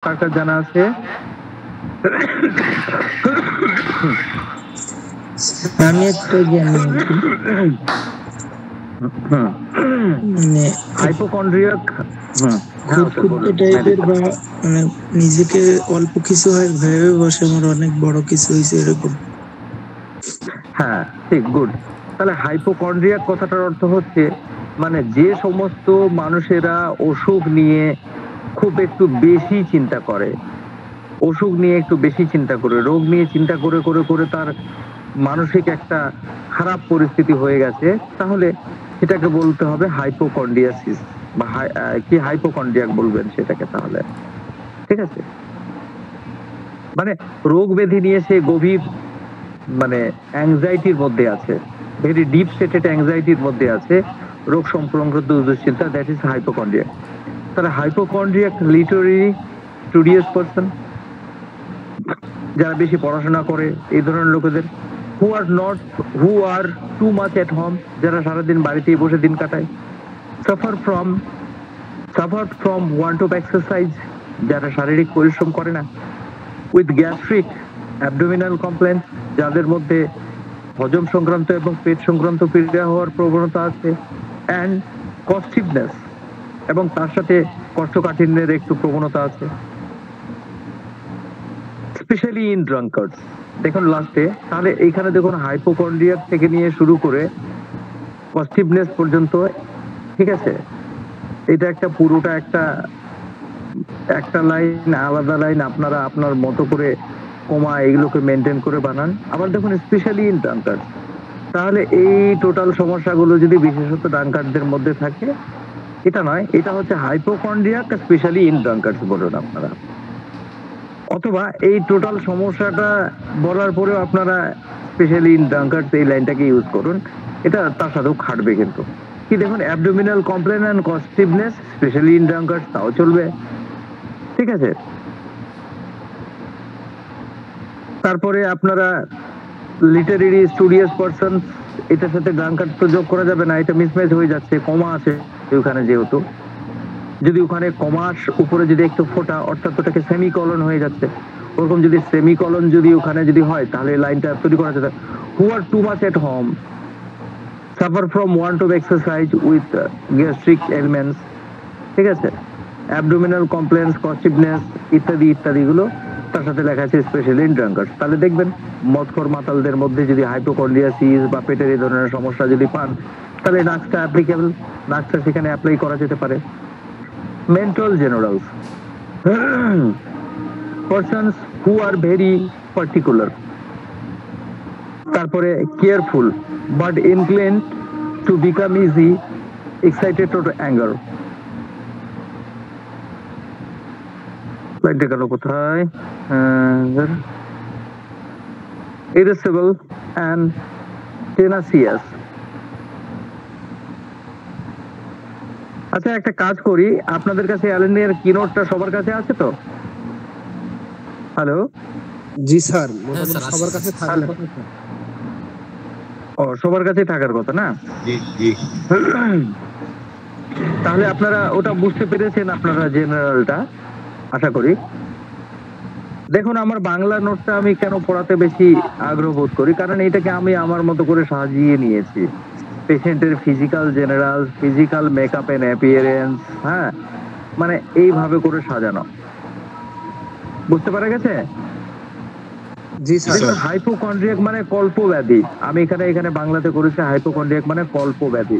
কার কার জানা আছে? আমি একটা জানি আর কি, মানে হাইপোকন্ড্রিয়াক খুঁতখুঁতে টাইপের বা মানে নিজেকে অল্প কিছু হয় ভেবে বসে আমার অনেক বড় কিছু হয়েছে এরকম। হ্যাঁ ঠিক, গুড। তাহলে হাইপোকন্ড্রিয়াক কথাটার অর্থ হচ্ছে মানে যে সমস্ত মানুষেরা অসুখ নিয়ে খুব একটু বেশি চিন্তা করে, অসুখ নিয়ে একটু বেশি চিন্তা করে, রোগ নিয়ে চিন্তা করে করে করে তার মানসিক একটা খারাপ পরিস্থিতি হয়ে গেছে, তাহলে সেটাকে বলতে হবে হাইপোকন্ড্রিয়াসিস বা কি হাইপোকন্ড্রিয়াক বলবেন সেটাকে তাহলে। ঠিক আছে, মানে রোগ ব্যাধি নিয়ে সে গভীর মানে অ্যাংজাইটির মধ্যে আছে, ভেরি ডিপ সেটেড অ্যাংজাইটির মধ্যে আছে, রোগ সংক্রান্ত দুশ্চিন্তা, দ্যাট ইজ হাইপোকন্ড্রিয়াক। তাহলে হাইপোকন্ড্রিয়াক লিটারেরি স্টুডিয়াস পারসন, যারা বেশি পড়াশোনা করে এই ধরনের লোকেদের, হু are too much at home, যারা সারাদিন বাড়িতেই বসে দিন কাটায়, suffer from want of exercise, যারা শারীরিক পরিশ্রম করে না, উইথ গ্যাস্ট্রিক অ্যাবডোমিনাল কমপ্লেন্স, যাদের মধ্যে হজম সংক্রান্ত এবং পেট সংক্রান্ত পীড়া হওয়ার প্রবণতা আছে, অ্যান্ড কস্টিভনেস, এবং তার সাথে কোষ্ঠকাঠিন্যের একটু প্রবণতা আছে, স্পেশালি ইন ড্রাঙ্কার্স। দেখুন লাস্টে, তাহলে এইখানে দেখুন হাইপোকন্ড্রিয়ার থেকে নিয়ে শুরু করে কস্টিভনেস পর্যন্ত, ঠিক আছে, এটা একটা পুরোটা একটা লাইন, আলাদা লাইন আপনারা আপনার মতো করে কমা এগুলোকে মেনটেন করে বানান। আবার দেখুন স্পেশালি ইন ড্রাঙ্কার্স, তাহলে এই টোটাল সমস্যাগুলো যদি বিশেষত ড্রাঙ্কারদের মধ্যে থাকে, এটা নয়, এটা হচ্ছে হাইপোকন্ড্রিয়াক স্পেশালি ইন ড্রাঙ্কার্স বলুন আপনারা। অথবা এই টোটাল সমস্যাটা বলার পরেও আপনারা স্পেশালি ইন ড্রাঙ্কার্স এই লাইনটাকে ইউজ করুন, এটা তার সাথেও খাটবে। কিন্তু কি দেখুন, abdominal complaint and costiveness specially in drunkards, তাও চলবে। ঠিক আছে, তারপরে আপনারা লিটারেরি স্টুডিয়াস পারসন, এটার সাথে ড্রাঙ্কার্ড তো যোগ করা যাবে না, এটা মিসম্যাচ হয়ে যাচ্ছে, কমা আছে ওখানে, যেহেতু যদি ওখানে কমার উপরে যদি একটু ফোটা, অর্থাৎ ওটাকে সেমিকলন হয়ে যাচ্ছে, ওরকম যদি সেমিকলন যদি ওখানে যদি হয়, তাহলে লাইনটা তৈরি করা যেত, who are too much at home, suffer from want of exercise with gastric elements, ঠিক আছে, অ্যাবডোমিনাল কমপ্লেন্স, কস্টিভনেস ইত্যাদি ইত্যাদিগুলো তার সাথে লেখা আছে স্পেশালি ইন ড্রাঙ্কার্স। তাহলে দেখবেন মদখোর মাতালদের মধ্যে যদি হাইপোকন্ড্রিয়াসিস বা পেটের এই ধরনের সমস্যা যদি পান, তাহলে নাক্সটা অ্যাপ্লিকেবল, নাক্সটা সেখানে অ্যাপ্লাই করা যেতে পারে। Mental generals, persons who are very particular, তারপরে careful but incline to become easy excited or anger. লাইনটা গেল কোথায়? irascible and tenacious। আচ্ছা একটা কাজ করি, আপনাদের কাছে অ্যালেনের কিনোটটা সবার কাছে আছে তো? হ্যালো, জি স্যার, সবার কাছে থাকার কথা। ও সবার কাছে থাকার কথা না? জি জি। তাহলে আপনারা ওটা বুঝতে পেরেছেন, আপনারা জেনারেলটা আশা করি। দেখুন আমার বাংলা নোটটা আমি কেন পড়াতে বেশি আগ্রহ বোধ করি, কারণ এটাকে আমি আমার মতো করে সাজিয়ে নিয়েছি। পেশেন্টের physical general, physical makeup and appearance, হ্যাঁ, মানে এইভাবে করে সাজানো, বুঝতে পারা গেছে? জি স্যার। হাইপোকন্ড্রিয়াক মানে কল্পব্যাধি, আমি এখানে বাংলাতে করেছি হাইপোকন্ড্রিয়াক মানে কল্পব্যাধি,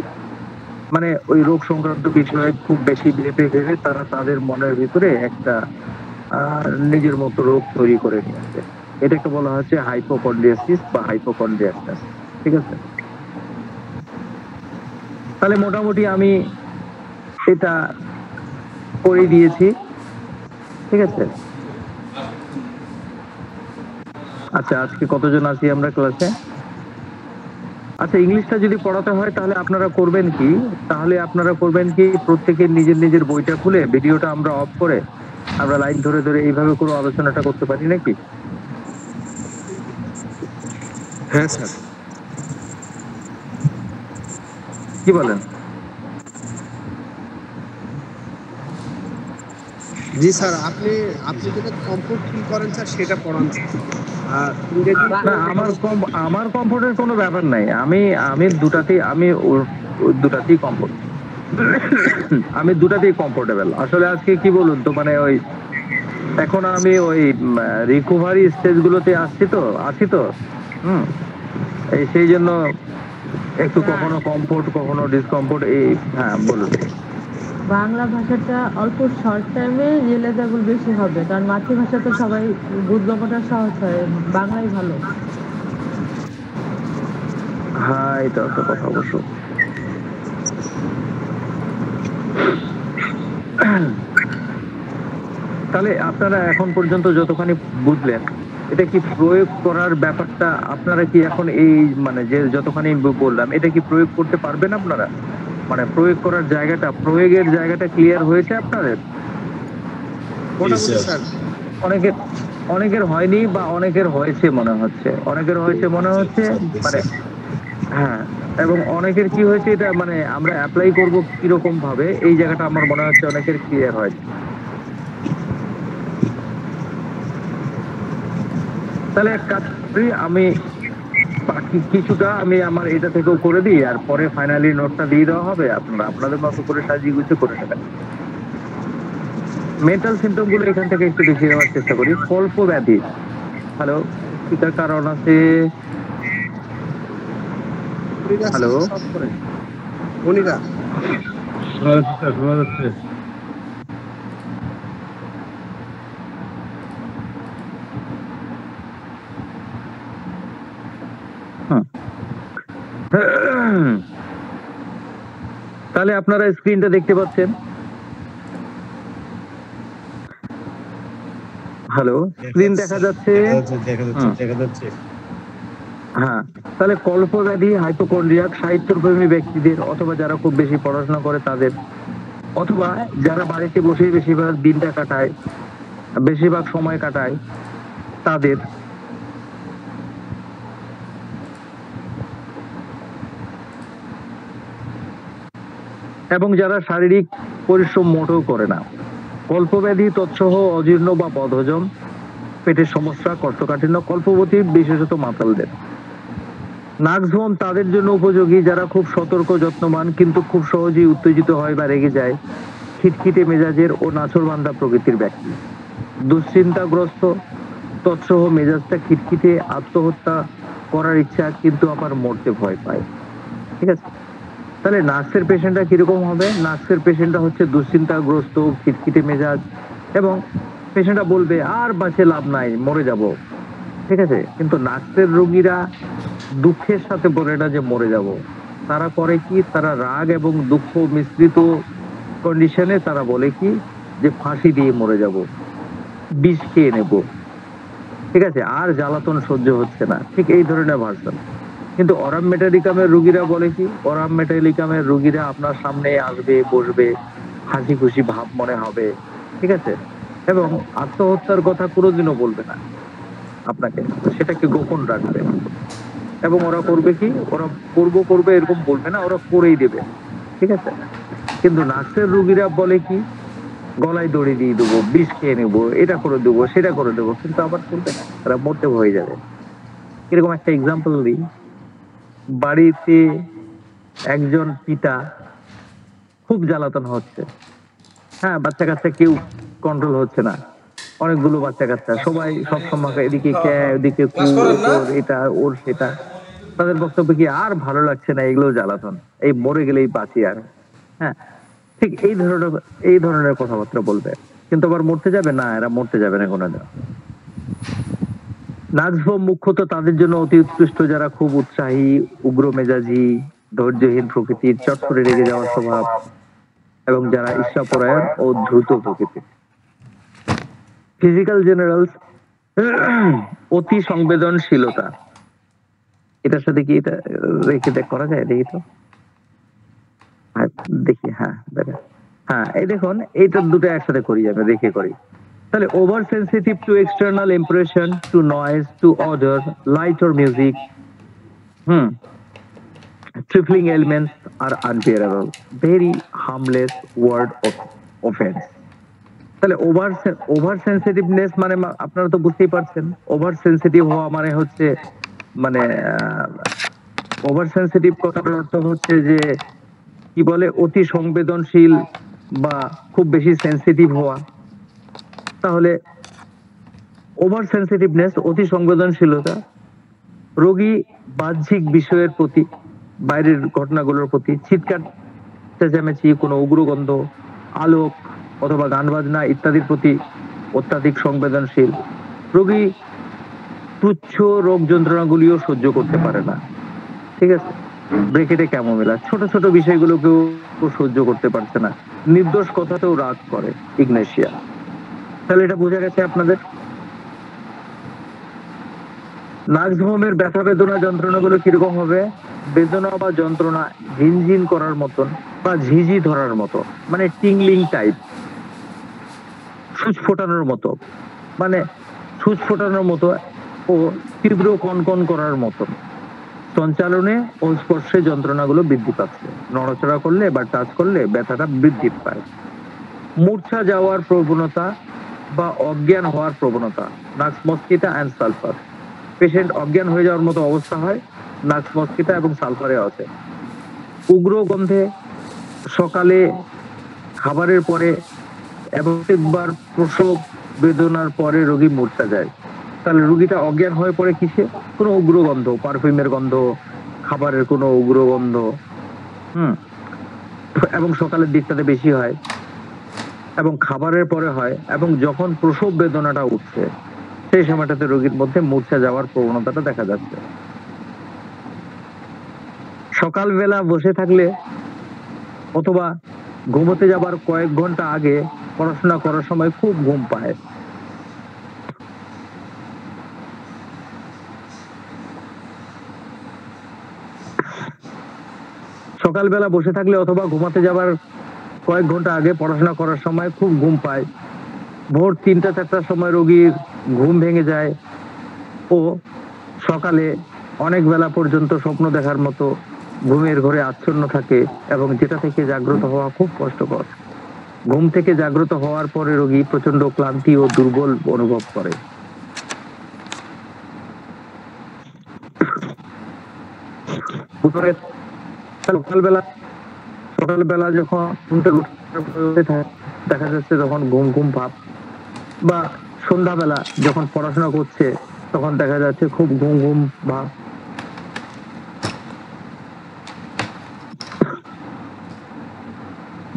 মানে ওই রোগ সংক্রান্ত বিষয়ে খুব বেশি ভেবে ভেবে তারা তাদের মনের ভিতরে একটা নিজের মতো রোগ তৈরি করে নিয়েছে, এটাকে বলা হচ্ছে হাইপোকন্ড্রিয়াসিস বা হাইপোকন্ড্রিয়াকনেস। ঠিক আছে, তাহলে মোটামুটি আমি এটা করে দিয়েছি। ঠিক আছে, আচ্ছা আজকে কতজন আছি আমরা ক্লাসে? আচ্ছা ইংলিশটা যদি পড়াতে হয় তাহলে আপনারা করবেন কি, প্রত্যেকের নিজের নিজের বইটা খুলে ভিডিওটা আমরা অফ করে আমরা লাইন ধরে ধরে এইভাবে করে আলোচনাটা করতে পারি নাকি? হ্যাঁ স্যার। কি বলেন? জি স্যার, আপনি আপনি যেটা কমফোর্ট ফিল করেন স্যার সেটা পড়ান। ইংরেজি না, আমার কমফোর্টের কোনো ব্যাপার নাই। আমি আমি দুটাতেই আমি দুটাতেই কমফোর্ট। আমি দুটাতেই কমফোর্টেবল। আসলে আজকে কি বলুন তো, মানে ওই এখন আমি ওই রিকভারি স্টেজ গুলোতে আছি তো হুম, এই সেই জন্য একটু কখনো কমফোর্ট কখনো ডিসকমফোর্ট এই। হ্যাঁ বলুন। বাংলা ভাষাটা অল্প শর্ট টাইমে রিয়েলাইজেবল বেশি হবে, কারণ মাতৃভাষা তো সবাই উদ্গমটা সহজ হয়, বাংলাই ভালো। হ্যাঁ, এটা একটা কথা অবশ্য। তাহলে আপনারা এখন পর্যন্ত যতখানি বুঝলেন, এটা কি প্রয়োগ করার ব্যাপারটা আপনারা কি এখন এই মানে যে যতখানি বললাম এটা কি প্রয়োগ করতে পারবেন আপনারা? মানে প্রয়োগ করার জায়গাটা, প্রয়োগের জায়গাটা ক্লিয়ার হয়েছে আপনাদের? মোটামুটি স্যার। অনেকের অনেকের হয়নি বা অনেকের হয়েছে মনে হচ্ছে, মানে হ্যাঁ। এবং অনেকের কি হয়েছে এটা মানে আমরা অ্যাপ্লাই করব কিরকম ভাবে, এই জায়গাটা আমার মনে হচ্ছে অনেকের ক্লিয়ার হয়। তাহলে এক কাজ করি, আমি বাকি কিছুটা আমি আমার এটা থেকেও করে দিই, আর পরে ফাইনালি নোটটা দিয়ে দেওয়া হবে, আপনারা আপনাদের মতো করে সাজিয়ে গুছিয়ে করে নেবেন। মেন্টাল সিমটম গুলো এখান থেকে একটু বেশি নেওয়ার চেষ্টা করি। কল্প ব্যাধি, হ্যালো, এটার কারণ আছে। হ্যালো, মনিরা তাহলে আপনারা স্ক্রিনটা দেখতে পাচ্ছেন? হ্যালো, স্ক্রিন দেখা যাচ্ছে? হ্যাঁ, তাহলে কল্পব্যাধি হাইপোকন্ড্রিয়াক সাহিত্যপ্রেমী ব্যক্তিদের, অথবা যারা খুব বেশি পড়াশোনা করে তাদের, অথবা যারা বাড়িতে বসে বেশিরভাগ দিনটা কাটায়, বেশিরভাগ সময় কাটায় তাদের, এবং যারা শারীরিক পরিশ্রম মোটেও করে না। কল্পব্যাধি তৎসহ অজীর্ণ বা বদহজম, পেটের সমস্যা, কোষ্ঠকাঠিন্য, কল্পবতী বিশেষত মাতালদের। নার্ভস তাদের জন্য উপযোগী যারা খুব সতর্ক যত্নবান কিন্তু খুব সহজেই উত্তেজিত হয় বা রেগে যায়, খিটখিটে মেজাজের ও নাছোড়বান্ধা প্রকৃতির ব্যক্তি। দুশ্চিন্তাগ্রস্ত তৎসহ মেজাজটা খিটখিটে, আত্মহত্যা করার ইচ্ছা কিন্তু আবার মরতে ভয় পায়। ঠিক আছে, তাহলে নার্সের পেশেন্টটা কিরকম হবে? নার্সের পেশেন্টটা হচ্ছে দুশ্চিন্তাগ্রস্ত, খিটখিটে মেজাজ, এবং পেশেন্টটা বলবে আর বাঁচে লাভ নাই, মরে যাব। ঠিক আছে, কিন্তু নার্সের রোগীরা দুঃখের সাথে বলে না যে মরে যাব, তারা করে কি, তারা রাগ এবং দুঃখ মিশ্রিত কন্ডিশনে তারা বলে কি যে ফাঁসি দিয়ে মরে যাব, বিষ খেয়ে নেব। ঠিক আছে, আর জ্বালাতন সহ্য হচ্ছে না, ঠিক এই ধরনের ভার্সন। কিন্তু অরাম মেটালিকামের রোগীরা বলে কি, অরাম মেটালিকামের রোগীরা আপনার সামনে আসবে, বসবে, হাসি খুশি ভাব মনে হবে। ঠিক আছে, এবং আত্মহত্যার কথা কোনোদিনও বলবে না আপনাকে, সেটাকে গোপন রাখবে। এবং ওরা করবে কি, ওরা করবে এরকম বলবে না, ওরা করেই দেবে। ঠিক আছে, কিন্তু নার্সের রোগীরা বলে কি, গলায় দড়ি দিয়ে দেবো, বিষ খেয়ে নেবো, এটা করে দেবো, সেটা করে দেবো, কিন্তু আবার করবে না, তারা মরতে হয়ে যাবে। এরকম একটা এক্সাম্পল দিই। বাড়িতে একজন পিতা, খুব জ্বালাতন হচ্ছে, হ্যাঁ, বাচ্চা কাচ্চা কেউ কন্ট্রোল হচ্ছে না, অনেকগুলো বাচ্চা কাচ্চা, সবাই সব সময় এদিকে এদিকে এটা ওর সেটা। তাদের বক্তব্য কি, আর ভালো লাগছে না, এগুলো জ্বালাতন, এই মরে গেলেই বাঁচি আর। হ্যাঁ, ঠিক এই ধরনের কথাবার্তা বলবে, কিন্তু আবার মরতে যাবে না, এরা মরতে যাবে না কোনোদিন। নার্ভস মুখ্যত তাদের জন্য অতি উৎকৃষ্ট যারা খুব উৎসাহী, উগ্র মেজাজি, ধৈর্যহীন প্রকৃতির, চট করে রেগে যাওয়ার স্বভাব, এবং যারা ঈর্ষাপরায়ণ ও দ্রুত প্রকৃতির। ফিজিক্যাল জেনারেলস অতি সংবেদনশীলতা, এটার সাথে কি এটা রেখে করা যায়? দেখি তো, দেখি। হ্যাঁ, হ্যাঁ, এই দেখুন, এইটার দুটো একসাথে করি, আমি রেখে করি। তাহলে over sensitive to external impression, to noise, to odour, light or music, trifling elements are unbearable, very harmless word of offense. তাহলে ওভার সেন্সিটিভনেস মানে আপনারা তো বুঝতেই পারছেন, ওভার সেন্সিটিভ হওয়া মানে হচ্ছে মানে ওভার সেন্সিটিভ কথাটার অর্থ হচ্ছে যে কি বলে অতি সংবেদনশীল বা খুব বেশি সেন্সিটিভ হওয়া। তাহলে ওভার সেন্সিটিভনেস, অতি সংবেদনশীলতা, রোগী বাহ্যিক বিষয়ের প্রতি, বাইরের ঘটনাগুলোর প্রতি, চিৎকার চেঁচামেচি, কোনো উগ্রগন্ধ, আলোক অথবা গান বাজনা ইত্যাদির প্রতি অত্যাধিক সংবেদনশীল। রোগী তুচ্ছ রোগ যন্ত্রণাগুলিও সহ্য করতে পারে না, ঠিক আছে? ব্রেকেটে ক্যামোমিলা, ছোট ছোট বিষয়গুলোকেও সহ্য করতে পারছে না, নির্দোষ কথাতেও রাগ করে ইগনেশিয়া। তাহলে এটা বোঝা গেছে আপনাদের। নার্ভসভূমের ব্যথা বেদনা যন্ত্রণাগুলো কিরকম হবে? বেদনা বা যন্ত্রণা ঝিনঝিন করার মতন বা ঝিঝি ধরার মতো, মানে টিংলিং টাইপ, সুচ ফোটানোর মতো, মানে সুচ ফোটানোর মতো ও তীব্র কনকন করার মতো। সঞ্চালনে ও স্পর্শে যন্ত্রণাগুলো বৃদ্ধি পাচ্ছে, নড়াচড়া করলে বা টাচ করলে ব্যথাটা বৃদ্ধি পায়। মূর্ছা যাওয়ার প্রবণতা বা অজ্ঞান হওয়ার প্রবণতা, নাক্স মস্কিটা অ্যান্ড সালফার। পেশেন্ট অজ্ঞান হয়ে যাওয়ার মতো অবস্থা হয় নাক্স মস্কিটা এবং সালফারে আছে। উগ্র গন্ধে, সকালে খাবারের পরে এবং একবার প্রসব বেদনার পরে রোগী মূর্ছা যায়। তাহলে রোগীটা অজ্ঞান হয়ে পড়ে কিসে? কোনো উগ্র গন্ধ, পারফিউমের গন্ধ, খাবারের কোনো উগ্র গন্ধ, এবং সকালের দিকটাতে বেশি হয় এবং খাবারের পরে হয়, এবং যখন প্রসব বেদনাটা উঠছে সেই সময়টাতে রোগীর মধ্যে মূর্ছা যাওয়ার প্রবণতাটা দেখা যাচ্ছে। সকালবেলা বসে থাকলে অথবা ঘুমোতে যাবার কয়েক ঘন্টা আগে পড়াশোনা করার সময় খুব ঘুম পায়। সকালবেলা বসে থাকলে অথবা ঘুমাতে যাবার কয়েক ঘন্টা আগে পড়াশোনা করার সময় খুব ঘুম পায়। ভোর 3টা-4টার সময় রোগীর ঘুম ভেঙে যায় ও সকালে অনেক বেলা পর্যন্ত স্বপ্ন দেখার মতো ঘুমের ঘরে আচ্ছন্ন থাকে এবং যেটা থেকে জাগ্রত হওয়া খুব কষ্টকর। ঘুম থেকে জাগ্রত হওয়ার পরে রোগী প্রচন্ড ক্লান্তি ও দুর্বল অনুভব করে। সকালবেলা যখন দেখা যাচ্ছে তখন ঘুম ঘুম ভাব, বা সন্ধ্যাবেলা যখন পড়াশোনা করছে তখন দেখা যাচ্ছে খুব ঘুম ঘুম ভাব।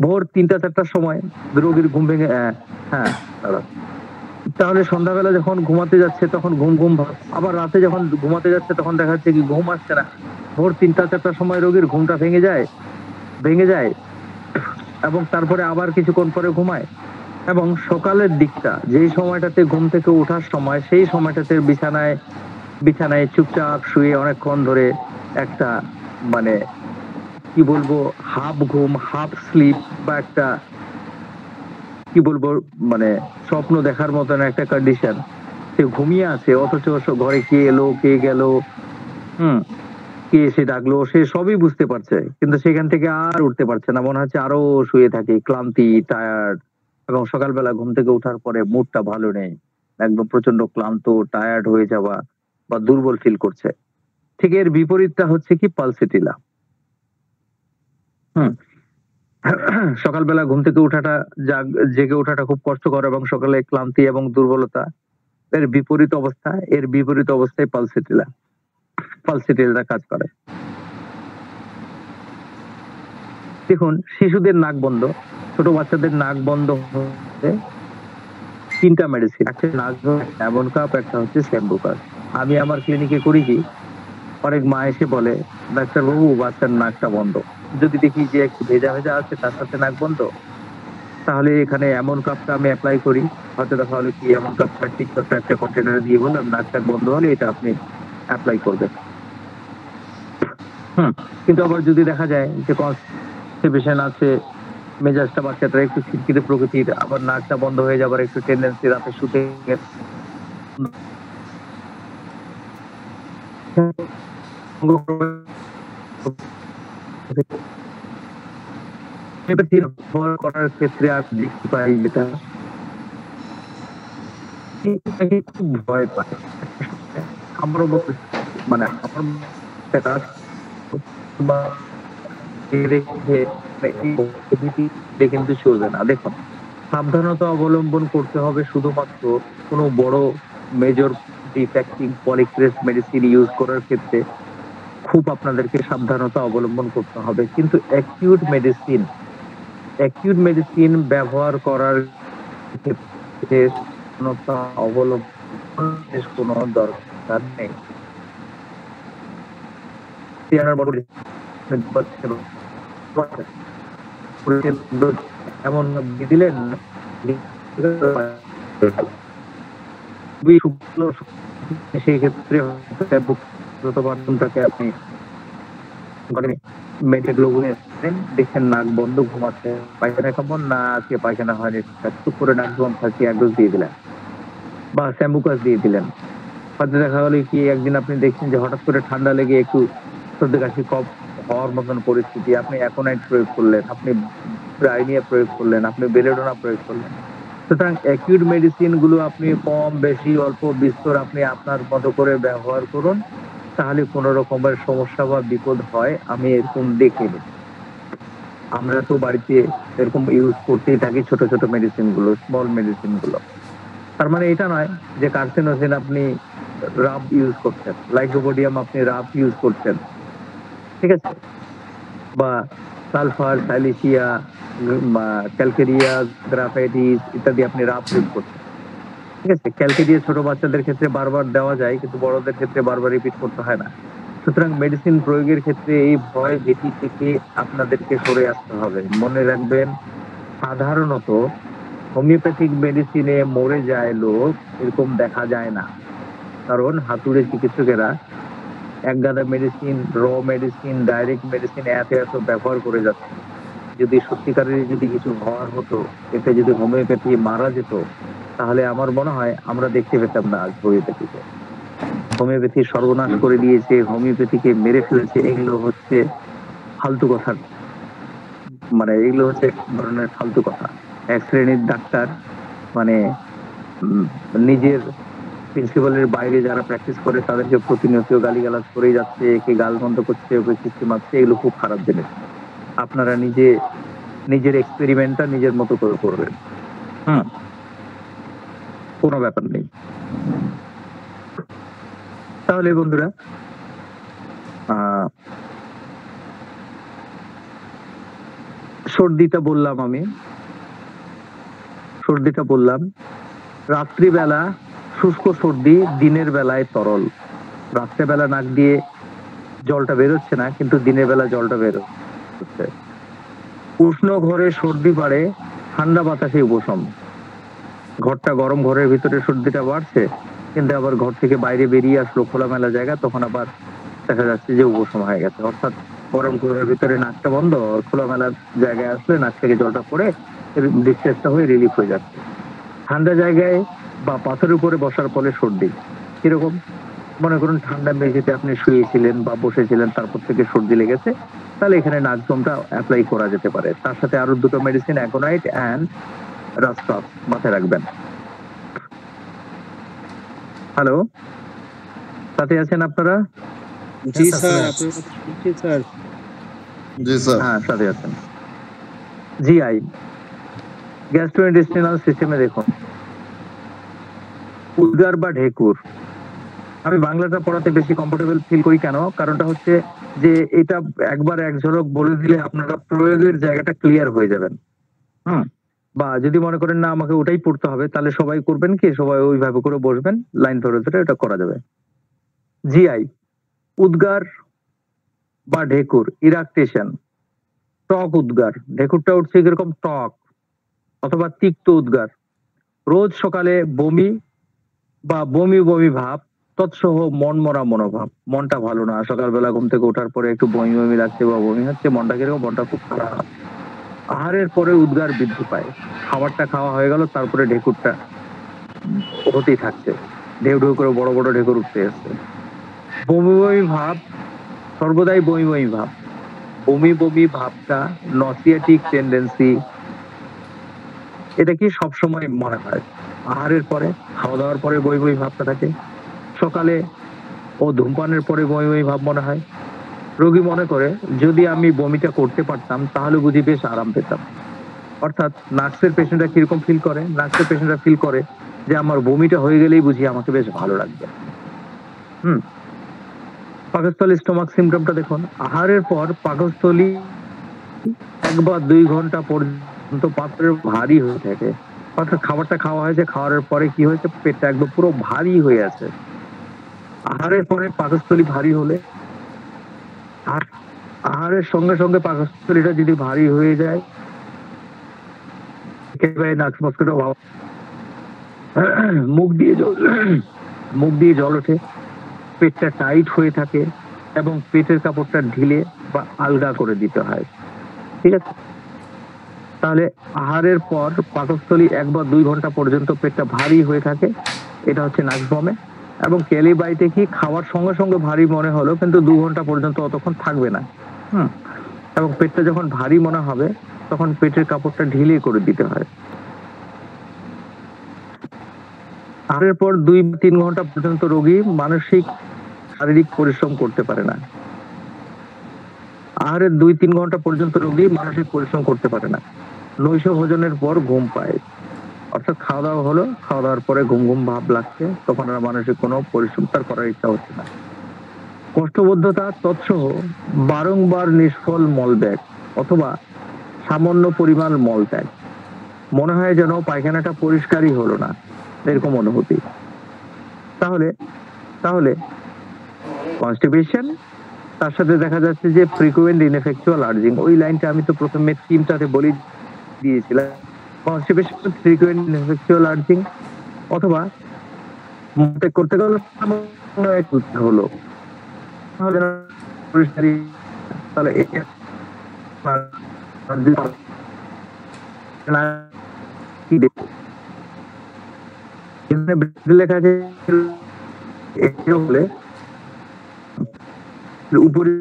ভোর 3টা-4টার সময় রোগীর ঘুম ভেঙে, হ্যাঁ, তাহলে সন্ধ্যাবেলা যখন ঘুমাতে যাচ্ছে তখন ঘুম ঘুম ভাব, আবার রাতে যখন ঘুমাতে যাচ্ছে তখন দেখা যাচ্ছে কি ঘুম আসছে না। ভোর 3টা-4টার সময় রোগীর ঘুমটা ভেঙে যায় এবং তারপরে আবার কিছুক্ষণ পরে ঘুমায়। এবং সকালের দিকটা, যেই সময়টাতে ঘুম থেকে ওঠার সময়, সেই সময়টাতে বিছানায় চুপচাপ শুয়ে অনেকক্ষণ ধরে একটা মানে কি বলবো হাফ ঘুম, হাফ স্লিপ, বা একটা কি বলবো মানে স্বপ্ন দেখার মতন একটা কন্ডিশন। সে ঘুমিয়ে আছে অথচ ঘরে কে এলো কে গেল, কে এসে ডাকলো, সে সবই বুঝতে পারছে, কিন্তু সেখান থেকে আর উঠতে পারছে না, মনে হচ্ছে আরো শুয়ে থাকে, ক্লান্তি, টায়ার্ড। এবং সকালবেলা ঘুম থেকে ওঠার পরে মুডটা ভালো নেই, একদম প্রচন্ড ক্লান্ত, টায়ার্ড হয়ে যাওয়া বা দুর্বল ফিল করছে। ঠিক এর বিপরীতটা হচ্ছে কি পালসিটিলা। সকালবেলা ঘুম থেকে ওঠাটা, জেগে ওঠাটা খুব কষ্টকর এবং সকালে ক্লান্তি এবং দুর্বলতা, এর বিপরীত অবস্থায় পালসিটিলা কাজ করে। দেখুন, শিশুদের নাক বন্ধ, ছোট বাচ্চাদের নাক বন্ধ হতে 3টা মেডিসিন, একটা নাক এমন কাপ, একটা হচ্ছে শ্যাম্পু কাপ। আমি আমার ক্লিনিকে করি কি, অনেক মা এসে বলে ডাক্তার বাবু বাচ্চার নাকটা বন্ধ, যদি দেখি যে একটু ভেজা ভেজা আছে তার সাথে নাক বন্ধ, তাহলে এখানে এমন কাপটা আমি অ্যাপ্লাই করি। হয়তো দেখা হলো কি এমন কাপ ঠিক একটা কন্টেনারে দিয়ে বললাম নাকটা বন্ধ হলে এটা আপনি অ্যাপ্লাই করবেন। কিন্তু আবার যদি দেখা যায় যে কনস্টিপেশন আছে, মেজাজটা বাচ্চাটা একটু খিটখিটে প্রকৃতির, আবার নাকটা বন্ধ হয়ে যাবার একটু টেন্ডেন্সি, রাতে শুতে করার ক্ষেত্রে আমি দেখতে পাই যেটা এটাকে খুব ভয় পায়। আমারও মানে আমার এটা বা কিন্তু চলবে না। দেখুন, সাবধানতা অবলম্বন করতে হবে শুধুমাত্র কোনো বড় মেজর ডিফেক্টিং পলিক্রেস মেডিসিন ইউজ করার ক্ষেত্রে খুব আপনাদেরকে সাবধানতা অবলম্বন করতে হবে। কিন্তু অ্যাকিউট মেডিসিন ব্যবহার করার ক্ষেত্রে সাবধানতা অবলম্বনের কোনো দরকার নেই। এমন দিলেন সেই ক্ষেত্রে আপনি দেখেন নাক বন্ধ, ঘুমাচ্ছে, পায়খানা কেমন না আজকে পায়খানা হয়নি, চুপ করে নাক বন্ধ থাকি এক ডোজ দিয়ে দিলেন বা স্যাম্বুকাস দিয়ে দিলেন। হয়তো দেখা গেল কি একদিন আপনি দেখছেন যে হঠাৎ করে ঠান্ডা লেগে একটু সর্দি কাশি কফ হওয়ার মতন পরিস্থিতি, আপনি অ্যাকোনাইট প্রয়োগ করলেন, আপনি ব্রাইনিয়া প্রয়োগ করলেন, আপনি বেলেডোনা প্রয়োগ করলেন। সুতরাং অ্যাকিউট মেডিসিন গুলো আপনি কম বেশি অল্প বিস্তর আপনি আপনার মতো করে ব্যবহার করুন, তাহলে কোনো রকমের সমস্যা বা বিপদ হয় আমি এরকম দেখিনি। আমরা তো বাড়িতে এরকম ইউজ করতেই থাকি ছোট ছোট মেডিসিন গুলো, স্মল মেডিসিন গুলো। তার মানে এটা নয় যে কার্সিনোজেন আপনি রাব ইউজ করছেন, লাইকোপোডিয়াম আপনি রাব ইউজ করছেন, ঠিক আছে, বা সালফার, সাইলিসিয়া, ক্যালকেরিয়া, গ্রাফাইটিস ইত্যাদি আপনি রাব ইউজ করছেন, ঠিক আছে। ক্যালকেরিয়া ছোট বাচ্চাদের ক্ষেত্রে বারবার দেওয়া যায়, কিন্তু বড়দের ক্ষেত্রে বারবার রিপিট করতে হয় না। সুতরাং মেডিসিন প্রয়োগের ক্ষেত্রে এই ভয় ভীতি থেকে আপনাদেরকে সরে আসতে হবে। মনে রাখবেন, সাধারণত হোমিওপ্যাথিক মেডিসিনে মরে যায় লোক এরকম দেখা যায় না, কারণ হাতুড়ে চিকিৎসকেরা একগাদা মেডিসিন, মেডিসিন, ডাইরেক্ট মেডিসিন এত ব্যবহার করে যাচ্ছে। যদি সত্যিকারের যদি কিছু হওয়ার হতো, এতে যদি হোমিওপ্যাথি মারা যেত, তাহলে আমার মনে হয় আমরা দেখতে পেতাম না আজ হোমিওপ্যাথিকে। হোমিওপ্যাথি সর্বনাশ করে দিয়েছে, হোমিওপ্যাথিকে মেরে ফেলেছে, এগুলো হচ্ছে ফালতু কথা। মানে এগুলো হচ্ছে এক ধরনের ফালতু কথা। এক শ্রেণীর ডাক্তার মানে নিজের প্রিন্সিপালের বাইরে যারা প্র্যাকটিস করে তাদেরকে প্রতিনিয়ত গালিগালাজ করেই যাচ্ছে, একে গাল বন্ধ করছে, ওকে কিস্তি মারছে, এগুলো খুব খারাপ জিনিস। আপনারা নিজের এক্সপেরিমেন্টটা নিজের মতো করে করবেন, কোনো ব্যাপার নেই। তাহলে বন্ধুরা, সর্দিটা বললাম, রাত্রিবেলা শুষ্ক সর্দি, দিনের বেলায় তরল। রাত্রেবেলা নাক দিয়ে জলটা বেরোচ্ছে না, কিন্তু দিনের বেলা জলটা বেরোচ্ছে। উষ্ণ ঘরে সর্দি বাড়ে, ঠান্ডা বাতাসে উপশম। ঘরটা গরম, ঘরের ভিতরে সর্দিটা বাড়ছে, কিন্তু আবার ঘর থেকে বাইরে বেরিয়ে আসলো খোলামেলা জায়গা, তখন আবার দেখা যাচ্ছে যে উপশম হয়ে গেছে। অর্থাৎ গরম ঘরের ভিতরে নাকটা বন্ধ, খোলামেলা জায়গায় আসলে নাক থেকে জলটা পড়ে ডিসচার্জটা হয়ে রিলিফ হয়ে যাচ্ছে। ঠান্ডা জায়গায় বা পাথরের উপরে বসার ফলে সর্দি কিরকম, মনে করুন ঠান্ডা মেঝেতে আপনি শুয়েছিলেন বা বসেছিলেন, তারপর থেকে সর্দি লেগেছে, তাহলে এখানে নাকজমটা অ্যাপ্লাই করা যেতে পারে। তার সাথে আরো দুটো মেডিসিন, অ্যাকোনাইট এন্ড রাস্টাফ মাথায় রাখবেন। হ্যালো, সাথে আছেন আপনারা? জি স্যার, স্যার। জি স্যার। হ্যাঁ, সাথে আছেন। জিআই, গ্যাস্ট্রোইন্টেস্টিনাল সিস্টেমে দেখুন, উদ্গার বা ঢেকুর, আমি বাংলাটা পড়াতে বেশি কমফোর্টেবল ফিল করি। কেন? কারণটা হচ্ছে যে এটা একবার এক ঝলক বলে দিলে আপনারা প্রয়োগের জায়গাটা ক্লিয়ার হয়ে যাবেন। বা যদি মনে করেন না আমাকে ওটাই পড়তে হবে, তাহলে সবাই করবেন কি, সবাই ওইভাবে করে বসবেন, লাইন ধরে ধরে এটা করা যাবে। জিআই, উদ্গার বা ঢেকুর, ইরাকটেশন, টক উদ্গার, ঢেকুরটা উঠছে এরকম টক অথবা তিক্ত উদ্গার, রোজ সকালে বমি বা বমি বমি ভাব, তৎসহ মনমরা মনোভাব, মনটা ভালো না, সকালবেলা ঘুম থেকে ওঠার পরে একটু বমি বমি লাগছে বা বমি হচ্ছে, মনটা কিরকম, মনটা খুব খারাপ। আহারের পরে উদ্গার বৃদ্ধি পায়, খাবারটা খাওয়া হয়ে গেল, তারপরে ঢেকুরটা হতেই থাকছে, ঢেউ ঢেউ করে বড় বড় ঢেকুর উঠতে আসছে। বমি বমি ভাব, সর্বদাই বমি বমি ভাব, বমি বমি ভাবটা নসিয়াটিক টেন্ডেন্সি, এটা কি সবসময় মনে হয়। আহারের পরে, খাওয়া দাওয়ার পরে বই বই ভাবটা থাকে, সকালে ও ধূমপানের পরে বই বই ভাব মনে হয়। রোগী মনে করে যদি আমি বমিটা করতে পারতাম তাহলে বুঝি বেশ আরাম পেতাম। অর্থাৎ নার্সের পেশেন্টরা কিরকম ফিল করে, নার্সের পেশেন্টরা ফিল করে যে আমার বমিটা হয়ে গেলেই বুঝি আমাকে বেশ ভালো লাগবে। হুম। পাকস্থলী স্টোমাক সিমটমটা দেখুন, আহারের পর পাকস্থলী 1 বা 2 ঘন্টা পর্যন্ত পাত্রের ভারী হয়ে থাকে। অর্থাৎ খাবারটা খাওয়া হয়েছে, খাওয়ার পরে কি হয়েছে, পেটটা একদম পুরো ভারী হয়ে আছে। আহারের পরে পাকস্থলী ভারী হলে আর আহারের সঙ্গে সঙ্গে পাকস্থলীটা যদি ভারী হয়ে যায়, একেবারে নাক মস্কটা ভাব, মুখ দিয়ে জল ওঠে, পেটটা টাইট হয়ে থাকে এবং পেটের কাপড়টা ঢিলে বা আলগা করে দিতে হয়। ঠিক আছে? তাহলে আহারের পর পাকস্থলী 1 বা 2 ঘন্টা পর্যন্ত পেটটা ভারী হয়ে থাকে, এটা হচ্ছে নাক্সভমে। এবং ক্যালিবাইতে কি খাওয়ার সঙ্গে সঙ্গে ভারী মনে হলো কিন্তু 2 ঘন্টা পর্যন্ত অতক্ষণ থাকবে না। হুম। এবং পেটটা যখন ভারী মনে হবে তখন পেটের কাপড়টা ঢিলে করে দিতে হয়। আহারের পর 2-3 ঘন্টা পর্যন্ত রোগী মানসিক শারীরিক পরিশ্রম করতে পারে না। আহারের 2-3 ঘন্টা পর্যন্ত রোগী মানসিক পরিশ্রম করতে পারে না। নৈশ ভোজনের পর ঘুম পায়, অর্থাৎ খাওয়া দাওয়া হলো, খাওয়া দাওয়ার পরে ঘুম ঘুম ভাব লাগছে, তখন আর মানসিক কোনো পরিশ্রম তার করার ইচ্ছা হচ্ছে না। কোষ্ঠবদ্ধতা তৎসহ বারংবার নিষ্ফল মলত্যাগ অথবা সামান্য পরিমাণ মলত্যাগ, মনে হয় যেন পায়খানাটা পরিষ্কারই হলো না, এরকম অনুভূতি। তাহলে তাহলে কনস্টিপেশন, তার সাথে দেখা যাচ্ছে যে ফ্রিকুয়েন্ট ইনএফেকচুয়াল আর্জিং, ওই লাইনটা আমি তো প্রথমে টিমটাতে বলে দিয়েছিলাম। কনস্টিপেশন, ফ্রিকুয়েন্ট ইনএফেকচুয়াল আর্জিং অথবা মলত্যাগ করতে গেলে সামান্য একটু হলো, তাহলে পরিষ্কারই, তাহলে লেখা আছে হলে উপরে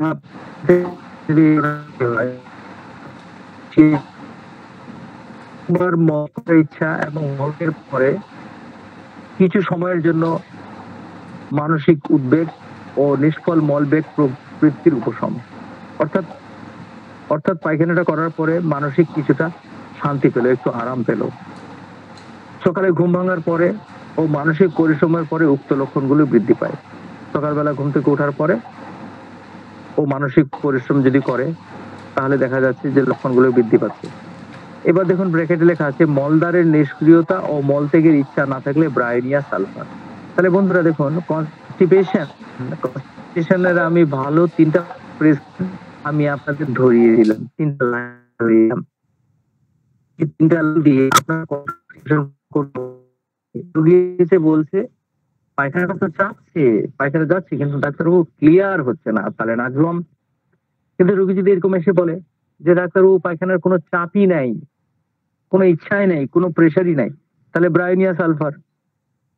ইচ্ছা এবং মলের পরে কিছু সময়ের জন্য মানসিক উদ্বেগ ও নিষ্ফল মলবেগ প্রবৃত্তির উপশম। অর্থাৎ অর্থাৎ পায়খানাটা করার পরে মানসিক কিছুটা শান্তি পেল, একটু আরাম পেল। সকালে ঘুম ভাঙার পরে ও মানসিক পরিশ্রমের পরে উক্ত লক্ষণগুলো বৃদ্ধি পায়। সকালবেলা ঘুম থেকে ওঠার পরে ও মানসিক পরিশ্রম যদি করে তাহলে দেখা যাচ্ছে যে লক্ষণগুলো বৃদ্ধি পাচ্ছে। এবার দেখুন ব্র্যাকেটে লেখা আছে মলদ্বারের নিষ্ক্রিয়তা ও মলত্যাগের ইচ্ছা না থাকলে ব্রায়োনিয়া সালফার। তাহলে বন্ধুরা দেখুন, কনস্টিপেশনের আমি ভালো 3টা আমি আপনাদের ধরিয়ে দিলাম, 3টা লাইন ধরিয়ে দিলাম। এই 3টা লাইন দিয়ে আপনার বলছে পায়খানাটা তো যাচ্ছে, পায়খানা যাচ্ছে কিন্তু ডাক্তারবাবু ক্লিয়ার হচ্ছে না, তাহলে নাজম। কিন্তু রোগী যদি এরকম এসে বলে যে ডাক্তারবাবু পায়খানার কোনো চাপই নাই, কোনো ইচ্ছাই নাই, কোনো প্রেশারই নাই, তাহলে ব্রায়োনিয়া সালফার।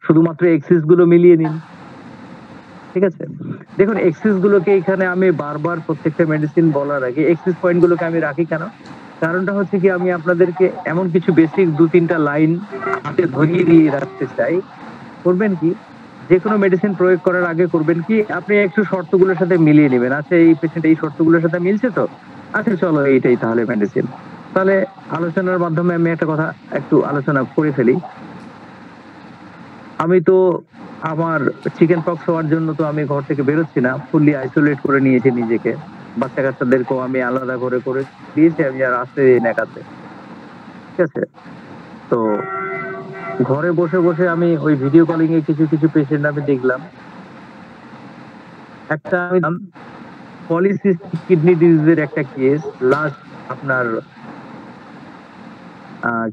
শুধুমাত্র এক্সিস গুলো মিলিয়ে নিন। ঠিক আছে? দেখুন এক্সিস গুলোকে এখানে আমি বারবার প্রত্যেকটা মেডিসিন বলার আগে এক্সিস পয়েন্ট গুলোকে আমি রাখি কেন, কারণটা হচ্ছে কি আমি আপনাদেরকে এমন কিছু বেসিক 2-3টা লাইন হাতে ধরিয়ে দিয়ে রাখতে চাই। করবেন কি, যে কোনো মেডিসিন প্রয়োগ করার আগে করবেন কি, আপনি একটু শর্তগুলোর সাথে মিলিয়ে নেবেন। আচ্ছা এই পেশেন্ট এই শর্তগুলোর সাথে মিলছে তো, আচ্ছা চলো এইটাই তাহলে মেডিসিন। তাহলে আলোচনার মাধ্যমে আমি একটা কথা একটু আলোচনা করে ফেলি। আমি তো আমার চিকেন পক্স হওয়ার জন্য তো আমি ঘর থেকে বেরোচ্ছি না, ফুললি আইসোলেট করে নিয়েছি নিজেকে। বাচ্চা কাচ্চাদেরকেও আমি আলাদা করে দিয়েছি, আমি আর আসতে নেকাতে। ঠিক আছে? তো ঘরে বসে বসে আমি ওই ভিডিও কলিং এ কিছু পেশেন্ট আমি দেখলাম। একটা আমি পলিসিস্টিক কিডনি ডিজিজের একটা কেস, লাস্ট আপনার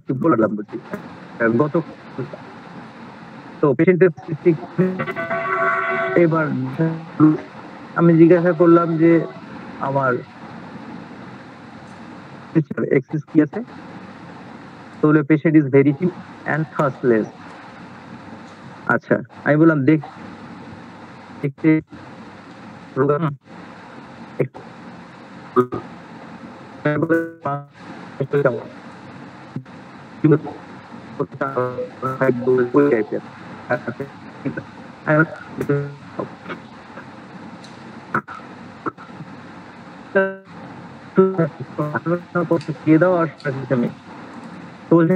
কি বললাম বুঝি গত, তো পেশেন্টের এবার আমি জিজ্ঞাসা করলাম যে আমার এক্সিস কি আছে, তো বলে patient is very chip and thirstless. আচ্ছা আমি বললাম দেখতে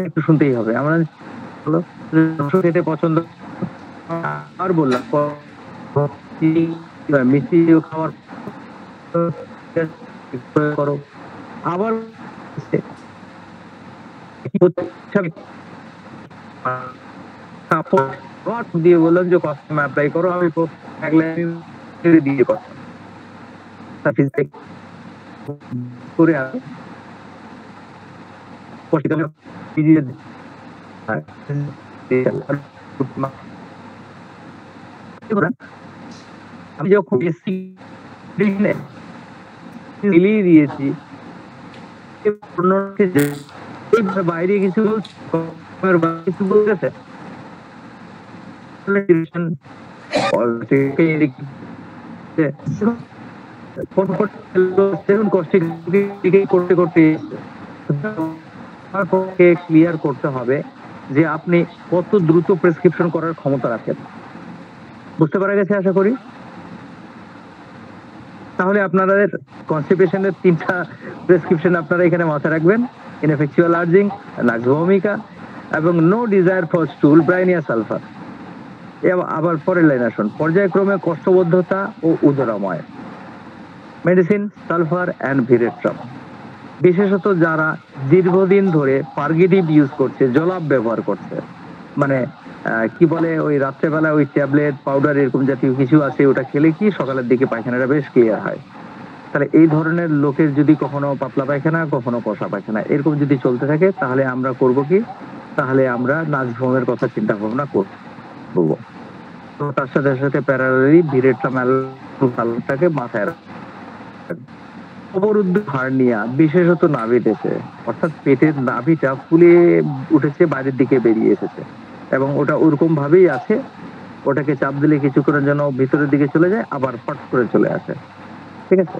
একটু শুনতেই হবে। আমরা খেতে পছন্দ আর বললাম মিষ্টি খাওয়ার করো আবার দিয়ে বললাম যে কস্টিউম অ্যাপ্লাই করো, আমি দিয়ে করে আমি যখন মিলিয়ে দিয়েছি বাইরে কিছু কিছু বলতেছে করতে করতে ক্লিয়ার করতে হবে যে আপনি কত দ্রুত প্রেসক্রিপশন করার ক্ষমতা রাখেন। বুঝতে পারা গেছে আশা করি। তাহলে আপনাদের কনস্টিপেশনের 3টা প্রেসক্রিপশন আপনারা এখানে মাথায় রাখবেন: ইনএফেকচুয়াল আর্জিং, নাক্স ভমিকা এবং no desire for stool, Bryonia sulphur. আবার পরের লাইন আসুন, পর্যায়ক্রমে কষ্টবোধতা ও উদরাময়। Medicine sulphur and Veratrum. বিশেষত যারা দীর্ঘদিন ধরে পার্গিটিভ ইউজ করছে, জলাপ ব্যবহার করছে, মানে কি বলে ওই রাত্রেবেলা ওই ট্যাবলেট পাউডার এরকম জাতীয় কিছু আছে, ওটা খেলে কি সকালের দিকে পায়খানাটা বেশ ক্লিয়ার হয়। তাহলে এই ধরনের লোকের যদি কখনো পাতলা পায়খানা, কখনো কষা পায়খানা এরকম যদি চলতে থাকে, তাহলে আমরা করব কি, তাহলে আমরা নাক্স ভ্রমের কথা চিন্তা ভাবনা করব। তো তার সাথে সাথে প্যারালালি ভিরেট্রাম অ্যালটাকে মাথায় রাখবেন। অবরুদ্ধ হার্নিয়া, বিশেষত নাভিতে, অর্থাৎ পেটের নাভিটা ফুলে উঠেছে, বাইরের দিকে বেরিয়ে এসেছে এবং ওটা ওরকম ভাবেই আছে, ওটাকে চাপ দিলে কিছুক্ষণের জন্য ভিতরের দিকে চলে যায়, আবার ফট করে চলে আসে। ঠিক আছে,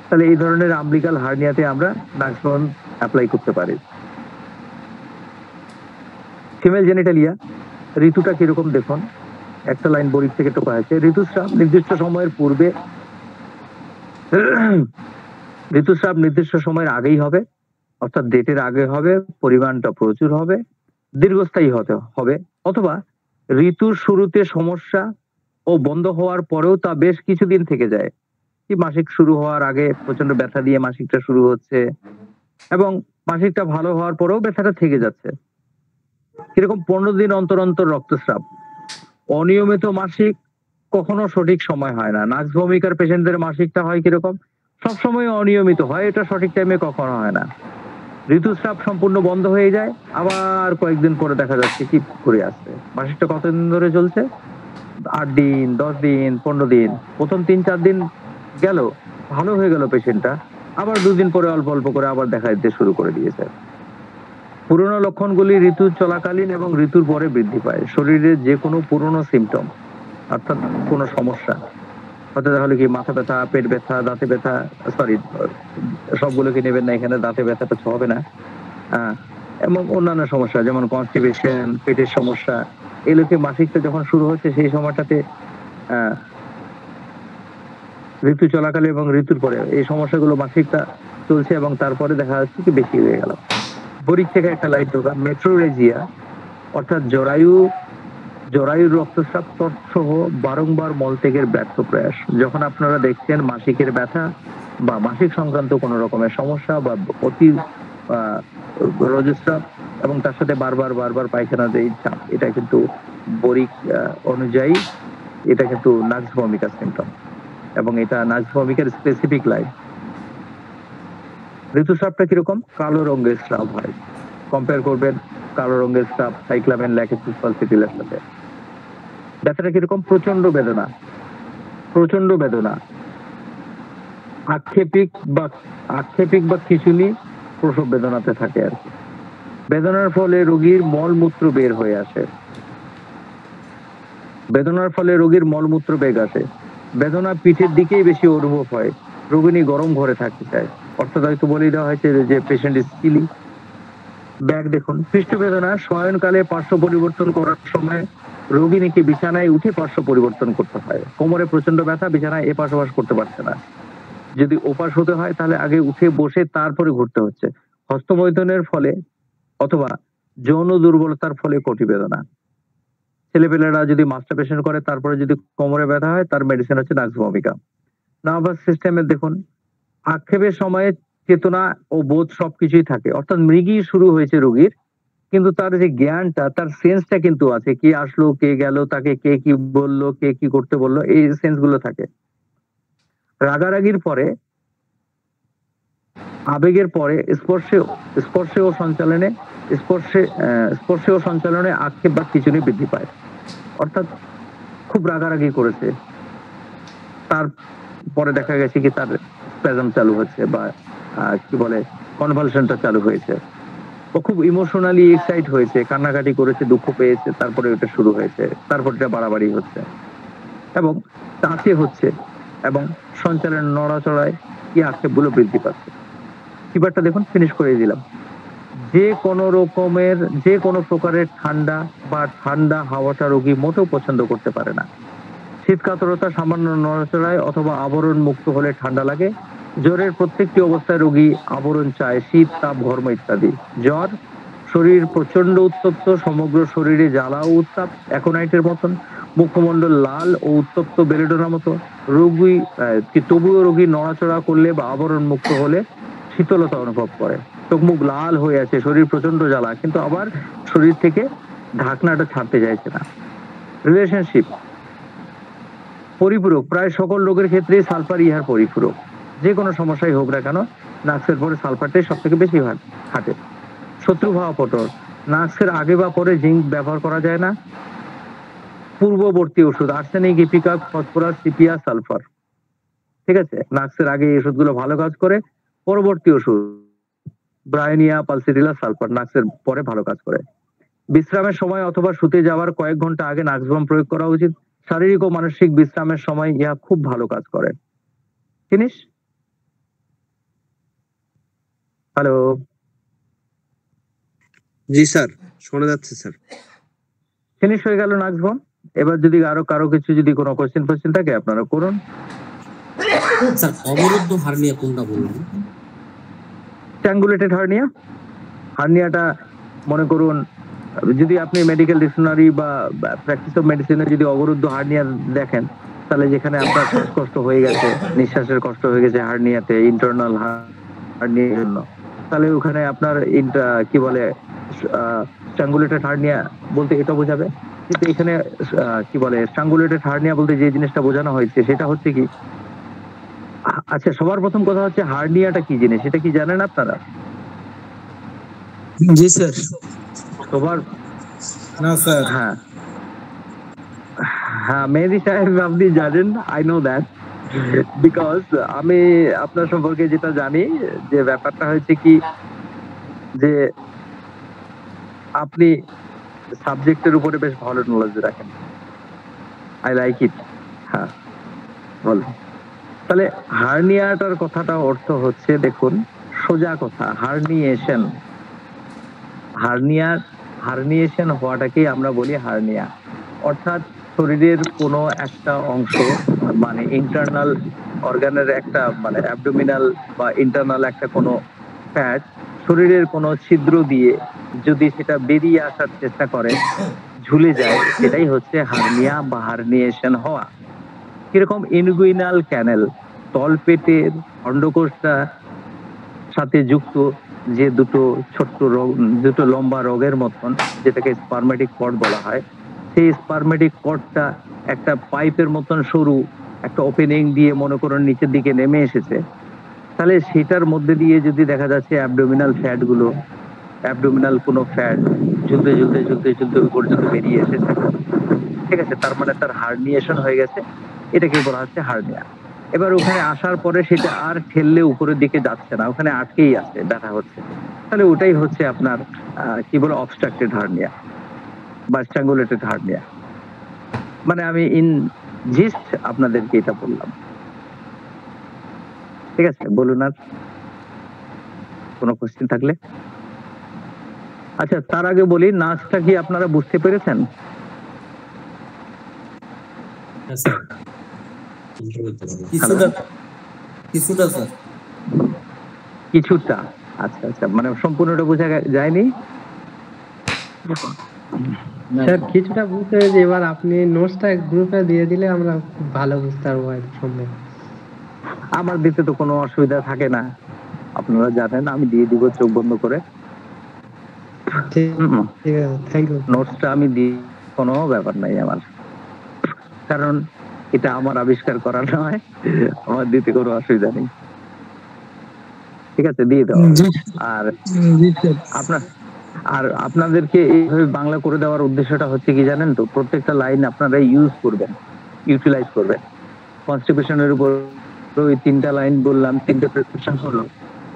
তাহলে এই ধরনের আম্বিকাল হার্নিয়াতে আমরা নাক্স ভ্রম অ্যাপ্লাই করতে পারি। ফিমেল জেনিটালিয়া, ঋতুটা কিরকম দেখুন, একটা লাইন বড়ি থেকে টোকা হয়েছে। ঋতুস্রাব নির্দিষ্ট সময়ের পূর্বে, ঋতুস্রাব নির্দিষ্ট সময়ের আগেই হবে, অর্থাৎ ডেটের আগে হবে, পরিমাণটা প্রচুর হবে, দীর্ঘস্থায়ী হতে হবে, অথবা ঋতুর শুরুতে সমস্যা ও বন্ধ হওয়ার পরেও তা বেশ কিছুদিন থেকে যায়। কি মাসিক শুরু হওয়ার আগে প্রচন্ড ব্যথা দিয়ে মাসিকটা শুরু হচ্ছে এবং মাসিকটা ভালো হওয়ার পরেও ব্যথাটা থেকে যাচ্ছে। কিরকম 15 দিন অন্তর অন্তর রক্তস্রাব, অনিয়মিত মাসিক, কখনো সঠিক সময় হয় না। নাক্স ভমিকার পেশেন্টদের মাসিকটা হয় কিরকম, সবসময় অনিয়মিত হয়, এটা সঠিক টাইমে কখনো হয় না। ঋতুস্রাব সম্পূর্ণ বন্ধ হয়ে যায়, আবার কয়েকদিন পরে দেখা যাচ্ছে কি করে আসছে। মাসিকটা কতদিন ধরে চলছে, 8 দিন, 10 দিন, 15 দিন। প্রথম 3-4 দিন গেল, ভালো হয়ে গেল পেশেন্টটা, আবার 2 দিন পরে অল্প অল্প করে আবার দেখা দিতে শুরু করে দিয়েছে। পুরনো লক্ষণগুলি ঋতু চলাকালীন এবং ঋতুর পরে বৃদ্ধি পায়। শরীরের যে কোনো পুরনো সিমটম, অর্থাৎ কোনো সমস্যা, অর্থাৎ তাহলে কি মাথা ব্যথা, পেট ব্যথা, দাঁতে ব্যথা, সরি সবগুলোকে নেবেন না এখানে, দাঁতে ব্যথাটা হবে না, এবং অন্যান্য সমস্যা যেমন কনস্টিপেশন, পেটের সমস্যা, এগুলোকে মাসিকটা যখন শুরু হচ্ছে সেই সময়টাতে ঋতু চলাকালে এবং ঋতুর পরে এই সমস্যাগুলো মাসিকটা চলছে এবং তারপরে দেখা যাচ্ছে কি বেশি হয়ে গেল। বরিক থেকে একটা লাইট ঢোকা, মেট্রোরেজিয়া, অর্থাৎ জরায়ুর রক্তস্রাব সহ বারংবার মলত্যাগের ব্যর্থ প্রয়াস। যখন আপনারা দেখছেন মাসিকের ব্যথা বা মাসিক সংক্রান্ত কোনো রকমের সমস্যা বা অতি রজস্রাব এবং তার সাথে বারবার পায়খানা যে চাপ, এটা কিন্তু বরিক অনুযায়ী এটা কিন্তু নাক্স ভমিকার সিমটম এবং এটা নাক্স ভমিকার স্পেসিফিক লাইন। ঋতুস্রাবটা কিরকম, কালো রঙের স্রাব হয়। কম্পেয়ার করবেন কালো রঙের স্রাব সাইক্লামেন ল্যাকেসিস ফালসিটিলের সাথে। ব্যথাটা কিরকম, প্রচন্ড বেদনা, আক্ষেপিক বা খিঁচুনি প্রসব বেদনাতে থাকে আর কি। বেদনার ফলে রোগীর মলমূত্র বের হয়ে আসে, বেগ আসে। বেদনা পিঠের দিকেই বেশি অনুভব হয়, রোগিনী গরম ঘরে থাকতে চায়, অর্থাৎ হয়তো বলে দেওয়া হয়েছে যে পেশেন্ট ইজ চিলি। ব্যাক দেখুন, পৃষ্ঠ বেদনা শয়নকালে পার্শ্ব পরিবর্তন করার সময় রোগী নাকি বিছানায় উঠে পার্শ্ব পরিবর্তন করতে হয়। কোমরে প্রচন্ড ব্যথা, বিছানায় এপাশ ওপাশ করতে পারছে না। যদি ওপাশ হতে হয় তাহলে আগে উঠে বসে তারপরে ঘুরতে হচ্ছে। হস্তমৈথুনের ফলে অথবা যৌন দুর্বলতার ফলে কটি বেদনা। ছেলেপেলেরা যদি মাস্টারবেশন করে তারপরে যদি কোমরে ব্যথা হয়, তার মেডিসিন হচ্ছে নাক্স ভমিকা। নার্ভাস সিস্টেমের দেখুন, আক্ষেপের সময়ে চেতনা ও বোধ সবকিছুই থাকে, অর্থাৎ মৃগী শুরু হয়েছে রোগীর, কিন্তু তার যে জ্ঞানটা, তার সেন্সটা কিন্তু আছে, কে আসলো কে গেল, তাকে কে কি বললো, কে কি করতে বললো, এই সেন্স গুলো থাকে। রাগারাগির পরে, আবেগের পরে স্পর্শে ও সঞ্চালনে স্পর্শে ও সঞ্চালনে আক্ষেপ বা খিঁচুনি বৃদ্ধি পায়। অর্থাৎ খুব রাগারাগি করেছে, তারপরে দেখা গেছে কি তার স্প্যাজম চালু হচ্ছে বা কি বলে কনভালশনটা চালু হয়েছে, ও খুব ইমোশনালি এক্সাইট হয়েছে, কান্নাকাটি করেছে, দুঃখ পেয়েছে, তারপরে ওটা শুরু হয়েছে, তারপর এটা বাড়াবাড়ি হচ্ছে এবং কাছে হচ্ছে এবং সঞ্চালন নড়াচড়ায় কি আক্ষেপগুলো বৃদ্ধি পাচ্ছে। কিবারটা দেখুন, ফিনিশ করে দিলাম। যে কোনো প্রকারের ঠান্ডা বা ঠান্ডা হাওয়াটা রোগী মোটেও পছন্দ করতে পারে না। শীত কাতরতা সামান্য নড়াচড়ায় অথবা আবরণ মুক্ত হলে ঠান্ডা লাগে। জ্বরের প্রত্যেকটি অবস্থায় রোগী আবরণ চায়, শীত, তাপ, ঘর্ম ইত্যাদি। জ্বর, শরীর প্রচন্ড উত্তপ্ত, সমগ্র শরীরে জ্বালা ও উত্তাপ অ্যাকোনাইটের মতন, মুখমণ্ডল লাল ও উত্তপ্ত বেলেডোনার মতো। তবুও রোগী নড়াচড়া করলে বা আবরণ মুক্ত হলে শীতলতা অনুভব করে। চোখ মুখ লাল হয়ে আছে, শরীর প্রচন্ড জ্বালা, কিন্তু আবার শরীর থেকে ঢাকনাটা ছাড়তে চাইছে না। রিলেশনশিপ, পরিপূরক, প্রায় সকল রোগের ক্ষেত্রে সালফার ইহার পরিপূরক। যে কোনো সমস্যাই হোক না কেন, নাক্সের পরে সালফারটাই সব থেকে বেশি খাটে। শত্রু ভাবাপটর, নাক্সের আগে বা পরে জিঙ্ক ব্যবহার করা যায় না। পূর্ববর্তী ওষুধ, arsenic, ipeca, phosphorus, sepia, sulphur. ঠিক আছে, নাক্সের আগে এই ওষুধগুলো ভালো কাজ করে, পরবর্তী ওষুধ ব্রায়োনিয়া, পালসিটিলা, সালফার নাক্সের পরে ভালো কাজ করে। বিশ্রামের সময় অথবা শুতে যাওয়ার কয়েক ঘন্টা আগে নাক্সভম প্রয়োগ করা উচিত। শারীরিক ও মানসিক বিশ্রামের সময় ইহা খুব ভালো কাজ করে। ফিনিশ। হ্যালো, জি স্যার, শোনা যাচ্ছে স্যার। ফিনিশ হয়ে গেল নাক্সভম। এবার যদি আরো কারো কিছু যদি কোনো কোশ্চেন থাকে আপনারা করুন। স্যার অবরুদ্ধ হার্নিয়া কোনটা বলুন? স্ট্র্যাঙ্গুলেটেড হার্নিয়া। হার্নিয়াটা মনে করুন, যদি আপনি মেডিকেল ডিকশনারি বা প্র্যাকটিস অফ মেডিসিনে যদি অবরুদ্ধ হার্নিয়া দেখেন, তাহলে যেখানে আপনার শ্বাসকষ্ট হয়ে গেছে, নিঃশ্বাসের কষ্ট হয়ে গেছে হার্নিয়াতে, ইন্টারনাল হার্নিয়ার জন্য, তাহলে ওখানে আপনার কি বলে স্ট্র্যাঙ্গুলেটেড হার্নিয়া বলতে এটা বোঝাবে। কিন্তু এখানে কি বলে স্ট্র্যাঙ্গুলেটেড হার্নিয়া বলতে যে জিনিসটা বোঝানো হয়েছে সেটা হচ্ছে কি, আচ্ছা সবার প্রথম কথা হচ্ছে হার্নিয়াটা কি জিনিস, এটা কি জানেন আপনারা? জি স্যার। সবার না স্যার। হ্যাঁ হ্যাঁ, মেহেদী সাহেব আপনি জানেন, আই নো দ্যাট, বিকজ আমি আপনার সম্পর্কে যেটা জানি, যে ব্যাপারটা হচ্ছে কি, যে আপনি সাবজেক্টের উপরে বেশ ভালো নলেজ রাখেন। I like it. হ্যাঁ বলুন। তাহলে হার্নিয়াটার কথাটা অর্থ হচ্ছে, দেখুন সোজা কথা, হার্নিয়েশন হওয়াটাকেই আমরা বলি হার্নিয়া। অর্থাৎ শরীরের কোনো একটা অংশ, মানে ইন্টারনাল অর্গানের একটা, মানে অ্যাবডোমিনাল বা ইন্টারনাল একটা কোনো ফ্যাট শরীরের কোনো ছিদ্র দিয়ে যদি সেটা বেরিয়ে আসার চেষ্টা করে, ঝুলে যায়, সেটাই হচ্ছে হার্নিয়া বা হার্নিয়েশন হওয়া। কিরকম? ইনগুইনাল ক্যানেল, তলপেটের অন্ডকোষটা সাথে যুক্ত যে দুটো লম্বা রোগের মতন, যেটাকে স্পারমেটিক কর্ড বলা হয়, সেই স্পারমেটিক কর্ডটা একটা পাইপের মতন সরু একটা ওপেনিং দিয়ে মনে করুন নিচের দিকে নেমে এসেছে, তাহলে সেটার মধ্যে দিয়ে যদি দেখা যাচ্ছে অ্যাবডোমিনাল কোনো ফ্যাট ঝুলতে ওই পর্যন্ত বেরিয়ে এসেছে, ঠিক আছে, তার মানে তার হার্নিয়েশন হয়ে গেছে, এটাকে বলা হচ্ছে হার্নিয়া। এবার ওখানে আসার পরে সেটা আর ঠেললে উপরের দিকে যাচ্ছে না, ওখানে আটকেই আছে, ব্যথা হচ্ছে, তাহলে ওটাই হচ্ছে আপনার কি বলে অবস্ট্রাক্টেড হার্নিয়া বা স্ট্র্যাঙ্গুলেটেড হার্নিয়া। মানে আমি ইন জিস্ট আপনাদেরকে এটা বললাম। ঠিক আছে, বলুন আর কোনো কোশ্চেন থাকলে। আচ্ছা, তার আগে বলি, নাচটা কি আপনারা বুঝতে পেরেছেন? হ্যাঁ স্যার, বুঝতে পারতে পারলাম। কিছুটা স্যার। কিছুটা। আচ্ছা আচ্ছা, মানে সম্পূর্ণটা বোঝা যায়নি। স্যার কিছুটা বুঝতে পেরেছি, এবার আপনি নোটসটা গ্রুপে দিয়ে দিলে আমরা খুব ভালো বুঝতে পারবো আর সম্ভব। আমার দিতে তো কোনো অসুবিধা থাকে না, আপনারা জানেন, আমি দিয়ে দিব চোখ বন্ধ করে। ঠিক আছে, থ্যাংক ইউ। নোটসটা আমি দিই, কোনো ব্যাপার নাই আমার, কারণ এটা আমার আবিষ্কার করা নয়, আমার দিতে কোনো অসুবিধা নেই। ঠিক আছে, দিয়ে দাও। আর আপনাদেরকে এইভাবে বাংলা করে দেওয়ার উদ্দেশ্যটা হচ্ছে কি জানেন তো, প্রত্যেকটা লাইন আপনারা ইউজ করবেন, ইউটিলাইজ করবেন। কনস্টিপেশনের উপর ওই 3টা লাইন বললাম, 3টা প্রেসক্রিপশন হলো,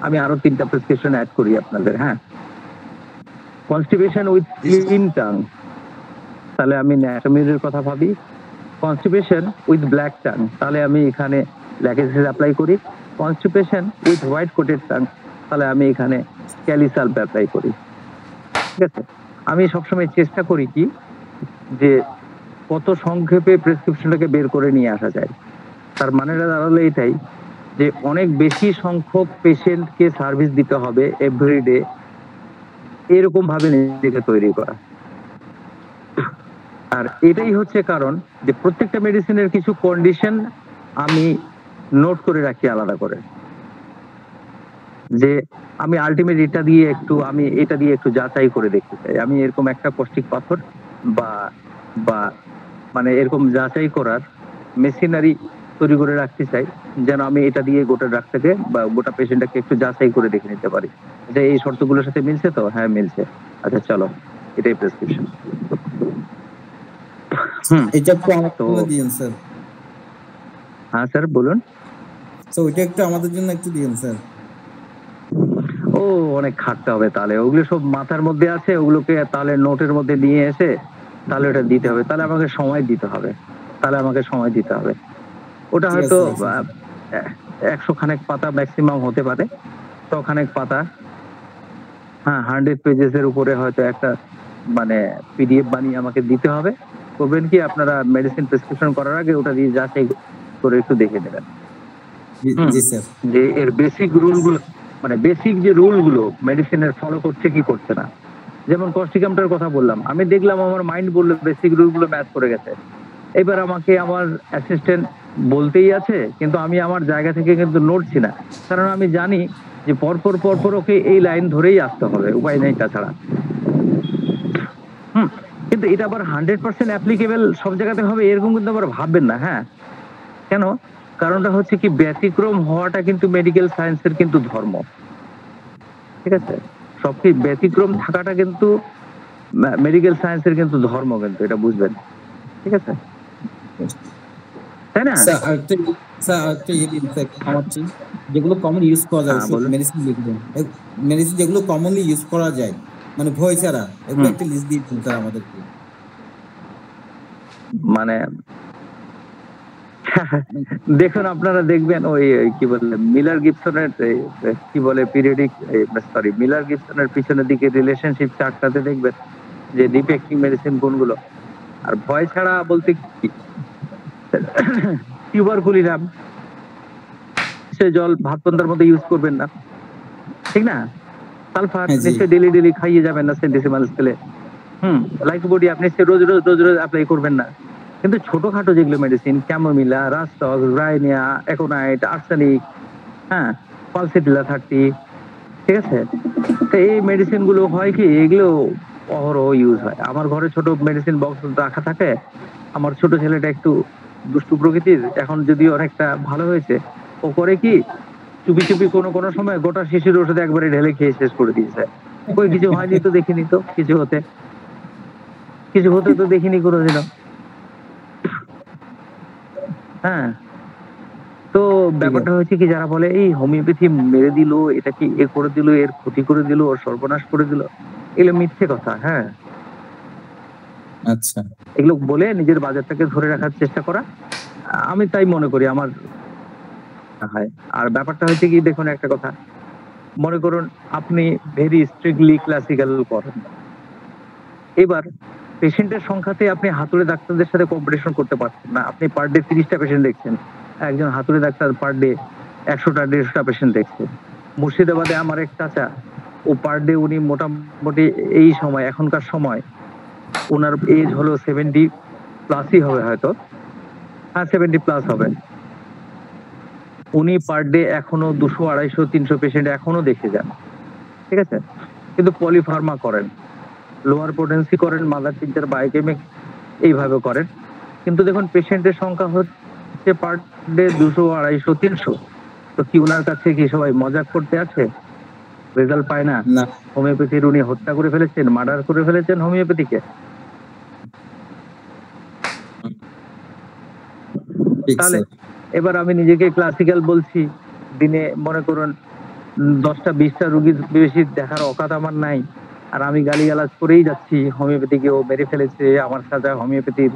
আমি আরো 3টা প্রেসক্রিপশন অ্যাড করি আপনাদের। হ্যাঁ, কনস্টিপেশন উইথ ক্লিন টাং, তাহলে আমি ন্যাটোমিরের কথা ভাবি। কনস্টিপেশন উইথ ব্ল্যাক টাং, তাহলে আমি এখানে ল্যাকেসিস অ্যাপ্লাই করি। Constipation with white coated tongue, তাহলে আমি এখানে ক্যালিসাল্প অ্যাপ্লাই করি। ঠিক আছে, আমি সবসময় চেষ্টা করি কি যে কত সংক্ষেপে প্রেসক্রিপশনটাকে বের করে নিয়ে আসা যায়। তার মানেটা দাঁড়ালো এটাই যে অনেক বেশি সংখ্যক পেশেন্টকে সার্ভিস দিতে হবে এভরিডে, এরকম ভাবে নিজেকে তৈরি করা। আর এটাই হচ্ছে কারণ যে প্রত্যেকটা মেডিসিনের কিছু কন্ডিশন আমি নোট করে রাখি আলাদা করে, যে আমি আলটিমেট এটা দিয়ে একটু যাচাই করে দেখতে চাই। আমি এরকম একটা কষ্টিক পাথর বা মানে এরকম যাচাই করার মেশিনারি তৈরি করে রাখতে চাই, যেন আমি এটা দিয়ে গোটা ডাক্তারকে বা গোটা পেশেন্টটাকে একটু যাচাই করে দেখে নিতে পারি যে এই শর্তগুলোর সাথে মিলছে তো, হ্যাঁ মিলছে, আচ্ছা চলো এটাই প্রেসক্রিপশন। এটা একটু আমাদের দিন স্যার। হ্যাঁ স্যার বলুন। তো ওইটা একটু আমাদের জন্য একটু দিন স্যার। ও অনেক খাটতে হবে তাহলে, ওগুলো সব মাথার মধ্যে আছে, ওগুলোকে তাহলে নোটের মধ্যে নিয়ে এসে তাহলে ওটা দিতে হবে, তাহলে আমাকে সময় দিতে হবে। ওটা হয়তো 100 খানেক পাতা ম্যাক্সিমাম হতে পারে, 100 খানেক পাতা। হ্যাঁ, 100 পেজেসের উপরে হয়তো একটা মানে পিডিএফ বানিয়ে আমাকে দিতে হবে। করবেন কি, আপনারা মেডিসিন প্রেসক্রিপশন করার আগে ওটা দিয়ে যাচাই করে একটু দেখে নেবেন যে এর বেসিক রুলগুলো, মানে বেসিক যে রুলগুলো মেডিসিনের ফলো করছে কি করছে না। যেমন কস্টিকামটার কথা বললাম, আমি দেখলাম আমার মাইন্ড বললো বেসিক রুলগুলো ম্যাচ করে গেছে। এবার আমাকে আমার অ্যাসিস্ট্যান্ট বলতেই আছে, কিন্তু আমি আমার জায়গা থেকে কিন্তু নড়ছি না, কারণ আমি জানি যে পরপর ওকে এই লাইন ধরেই আসতে হবে, উপায় নেই তাছাড়া। কিন্তু এটা আবার 100% অ্যাপ্লিকেবল সব জায়গাতে হবে এরকম কিন্তু আবার ভাববেন না। হ্যাঁ, কেন? কারণটা হচ্ছে কি, ব্যতিক্রম হওয়াটা কিন্তু মেডিকেল সায়েন্সের কিন্তু ধর্ম। ঠিক আছে, সবকিছু ব্যতিক্রম থাকাটা কিন্তু মেডিকেল সায়েন্সের কিন্তু ধর্ম, কিন্তু এটা বুঝবেন। ঠিক আছে, তাই না? যেগুলো কমন ইউজ করা যায় মেডিসিন যেগুলো কমনলি ইউজ করা যায় মানে ভয় ছাড়া, এগুলো একটা লিস্ট দিয়ে দিন স্যার আমাদেরকে। মানে দেখুন, আপনারা দেখবেন ওই কি বলে মিলার গিবসনের কি বলে পিরিয়ডিক, মিলার গিবসনের পিছনের দিকে রিলেশনশিপ চার্টটাতে দেখবেন যে ডিফেক্টিং মেডিসিন কোনগুলো। আর ভয় ছাড়া বলতে কি, টিউবারকুলিনাম সে জল ভাত পন্থার মধ্যে ইউজ করবেন না, ঠিক না? সালফার নিশ্চয়ই ডেলি খাইয়ে যাবেন না সেন্টিসিমাল স্কেলে। লাইকোপোডি আপনি রোজ অ্যাপ্লাই করবেন না। কিন্তু ছোটখাটো যেগুলো মেডিসিন, ক্যামোমিলা, রাস্টক্স, ব্রাইনিয়া, অ্যাকোনাইট, আর্সেনিক, হ্যাঁ, পালসিটিলা 30, ঠিক আছে? তো এই মেডিসিন গুলো হয় কি, এগুলো অহরহ ইউজ হয়। আমার ঘরে ছোট মেডিসিন বক্স রাখা থাকে। আমার ছোট ছেলেটা একটু দুষ্টু প্রকৃতির, এখন যদিও অনেকটা ভালো হয়েছে। ও করে কি, চুপি কোনো সময় গোটা শিশির ওষুধ একবারে ঢেলে খেয়ে শেষ করে দিয়েছে। ওই কিছু হয়নি তো, দেখিনি তো কিছু হতে তো দেখিনি কোনোদিনও। হ্যাঁ, তো ব্যাপারটা হচ্ছে কি, যারা বলে এই হোমিওপ্যাথি মেরে দিল, এটা কি এ করে দিল, এর ক্ষতি করে দিল, ওর সর্বনাশ করে দিল, এগুলো মিথ্যে কথা। হ্যাঁ, আচ্ছা, এগুলো বলে নিজের বাজারটাকে ধরে রাখার চেষ্টা করা, আমি তাই মনে করি আমার। আর ব্যাপারটা হচ্ছে কি, দেখুন একটা কথা, মনে করুন আপনি ভেরি স্ট্রিক্টলি ক্লাসিক্যাল করেন, এবার পেশেন্টের সংখ্যাতে আপনি হাতুড়ে ডাক্তারদের সাথে কম্পিটিশন করতে পারছেন না। আপনি পার ডে 30টা পেশেন্ট দেখছেন, একজন হাতুড়ে ডাক্তার পার ডে 100টা 150টা পেশেন্ট দেখছে। মুর্শিদাবাদে আমার এক চাচা, ও পার ডে উনি মোটামুটি এই সময় এখনকার সময় ওনার এজ হলো 70 প্লাসই হবে হয়তো, হ্যাঁ 70 প্লাস হবে। উনি পার ডে এখনো 200 250 300 পেশেন্ট এখনো দেখে যান, ঠিক আছে? কিন্তু পলিফার্মা করেন, লোয়ার পোটেন্সি করেন, মাদার টিচার বায়োকেমিক এইভাবে করেন, কিন্তু দেখুন পেশেন্টের সংখ্যা হচ্ছে পার ডে 200 250 300। তো কি ওনার কাছে কি সবাই মজা করতে আছে? রেজাল্ট পায় না? না হোমিওপ্যাথির উনি হত্যা করে ফেলেছেন, মার্ডার করে ফেলেছেন হোমিওপ্যাথিকে। ঠিক তাহলে স্যার। এবার আমি নিজেকে ক্লাসিক্যাল বলছি, দিনে মনে করুন 10টা 20টা রুগী বেশি দেখার অকাত আমার নাই, আর আমি গালিগালাজ করেই যাচ্ছি হোমিওপ্যাথিকে ও মেরে ফেলেছে, আমার সাথে হোমিওপ্যাথির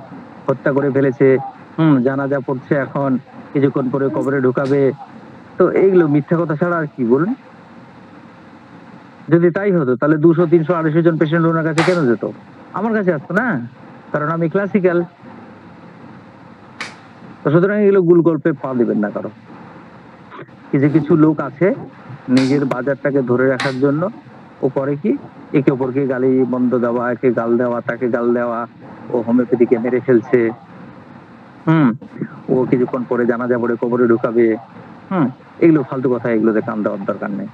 হত্যা করে ফেলেছে, জানাজা পড়ছে এখন, কিছুক্ষণ পরে কবরে ঢুকাবে। তো এইগুলো মিথ্যা কথা ছাড়া আর কি বলুন? যদি তাই হতো তাহলে 200 300 250 জন পেশেন্ট ওনার কাছে কেন যেত? আমার কাছে আসতো না, কারণ আমি ক্লাসিক্যাল। তো সুতরাং এগুলো গুল গল্পে পা দিবেন না কারো। কিছু কিছু লোক আছে নিজের বাজারটাকে ধরে রাখার জন্য ও করে কি, একে অপরকে গালি বন্ধ দেওয়া, একে গাল দেওয়া, তাকে গাল দেওয়া, ও হোমিওপ্যাথিকে মেরে ফেলছে, ও কিছুক্ষণ পরে জানাজা পড়ে কবরে ঢুকাবে, এগুলো ফালতু কথা, এগুলোতে কান দেওয়ার দরকার নেই।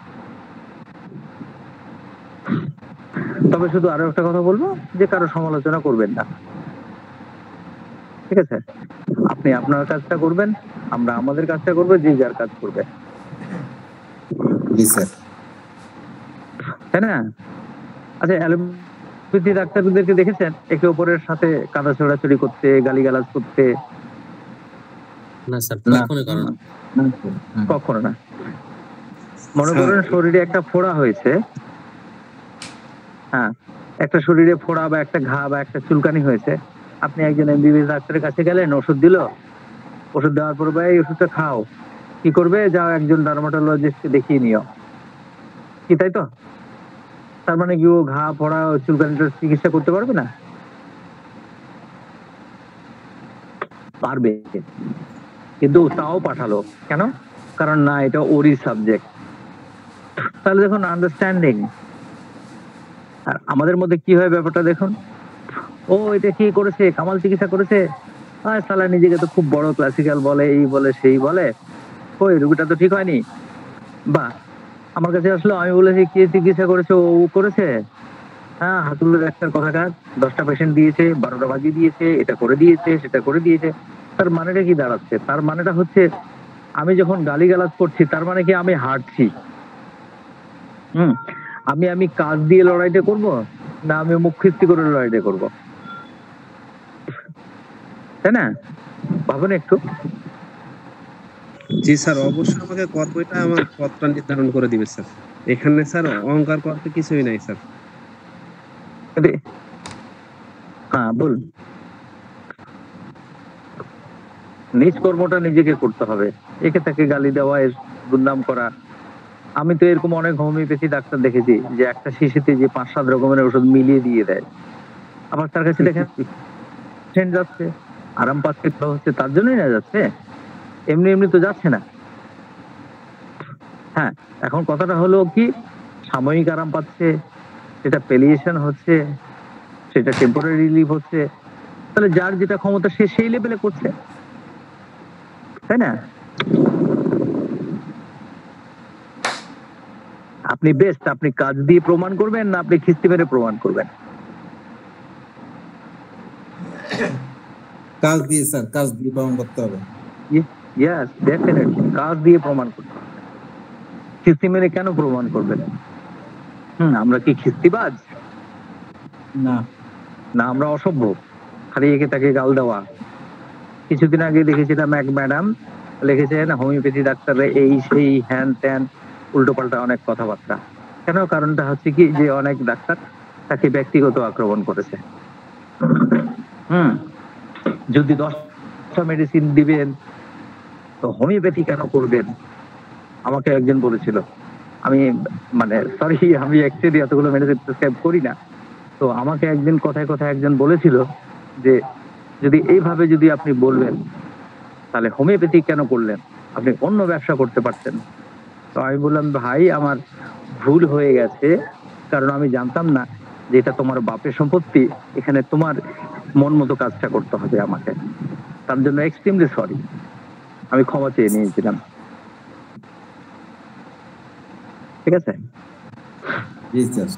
তবে শুধু আরো একটা কথা বলবো, যে কারো সমালোচনা করবেন না, ঠিক আছে? আপনি আপনার কাজটা করবেন, আমরা আমাদের কাজটা করবো, যে যার কাজ করবে, জি স্যার। তাই না? আচ্ছা, অ্যালোপ্যাথি ডাক্তারদেরকে দেখেছেন একে অপরের সাথে কাদা ছোড়াছড়ি করতে, গালিগালাজ করতে? না স্যার, না। কখনো করে না। কখনো না। মনে করুন শরীরে একটা ফোড়া হয়েছে, হ্যাঁ একটা শরীরে ফোড়া বা একটা ঘা বা একটা চুলকানি হয়েছে, আপনি একজন এমবিবিএস ডাক্তারের কাছে গেলেন, ওষুধ দিল, ওষুধ দেওয়ার পর ভাই এই ওষুধটা খাও, কি করবে? যাও একজন ডার্মাটোলজিস্টকে দেখিয়ে নিও, কি তাই তো? তার মানে কি ও ঘা ফোড়া চুলকানিটার চিকিৎসা করতে পারবে না? পারবে, কিন্তু তাও পাঠালো কেন? কারণ না, এটা ওরই সাবজেক্ট। তাহলে দেখুন আন্ডারস্ট্যান্ডিং। আর আমাদের মধ্যে কি হয় ব্যাপারটা দেখুন, ও এটা কি করেছে, কামাল চিকিৎসা করেছে, আর সালা নিজেকে তো খুব বড় ক্লাসিক্যাল বলে, এই বলে সেই বলে, ওই রুগীটা তো ঠিক হয়নি, বা আমার কাছে আসলো, আমি বলেছি কি চিকিৎসা করেছে, ও করেছে, হ্যাঁ হাতুড়ে ডাক্তার কথাকার, 10টা পেশেন্ট দিয়েছে, 12টা বাজি দিয়েছে, এটা করে দিয়েছে, সেটা করে দিয়েছে। তার মানেটা কি দাঁড়াচ্ছে? তার মানেটা হচ্ছে আমি যখন গালিগালাজ করছি তার মানে কি আমি হারছি? আমি কাজ দিয়ে লড়াইটা করব, না আমি মুখ খিস্তি করে লড়াইটা করব? তাই না? ভাবুন একটু। জি স্যার, অবশ্যই আমাকে কর্মটা আমার পথটা নির্ধারণ করে দিবে স্যার। এখানে স্যার অহংকার করতে কিছুই নাই স্যার। হ্যাঁ বলুন। নিজ কর্মটা নিজেকে করতে হবে, একে তাকে গালি দেওয়া, এর দুর্নাম করা। আমি তো এরকম অনেক হোমিওপ্যাথি ডাক্তার দেখেছি যে একটা শিশিতে যে 5-7 রকমের ওষুধ মিলিয়ে দিয়ে দেয়, আবার তার কাছে দেখেন পেশেন্ট যাচ্ছে, আরাম পাচ্ছে, হচ্ছে, তার জন্যই না যাচ্ছে, এমনি এমনি তো যাচ্ছে না। হ্যাঁ, এখন কথাটা হলো কি, সাময়িক আরাম পাচ্ছে, সেটা পেলিয়েশন হচ্ছে, সেটা টেম্পোরারি রিলিফ হচ্ছে, তাহলে যার যেটা ক্ষমতা সে সেই লেভেলে করছে, তাই না? আপনি বেস্ট, আপনি কাজ দিয়ে প্রমাণ করবেন না আপনি খিস্তি মেরে প্রমাণ করবেন? কাজ দিয়ে স্যার, কাজ দিয়ে প্রমাণ করতে হবে। ইয়েস, ডেফিনেটলি কাজ দিয়ে প্রমাণ করতে হবে। খিস্তি মেরে কেন প্রমাণ করবেন? আমরা কি খিস্তিবাজ? না না, আমরা অসভ্য, খালি একে তাকে গাল দেওয়া। কিছুদিন আগে দেখেছিলাম এক ম্যাডাম লিখেছেন হোমিওপ্যাথি ডাক্তাররা এই সেই হ্যান ত্যান উল্টো পাল্টা অনেক কথাবার্তা। কেন? কারণটা হচ্ছে কি, যে অনেক ডাক্তার তাকে ব্যক্তিগত আক্রমণ করেছে। যদি 10টা মেডিসিন দিবেন তো হোমিওপ্যাথি কেন করবেন? আমাকে একজন বলেছিল আমি মানে সরি, আমি অ্যাকচুয়ালি এতগুলো মেডিসিন প্রেসক্রাইব করি না। তো আমাকে একদিন কথায় কথায় একজন বলেছিল যে যদি এইভাবে যদি আপনি বলবেন তাহলে হোমিওপ্যাথি কেন করলেন, আপনি অন্য ব্যবসা করতে পারতেন। তো আমি বললাম ভাই আমার ভুল হয়ে গেছে, কারণ আমি জানতাম না যে এটা তোমার বাপের সম্পত্তি, এখানে তোমার মন মতো কাজটা করতে হবে আমাকে, তার জন্য এক্সট্রিমলি সরি। আমি ক্ষমা চেয়ে নিয়েছিলাম, ঠিক আছে? জি স্যার।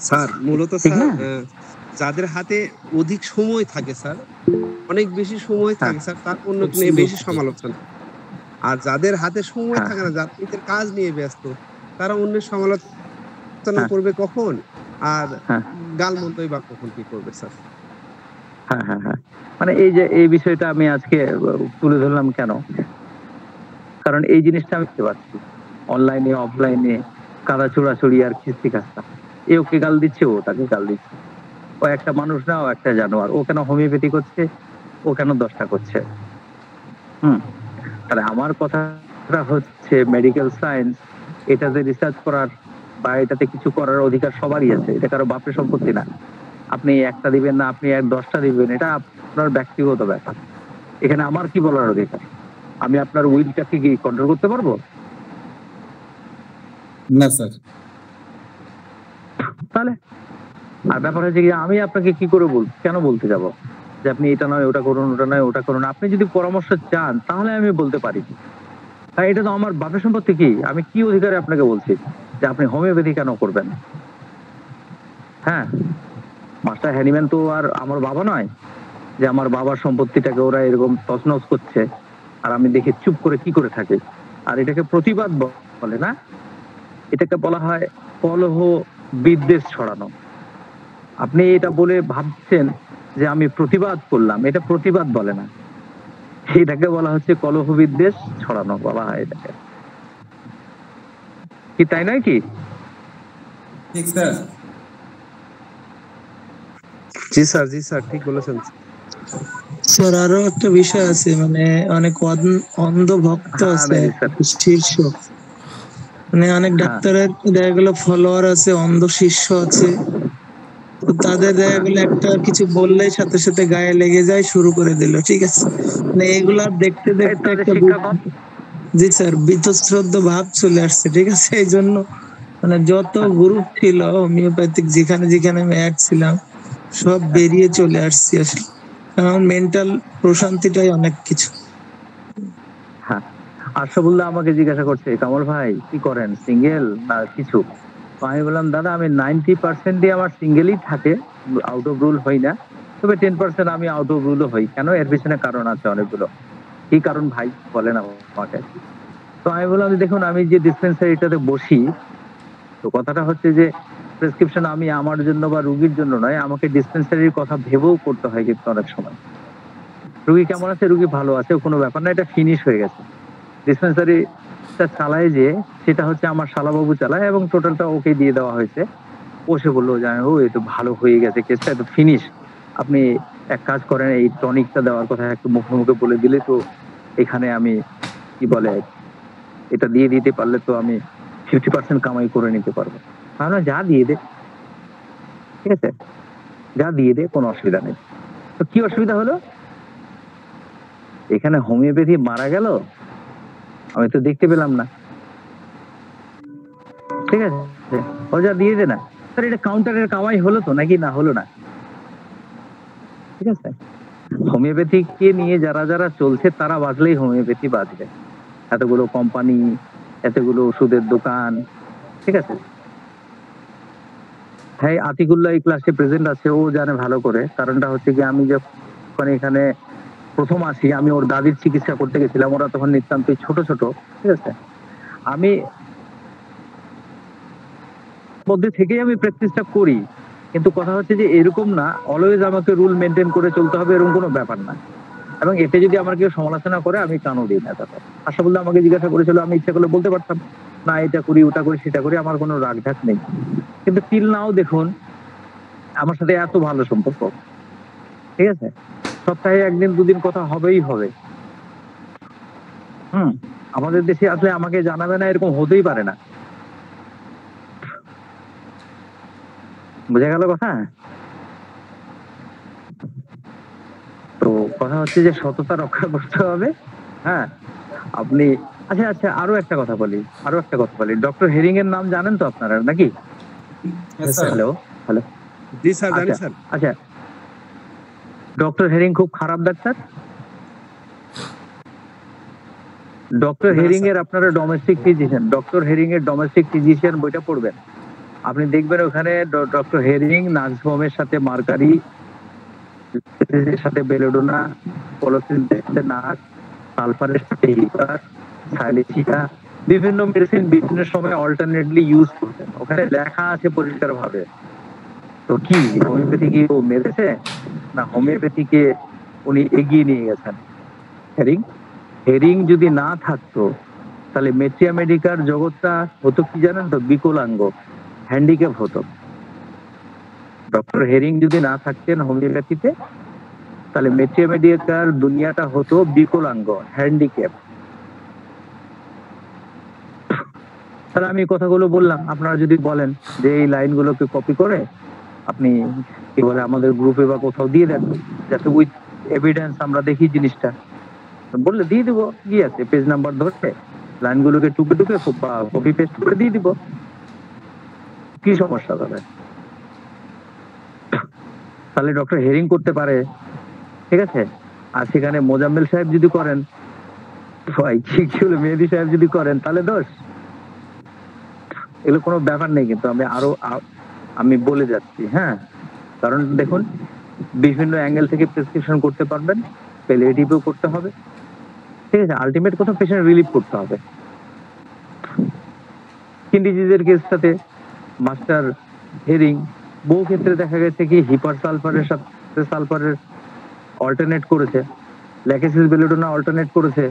স্যার মূলত ঠিক স্যার না? যাদের হাতে অধিক সময় থাকে স্যার, অনেক বেশি সময় থাকে স্যার, তার উন্নতি নিয়ে বেশি সমালোচনা। আর যাদের হাতে সময় থাকে না, যারা নিজের কাজ নিয়ে ব্যস্ত, তারা অন্যের সমালোচনা করবে কখন, আর গালমন্দই বা কখন কি করবে স্যার? হ্যাঁ হ্যাঁ হ্যাঁ, মানে এই যে এই বিষয়টা আমি আজকে তুলে ধরলাম কেন, কারণ এই জিনিসটা আমি দেখতে পাচ্ছি অনলাইনে অফলাইনে কাদা ছোড়াছড়ি আর খিস্তি খাস্তা। এ ওকে গাল দিচ্ছে, ও তাকে গাল দিচ্ছে। ও একটা মানুষ না, ও একটা জানোয়ার। ও কেন হোমিওপ্যাথি করছে, ও কেন 10টা করছে। তাহলে আমার কথাটা হচ্ছে মেডিকেল সায়েন্স, এটাতে রিসার্চ করার বা এটাতে কিছু করার অধিকার সবারই আছে। এটা কারো বাপের সম্পত্তি না। আপনি একটা দিবেন না, আপনি 10টা দিবেন, এটা আপনার ব্যক্তিগত ব্যাপার। এখানে আমার কি বলার অধিকার? আমি আপনার উইলটাকে কি কন্ট্রোল করতে পারবো? না স্যার। তাহলে আর ব্যাপার হচ্ছে কি, আমি আপনাকে কি করে কেন বলতে যাব যে আপনি এটা নয় ওটা করুন, ওটা নয় ওটা করুন। আপনি যদি পরামর্শ চান তাহলে আমি বলতে পারি। তাই এটা তো আমার বাপের সম্পত্তি। কি আমি কি অধিকারে আপনাকে বলছি যে আপনি হোমিওপ্যাথি কেন করবেন? হ্যাঁ, মাস্টার হ্যানিম্যান তো আর আমার বাবা নয় যে আমার বাবার সম্পত্তিটাকে ওরা এরকম তছনছ করছে আর আমি দেখে চুপ করে কি করে থাকি। আর এটাকে প্রতিবাদ বলে না, এটাকে বলা হয় কলহ বিদ্বেষ ছড়ানো। আপনি এটা বলে ভাবছেন যে আমি প্রতিবাদ করলাম, এটা প্রতিবাদ বলে না, এটাকে বলা হচ্ছে কলহ বিদ্বেষ ছড়ানো বলা হয় এটাকে। কি তাই নয় কি? ঠিক স্যার। জি স্যার, জি স্যার, ঠিক বলেছেন স্যার। আরো একটা বিষয় আছে, মানে অনেক অন্ধ ভক্ত আছে শীর্ষ, মানে অনেক ডাক্তারের দেখা গেল ফলোয়ার আছে, অন্ধ শিষ্য আছে। তো তাদের দেখা গেল একটা কিছু বললেই সাথে সাথে গায়ে লেগে যায়, শুরু করে দিল, ঠিক আছে? মানে এগুলা দেখতে দেখতে একটা জি স্যার বীতশ্রদ্ধ ভাব চলে আসছে, ঠিক আছে? এই জন্য মানে যত গ্রুপ ছিল হোমিওপ্যাথিক যেখানে যেখানে আমি অ্যাড ছিলাম সব বেরিয়ে চলে আসছি আসলে, কারণ মেন্টাল প্রশান্তিটাই অনেক কিছু। হ্যাঁ, আশরাফুল্লাহ আমাকে জিজ্ঞাসা করছে কামাল ভাই কি করেন, সিঙ্গেল না কিছু? তো আমি বললাম দাদা আমি 90% আমার সিঙ্গেলই থাকে, আউট অফ রুল হই না, তবে 10% আমি আউট অফ রুলও হই। কেন? এর পিছনে কারণ আছে অনেকগুলো। কি কারণ ভাই বলেন আমাকে? তো আমি বললাম দেখুন আমি যে ডিসপেন্সারিটাতে বসি, তো কথাটা হচ্ছে যে প্রেসক্রিপশন আমি আমার জন্য বা রুগীর জন্য নয়, আমাকে ডিসপেন্সারির কথা ভেবেও করতে হয়। কিন্তু অনেক সময় রুগী কেমন আছে, রুগী ভালো আছে, কোনো ব্যাপার না, এটা ফিনিশ হয়ে গেছে। ডিসপেন্সারিটা চালায় যে সেটা হচ্ছে আমার শালাবাবু চালায় এবং টোটালটা ওকে দিয়ে দেওয়া হয়েছে। বসে বললো যে ও এই তো ভালো হয়ে গেছে, কেসটা তো ফিনিশ। আপনি এক কাজ করেন, এই টনিকটা দেওয়ার কথা একটু মুখে মুখে বলে দিলে তো এখানে আমি কি বলে এটা দিয়ে দিতে পারলে তো আমি 50% কামাই করে নিতে পারবো। তাহলে যা দিয়ে দে, ঠিক আছে, যা দিয়ে দে, কোনো অসুবিধা নেই। তো কি অসুবিধা হলো? এখানে হোমিওপ্যাথি মারা গেল, আমি তো দেখতে পেলাম না, ঠিক আছে, ও যা দিয়ে দে না। স্যার এটা কাউন্টারের কামাই হলো তো নাকি না হলো না? ঠিক আছে, হোমিওপ্যাথিকে নিয়ে যারা যারা চলছে তারা বাঁচলেই হোমিওপ্যাথি বাঁচবে। এতগুলো কোম্পানি, এতগুলো ওষুধের দোকান, ঠিক আছে। হ্যাঁ, আতিকুল্লাহ এই ক্লাসে প্রেজেন্ট আছে, ও জানে ভালো করে। কারণটা হচ্ছে কি আমি যখন এখানে প্রথম আসি, আমি ওর দাদির চিকিৎসা করতে গেছিলাম, ওরা তখন নিতান্তই ছোট ছোট, ঠিক আছে। আমি মধ্যে থেকেই আমি প্র্যাকটিসটা করি, কিন্তু কথা হচ্ছে যে এরকম না অলওয়েজ আমাকে রুল মেনটেন করে চলতে হবে, এরকম কোনো ব্যাপার না। এবং এতে যদি আমার কেউ সমালোচনা করে আমি কানও দিই না। তারপর আশা বললে আমাকে জিজ্ঞাসা করেছিল, আমি ইচ্ছা করলে বলতে পারতাম না এটা করি ওটা করি সেটা করি, আমার কোনো রাগ ঢাক নেই। কিন্তু টিল নাও দেখুন আমার সাথে এত ভালো সম্পর্ক, ঠিক আছে। সপ্তাহে একদিন দুদিন কথা হবেই হবে। আমাদের দেশে আসলে আমাকে জানাবে না এরকম হতেই পারে না। বুঝা গেল কথা? তো কথা হচ্ছে যে সততা রক্ষা করতে হবে। হ্যাঁ, আপনি আচ্ছা আচ্ছা আরো একটা কথা বলি, ডক্টর হেরিং এর নাম জানেন তো আপনারা নাকি? হ্যালো হ্যালো, জি স্যার, জানি আচ্ছা স্যার। আচ্ছা, ডক্টর হেরিং খুব খারাপ ডাক্তার? ডক্টর হেরিং এর আপনারা ডোমেস্টিক ফিজিশিয়ান, ডক্টর হেরিং এর ডোমেস্টিক ফিজিশিয়ান বইটা পড়বেন, আপনি দেখবেন ওখানে ডক্টর হেরিং নাজফোমের সাথে মার্কারি, সাথে বেলোডোনা, পলিথিন সাথে নাক, সালফারের সাথে হিপার, সাইলিসিয়া, বিভিন্ন মেডিসিন বিভিন্ন সময় অল্টারনেটলি ইউজ করতেন। ওখানে লেখা আছে পরিষ্কার ভাবে। তো কি হোমিওপ্যাথি কি ও মেরেছে, না হোমিওপ্যাথিকে উনি এগিয়ে নিয়ে গেছেন? হেরিং হেরিং যদি না থাকতো তাহলে মেট্রিয়া মেডিকার জগৎটা হতো কি জানেন তো, বিকলাঙ্গ, হ্যান্ডিক্যাপ হতো। ডক্টর হেরিং যদি না থাকতেন হোমিওপ্যাথিতে, তাহলে মেট্রিয়া মেডিকার দুনিয়াটা হতো বিকলাঙ্গ, হ্যান্ডিক্যাপ। তাহলে আমি কথাগুলো বললাম, আপনারা যদি বলেন যে এই লাইনগুলোকে কপি করে আপনি কি বলে আমাদের গ্রুপে বা কোথাও দিয়ে দেন, যাতে উইথ এভিডেন্স আমরা দেখি জিনিসটা, বললে দিয়ে দিব, কি আছে, পেজ নাম্বার ধরে লাইনগুলোকে টুকে টুকে কপি পেস্ট করে দিয়ে দিব, কি সমস্যা তাহলে? তাহলে ডক্টর হেরিং করতে পারে, ঠিক আছে। আর সেখানে মোজাম্মেল সাহেব যদি করেন, মেহেদী সাহেব যদি করেন, তাহলে দোষ। এগুলো কোনো ব্যাপার নেই, কিন্তু আমি বলে যাচ্ছি, হ্যাঁ। কারণ দেখুন, বিভিন্ন অ্যাঙ্গেল থেকে প্রেসক্রিপশন করতে পারবেন, প্যালিয়েটিভও করতে হবে, ঠিক আছে। আলটিমেট কথা পেশেন্ট রিলিভ করতে হবে। স্কিন ডিজিজের কেসটাতে মাস্টার হেরিং বহু ক্ষেত্রে দেখা গেছে কি হিপার সালফারের সাথে সালফারের অল্টারনেট করেছে, ল্যাকেসিস বেলোডোনা অল্টারনেট করেছে।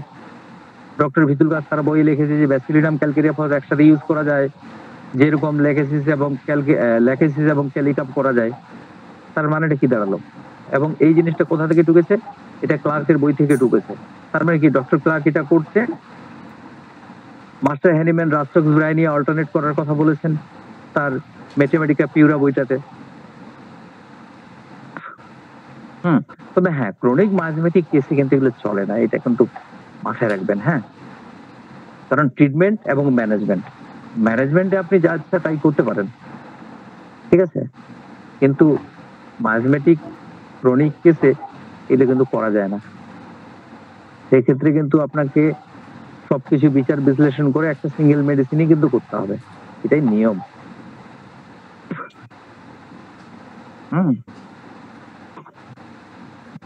ডক্টর ভিতুল গাছ তার বই লিখেছে যে ব্যাসিলিনাম ক্যালকেরিয়া ফস একসাথে ইউজ করা যায়, যেরকম ল্যাকেসিস এবং ক্যালিকাপ করা যায়। তার মানেটা কি দাঁড়ালো? এবং এই জিনিসটা কোথা থেকে ঢুকেছে? এটা ক্লার্কের বই থেকে ঢুকেছে। তার মানে কি ডক্টর ক্লার্ক এটা করছে? মাস্টার হ্যানিম্যান রাস্টক্স ব্রাইনিয়া অল্টারনেট করার কথা বলেছেন তার ম্যাথমেটিকা পিউরা বইটাতে। তবে হ্যাঁ, ক্রনিক মাইজমেটিক কেসে কিন্তু এগুলো চলে না, এটা কিন্তু মাথায় রাখবেন, হ্যাঁ। কারণ ট্রিটমেন্ট এবং ম্যানেজমেন্টে আপনি যা ইচ্ছা তাই করতে পারেন, ঠিক আছে, কিন্তু মাইজমেটিক ক্রনিক কেসে এটা কিন্তু করা যায় না। সেই ক্ষেত্রে কিন্তু আপনাকে সবকিছু বিচার বিশ্লেষণ করে একটা সিঙ্গেল মেডিসিনই কিন্তু করতে হবে, এটাই নিয়ম।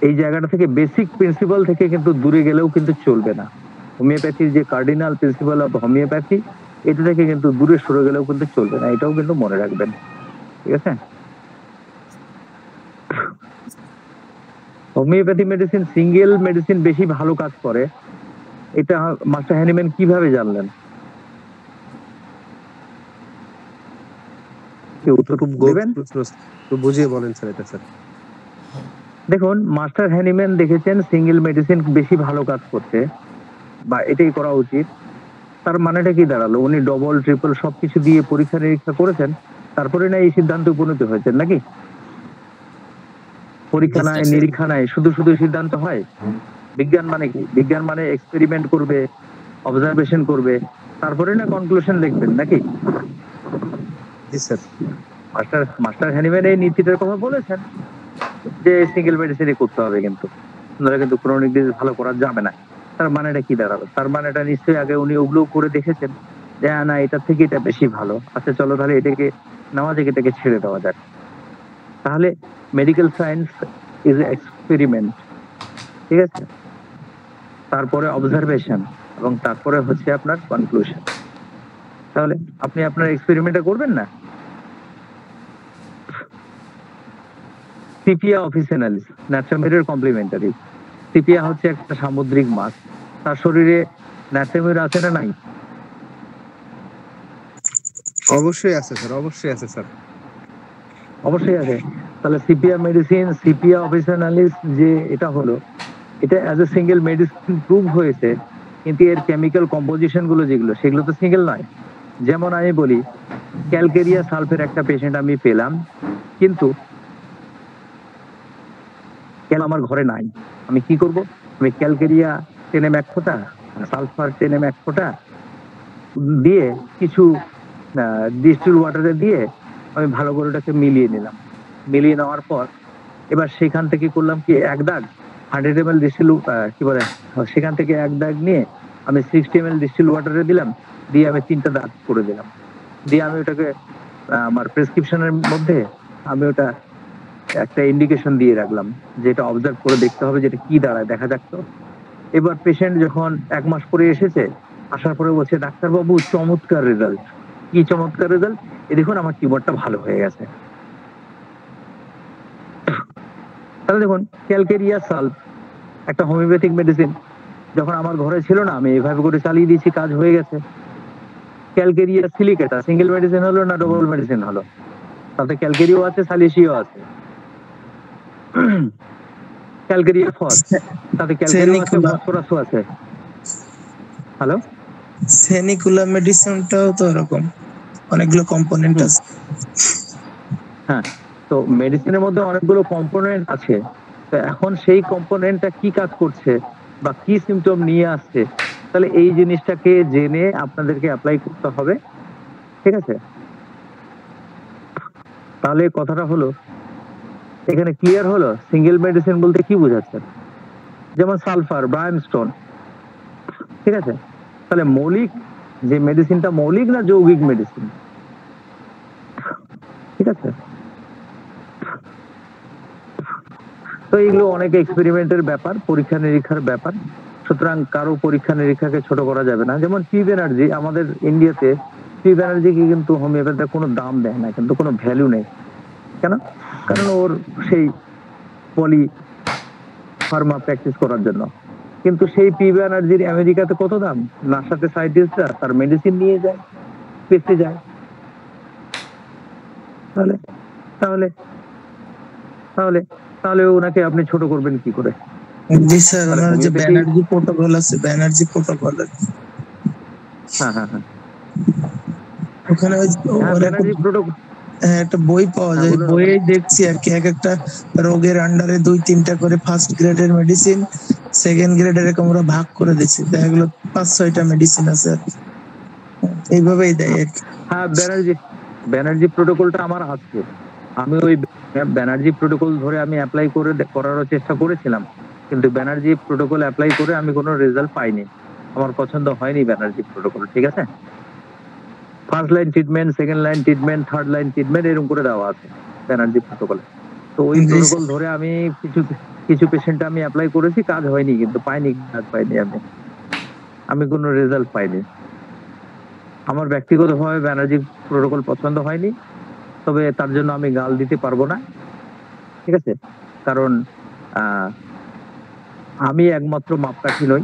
এই জায়গাটা থেকে বেসিক প্রিন্সিপাল থেকে কিন্তু দূরে গেলেও কিন্তু চলবে না। হোমিওপ্যাথির যে কার্ডিনাল প্রিন্সিপাল অফ হোমিওপ্যাথি, এটা থেকে কিন্তু দূরে সরে গেলেও কিন্তু চলবে না, এটাও কিন্তু মনে রাখবেন, ঠিক আছে। হোমিওপ্যাথি মেডিসিন সিঙ্গেল মেডিসিন বেশি ভালো কাজ করে, এটা মাস্টার হ্যানিম্যান কিভাবে জানলেন? বুঝিয়ে বলেন স্যার এটা। স্যার দেখুন, মাস্টার হ্যানিম্যান দেখেছেন সিঙ্গেল মেডিসিন বেশি ভালো কাজ করছে বা এটাই করা উচিত। তার মানেটা কি দাঁড়ালো? উনি ডবল ট্রিপল সবকিছু দিয়ে পরীক্ষা নিরীক্ষা করেছেন, তারপরে না এই সিদ্ধান্তে উপনীত হয়েছেন নাকি? পরীক্ষা নাই নিরীক্ষা নাই, শুধু শুধু সিদ্ধান্ত হয়? বিজ্ঞান মানে কি? বিজ্ঞান মানে এক্সপেরিমেন্ট করবে, অবজারভেশন করবে, তারপরে না কনক্লুশন লিখবেন নাকি? মাস্টার হ্যানিম্যান এই নীতিটার কথা বলেছেন যে সিঙ্গেল মেডিসিনই করতে হবে, কিন্তু ক্রনিক ডিজিজ ভালো করা যাবে না। তার মানেটা কি দাঁড়ালো? তার মানেটা নিশ্চয়ই আগে উনি ওগুলো করে দেখেছেন যে না, এটা থেকে এটা বেশি ভালো, আচ্ছা চলো তাহলে এটাকে নেওয়া যাক, এটাকে ছেড়ে দেওয়া যাক। তাহলে মেডিকেল সায়েন্স ইজ এক্সপেরিমেন্ট, ঠিক আছে। তারপরে অবজারভেশন এবং তারপরে হচ্ছে আপনার কনক্লুশন। তাহলে আপনি আপনার এক্সপেরিমেন্টটা করবেন না। সিপিয়া অফিসিনালিস ন্যাট্রামিরের কমপ্লিমেন্টারি। সিপিয়া হচ্ছে একটা সামুদ্রিক মাছ, তার শরীরে ন্যাট্রামির আছে না নাই? অবশ্যই আছে স্যার, অবশ্যই আছে স্যার, অবশ্যই আছে। তাহলে সিপিয়া মেডিসিন, সিপিয়া অফিসিনালিস যে এটা হলো, এটা as a single medicine prove হয়েছে, কিন্তু এর কেমিক্যাল কম্পোজিশন গুলো যেগুলো, সেগুলো তো সিঙ্গেল নয়। যেমন আমি বলি ক্যালকেরিয়া সালফের একটা পেশেন্ট আমি পেলাম, কিন্তু কেন আমার ঘরে নাই, আমি কি করব? আমি ক্যালকেরিয়া 10 এক ফোঁটা, সালফার 10 এক ফোঁটা দিয়ে কিছু ডিস্টিল ওয়াটারে দিয়ে আমি ভালো করে ওটাকে মিলিয়ে নিলাম। মিলিয়ে নেওয়ার পর এবার সেখান থেকে করলাম কি, এক দাগ 100 ml ডিস্টিল কি বলে, সেখান থেকে এক দাগ নিয়ে আমি 60 ml ডিস্টিল ওয়াটারে দিলাম, দিয়ে আমি 3টা দাগ করে দিলাম। দিয়ে আমি ওটাকে আমার প্রেসক্রিপশনের মধ্যে আমি ওটা একটা ইন্ডিকেশন দিয়ে রাখলাম, যেটা অবজার্ভ করে দেখতে হবে যেটা কি দাঁড়ায়, দেখা যাক তো। এবার পেশেন্ট যখন 1 মাস পরে এসেছে, আসার পরে বলছে ডাক্তারবাবু চমৎকার রেজাল্ট। কি চমৎকার রেজাল্ট? এই দেখুন আমার টিউমারটা ভালো হয়ে গেছে। তাহলে দেখুন ক্যালকেরিয়া সালফ একটা হোমিওপ্যাথিক মেডিসিন, যখন আমার ঘরে ছিল না আমি এইভাবে করে চালিয়ে দিয়েছি, কাজ হয়ে গেছে। ক্যালকেরিয়া সিলিকেটা সিঙ্গেল মেডিসিন হলো না ডবল মেডিসিন হলো? তাতে ক্যালকেরিও আছে, সালিসিও আছে। ক্যালকেরিয়া ফস, তাতে ক্যালকেরিও আছে, ফসফরাসও আছে। হ্যালো, সেনিকুলা মেডিসিনটাও তো এরকম অনেকগুলো কম্পোনেন্ট আছে। হ্যাঁ, তো মেডিসিনের মধ্যে অনেকগুলো কম্পোনেন্ট আছে। তো এখন সেই কম্পোনেন্টটা কি কাজ করছে বা কি সিমটম নিয়ে আসছে, তাহলে এই জিনিসটাকে জেনে আপনাদেরকে অ্যাপ্লাই করতে হবে। ঠিক আছে? তাহলে কথাটা হলো, এখানে ক্লিয়ার হলো সিঙ্গেল মেডিসিন বলতে কি বোঝাচ্ছে। যেমন সালফার, ব্রাইমস্টোন, ঠিক আছে? তাহলে মৌলিক যে মেডিসিনটা মৌলিক না যৌগিক মেডিসিন? ঠিক আছে? তো এগুলো অনেক এক্সপেরিমেন্টের ব্যাপার, পরীক্ষা নিরীক্ষার ব্যাপার। সুতরাং কারো পরীক্ষা নিরীক্ষাকে ছোট করা যাবে না। যেমন পি ব্যানার্জি, আমাদের ইন্ডিয়াতে পি ব্যানার্জিকে কিন্তু হোমিওপ্যাথিরা কোনো দাম দেয় না, কিন্তু কোনো ভ্যালু নেই। কেন? কারণ ওর সেই পলি ফার্মা প্র্যাকটিস করার জন্য। কিন্তু সেই পি ব্যানার্জির আমেরিকাতে কত দাম? নাসাতে সায়েন্টিস্টরা তার মেডিসিন নিয়ে যায়, বেঁচে যায়। তাহলে তাহলে তাহলে তাহলে ওনাকে আপনি ছোট করবেন কি করে? জি স্যার, ওনার যে ব্যানার্জি প্রোটোকল আছে, ব্যানার্জি প্রোটোকল আছে। হ্যাঁ হ্যাঁ হ্যাঁ, ওখানে ব্যানার্জি প্রোটোকল একটা বই পাওয়া যায়, বইয়ে দেখছি আর কি, এক একটা রোগের আন্ডারে 2-3টা করে ফার্স্ট গ্রেডের মেডিসিন, সেকেন্ড গ্রেড এরকম ওরা ভাগ করে দিচ্ছে। দেখা গেলো 5-6টা মেডিসিন আছে আর কি, এইভাবেই দেয় আর কি। হ্যাঁ, ব্যানার্জি প্রোটোকলটা আমার আছে। আমি ওই ব্যানার্জি প্রোটোকল ধরে আমি অ্যাপ্লাই করার চেষ্টা করেছিলাম, কিন্তু ব্যানার্জি প্রোটোকল অ্যাপ্লাই করে আমি কোনো রেজাল্ট পাইনি। আমার পছন্দ হয়নি ব্যানার্জি প্রোটোকল। ঠিক আছে? First line treatment, second line treatment, third line treatment এরকম করে দেওয়া আছে ব্যানার্জি প্রোটোকলে। তো ওই প্রোটোকল ধরে আমি কিছু পেশেন্ট আমি অ্যাপ্লাই করেছি, কাজ হয়নি, কিন্তু কাজ পাইনি আমি কোনো রেজাল্ট পাইনি। আমার ব্যক্তিগতভাবে ব্যানার্জি প্রোটোকল পছন্দ হয়নি, তবে তার জন্য আমি গাল দিতে পারবো না। ঠিক আছে? কারণ আমি একমাত্র মাপকাঠি নই।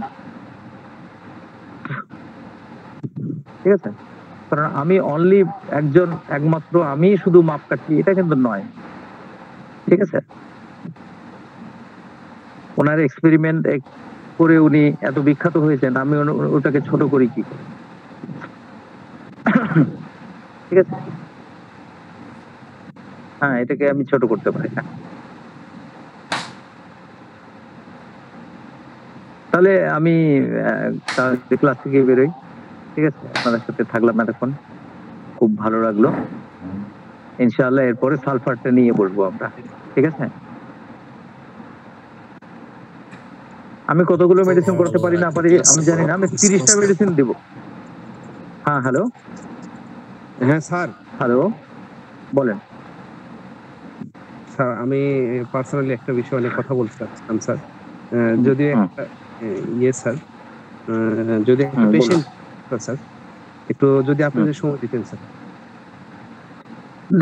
ঠিক আছে? কারণ আমি অনলি একমাত্র আমি শুধু মাপকাঠি, এটা কিন্তু নয়। ঠিক আছে? ওনার এক্সপেরিমেন্ট করে উনি এত বিখ্যাত হয়েছেন, আমি ওটাকে ছোট করি কি করে? ঠিক আছে? হ্যাঁ, এটাকে আমি ছোট করতে পারি না। তাহলে আমি ক্লাস থেকে বেরোই। ঠিক আছে? আপনাদের সাথে থাকলাম এতক্ষণ, খুব ভালো লাগলো। ইনশাআল্লাহ এরপরে সালফারটা নিয়ে বলবো আমরা। ঠিক আছে? আমি কতগুলো মেডিসিন করতে পারি না পারি আমি জানি না, আমি 30টা মেডিসিন দেব। হ্যাঁ, হ্যালো। হ্যাঁ স্যার। হ্যালো, বলেন। স্যার, আমি পার্সোনালি একটা বিষয় নিয়ে কথা বলতে চাচ্ছিলাম স্যার। যদি একটা স্যার, যদি একটা পেশেন্ট স্যার, একটু যদি আপনাদের সময় দিতেন স্যার।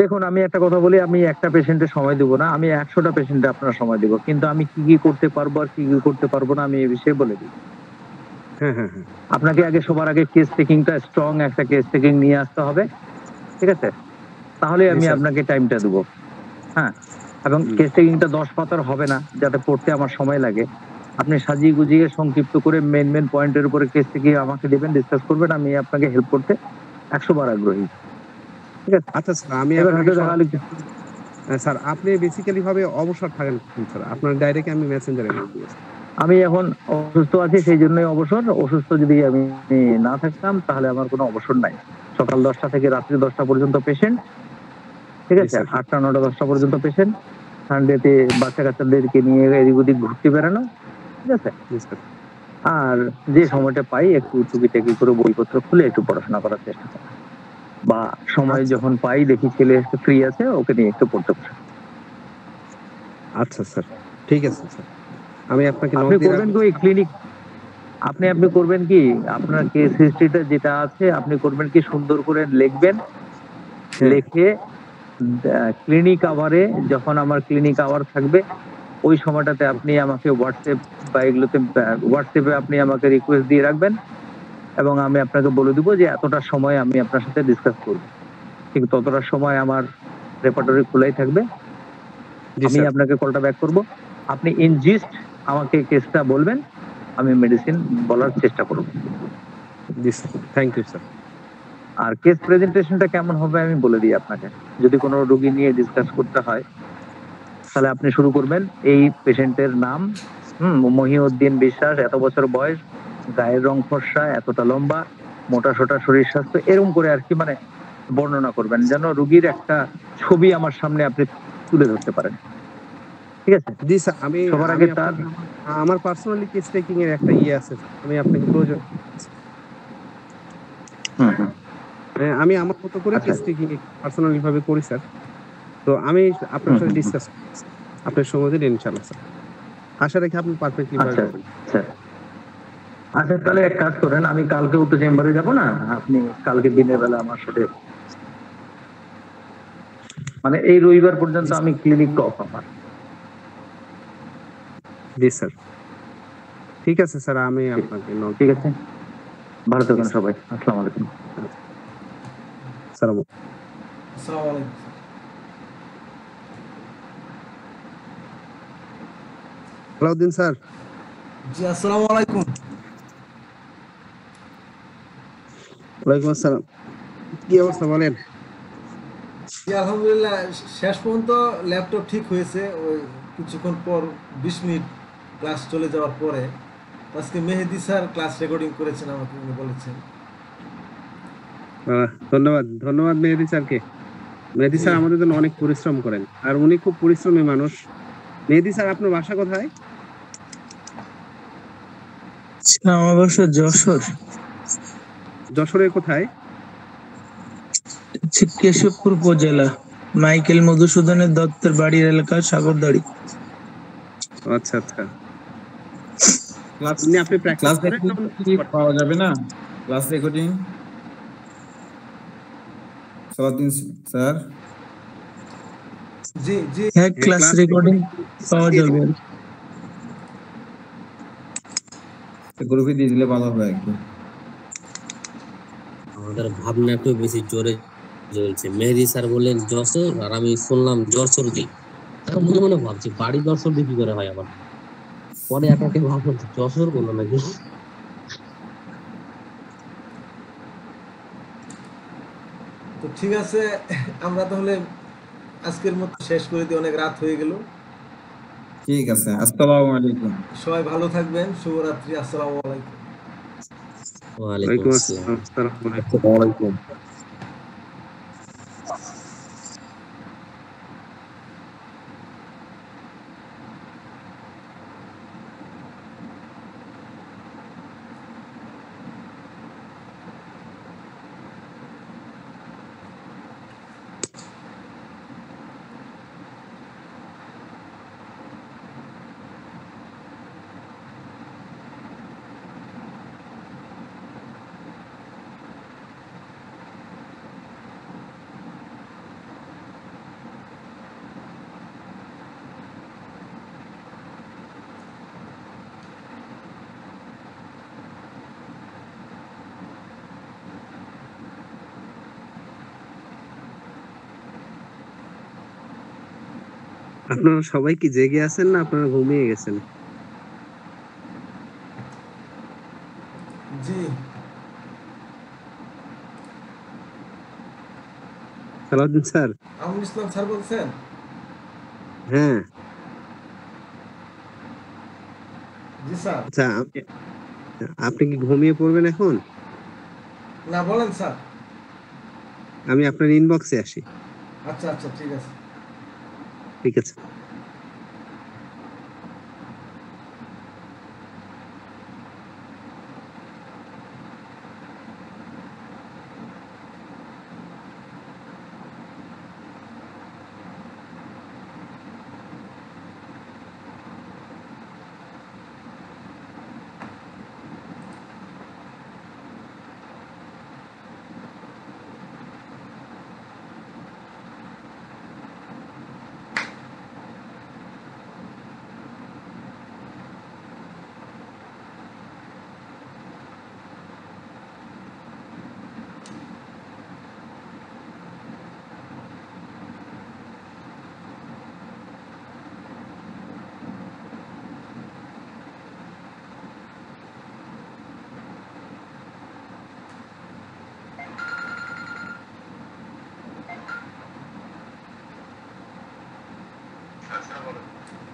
দেখুন, আমি একটা কথা বলি, আমি একটা পেশেন্টের সময় দেবো না, আমি 100টা পেশেন্টে আপনার সময় দেবো। কিন্তু আমি কি কি করতে পারবো আর কি কি করতে পারবো না আমি এই বিষয়ে বলে দিই। হ্যাঁ হ্যাঁ হ্যাঁ, আপনাকে সবার আগে কেস টেকিংটা, স্ট্রং একটা কেস টেকিং নিয়ে আসতে হবে। ঠিক আছে? তাহলে আমি আপনাকে টাইমটা দেবো। হ্যাঁ, এবং কেস টেকিংটা 10 পাতার হবে না, যাতে পড়তে আমার সময় লাগে। আপনি সাজিয়ে গুজিয়ে সংক্ষিপ্ত করে মেন পয়েন্টের উপরে কেস টেকিং আমাকে দেবেন, ডিসকাস করবেন, আমি আপনাকে হেল্প করতে 100 বার আগ্রহী। ঠিক আছে, আচ্ছা স্যার, আমি এবার আপনাকে হাতে দেখালে স্যার আপনি বেসিক্যালি ভাবে অবসর থাকেন কখন স্যার? আপনার ডাইরেক্ট আমি মেসেঞ্জারে মেল দিব। আমি এখন অসুস্থ আছি, সেই জন্যই অবসর। অসুস্থ যদি আমি না থাকতাম তাহলে আমার কোনো অবসর নাই। সকাল 10টা থেকে রাত্রি 10টা পর্যন্ত পেশেন্ট, ঠিক জি আছে, স্যার। 8টা 9টা 10টা পর্যন্ত পেশেন্ট, সানডেতে বাচ্চা কাচ্চাদেরকে নিয়ে এদিক ওদিক ঘুরতে বেড়ানো, ঠিক আছে। জি স্যার। আর যে সময়টা পাই একটু টুকিটাকি করে বইপত্র খুলে একটু পড়াশোনা করার চেষ্টা করি, বা সময় আচ্ছা। যখন পাই দেখি ছেলে একটু ফ্রি আছে ওকে নিয়ে একটু পড়তে বসি। আচ্ছা স্যার, ঠিক আছে স্যার। আমি আপনাকে নক আপনি দিয়ে করবেন রাখবো। কি ওই ক্লিনিক, আপনি করবেন কি আপনার কেস হিস্ট্রিটা যেটা আছে আপনি করবেন কি সুন্দর করে লিখবেন, হ্যাঁ। লিখে ক্লিনিক আওয়ারে, যখন আমার ক্লিনিক আওয়ার থাকবে ওই সময়টাতে আপনি আমাকে হোয়াটসঅ্যাপ বা এগুলোতে হোয়াটসঅ্যাপে আপনি আমাকে রিকোয়েস্ট দিয়ে রাখবেন, এবং আমি আপনাকে বলে দিব যে এতটা সময় আমি আপনার সাথে ডিসকাস করব। ঠিক ততটা সময় আমার রেপার্টরি খোলাই থাকবে, জি আমি স্যার। আপনাকে কলটা ব্যাক করব, আপনি ইন জিস্ট আমাকে কেসটা বলবেন, আমি মেডিসিন বলার চেষ্টা করব। জি স্যার, থ্যাংক ইউ স্যার। আর কেস প্রেজেন্টেশনটা কেমন হবে আমি বলে দিই আপনাকে। যদি কোনো রোগী নিয়ে ডিসকাস করতে হয় তাহলে আপনি শুরু করবেন এই পেশেন্টের নাম, মহিউদ্দিন বিশ্বাস, এত বছর বয়স, গায়ের রং ফর্সা, এতটা লম্বা, মোটা সোটা শরীর স্বাস্থ্য, এরকম করে আর কি মানে বর্ণনা করবেন, যেন রোগীর একটা ছবি আমার সামনে আপনি তুলে ধরতে পারেন। ঠিক আছে, জি স্যার, আমি সবার আমি আগে তার আমার পার্সোনালি কেস টেকিং এর একটা আছে, আমি আপনাকে প্রয়োজন। হ্যাঁ, আমি আমার মতো করে আচ্ছা। কেস টেকিং পার্সোনালি ভাবে করি স্যার। তো আমি আপনার সাথে ডিসকাস আপনার সময় দিন ইনশাআল্লাহ স্যার। আশা রাখি আপনি পারফেক্টলি ভাবে আচ্ছা করবেন। আচ্ছা আচ্ছা, তাহলে এক কাজ করেন, আমি কালকেও তো চেম্বারে যাব না, আপনি কালকে দিনের বেলা আমার সাথে, মানে এই রবিবার পর্যন্ত আমি ক্লিনিক অফ আমার। জি স্যার, ঠিক আছে স্যার, আমি আপনাকে নক। ঠিক আছে, ভালো থাকুন সবাই, আসসালামু আলাইকুম। সালাম। আসসালামু আলাইকুম। আলাউদ্দিন স্যার। জি আসসালামু আলাইকুম। ওয়ালাইকুম আসসালাম। কি অবস্থা বলেন? জি আলহামদুলিল্লাহ, শেষ পর্যন্ত ল্যাপটপ ঠিক হয়েছে। ওই কিছুক্ষণ পর 20 মিনিট ক্লাস চলে যাওয়ার পরে আজকে মেহেদী স্যার ক্লাস রেকর্ডিং করেছেন, আমাকে উনি বলেছেন। ধন্যবাদ, ধন্যবাদ মেহেদী স্যারকে। মেহেদী স্যার আমাদের জন্য অনেক পরিশ্রম করেন, আর উনি খুব পরিশ্রমী মানুষ। মেহেদী স্যার, আপনার বাসা কোথায়? আমার বাসা যশোর। যশোরের কোথায়? কেশবপুর উপজেলা, মাইকেল মধুসূদনের দত্তের বাড়ির এলাকা সাগরদাড়ি। আচ্ছা আচ্ছা। ক্লাস আপনি প্র্যাকটিস ক্লাস করেন রেকর্ডিং কি পাওয়া যাবে না? Class recording Salauddin sir? জি জি, হ্যাঁ, ক্লাস রেকর্ডিং পাওয়া যাবে। গ্রুপে দিয়ে দিলে ভালো হবে একটু। আমাদের ভাবনা একটু বেশি জোরে চলছে। মেহেদী স্যার বললেন যশোর, আর আমি শুনলাম যশোর দিক। এখন মনে মনে ভাবছি বাড়ি যশোর দিয়ে কি করে হয় আমার। পরে একাকে ভাবলাম যশোর বললো নাকি। তো ঠিক আছে, আমরা তাহলে আজকের মতো শেষ করে দিই, অনেক রাত হয়ে গেল। ঠিক আছে, আসসালামু আলাইকুম। সবাই ভালো থাকবেন, শুভরাত্রি, আসসালামু আলাইকুম। ওয়ালাইকুম আসসালাম। আসসালামু আলাইকুম। আপনারা সবাই কি জেগে আছেন না আপনারা ঘুমিয়ে গেছেন? জি সালাউদ্দিন স্যার। আমুল ইসলাম স্যার বলছেন? হ্যাঁ। জি স্যার। আচ্ছা, আপনি কি ঘুমিয়ে পড়বেন এখন? না, বলেন স্যার। আমি আপনার ইনবক্সে আসি। আচ্ছা আচ্ছা, ঠিক আছে। ঠিক আছে।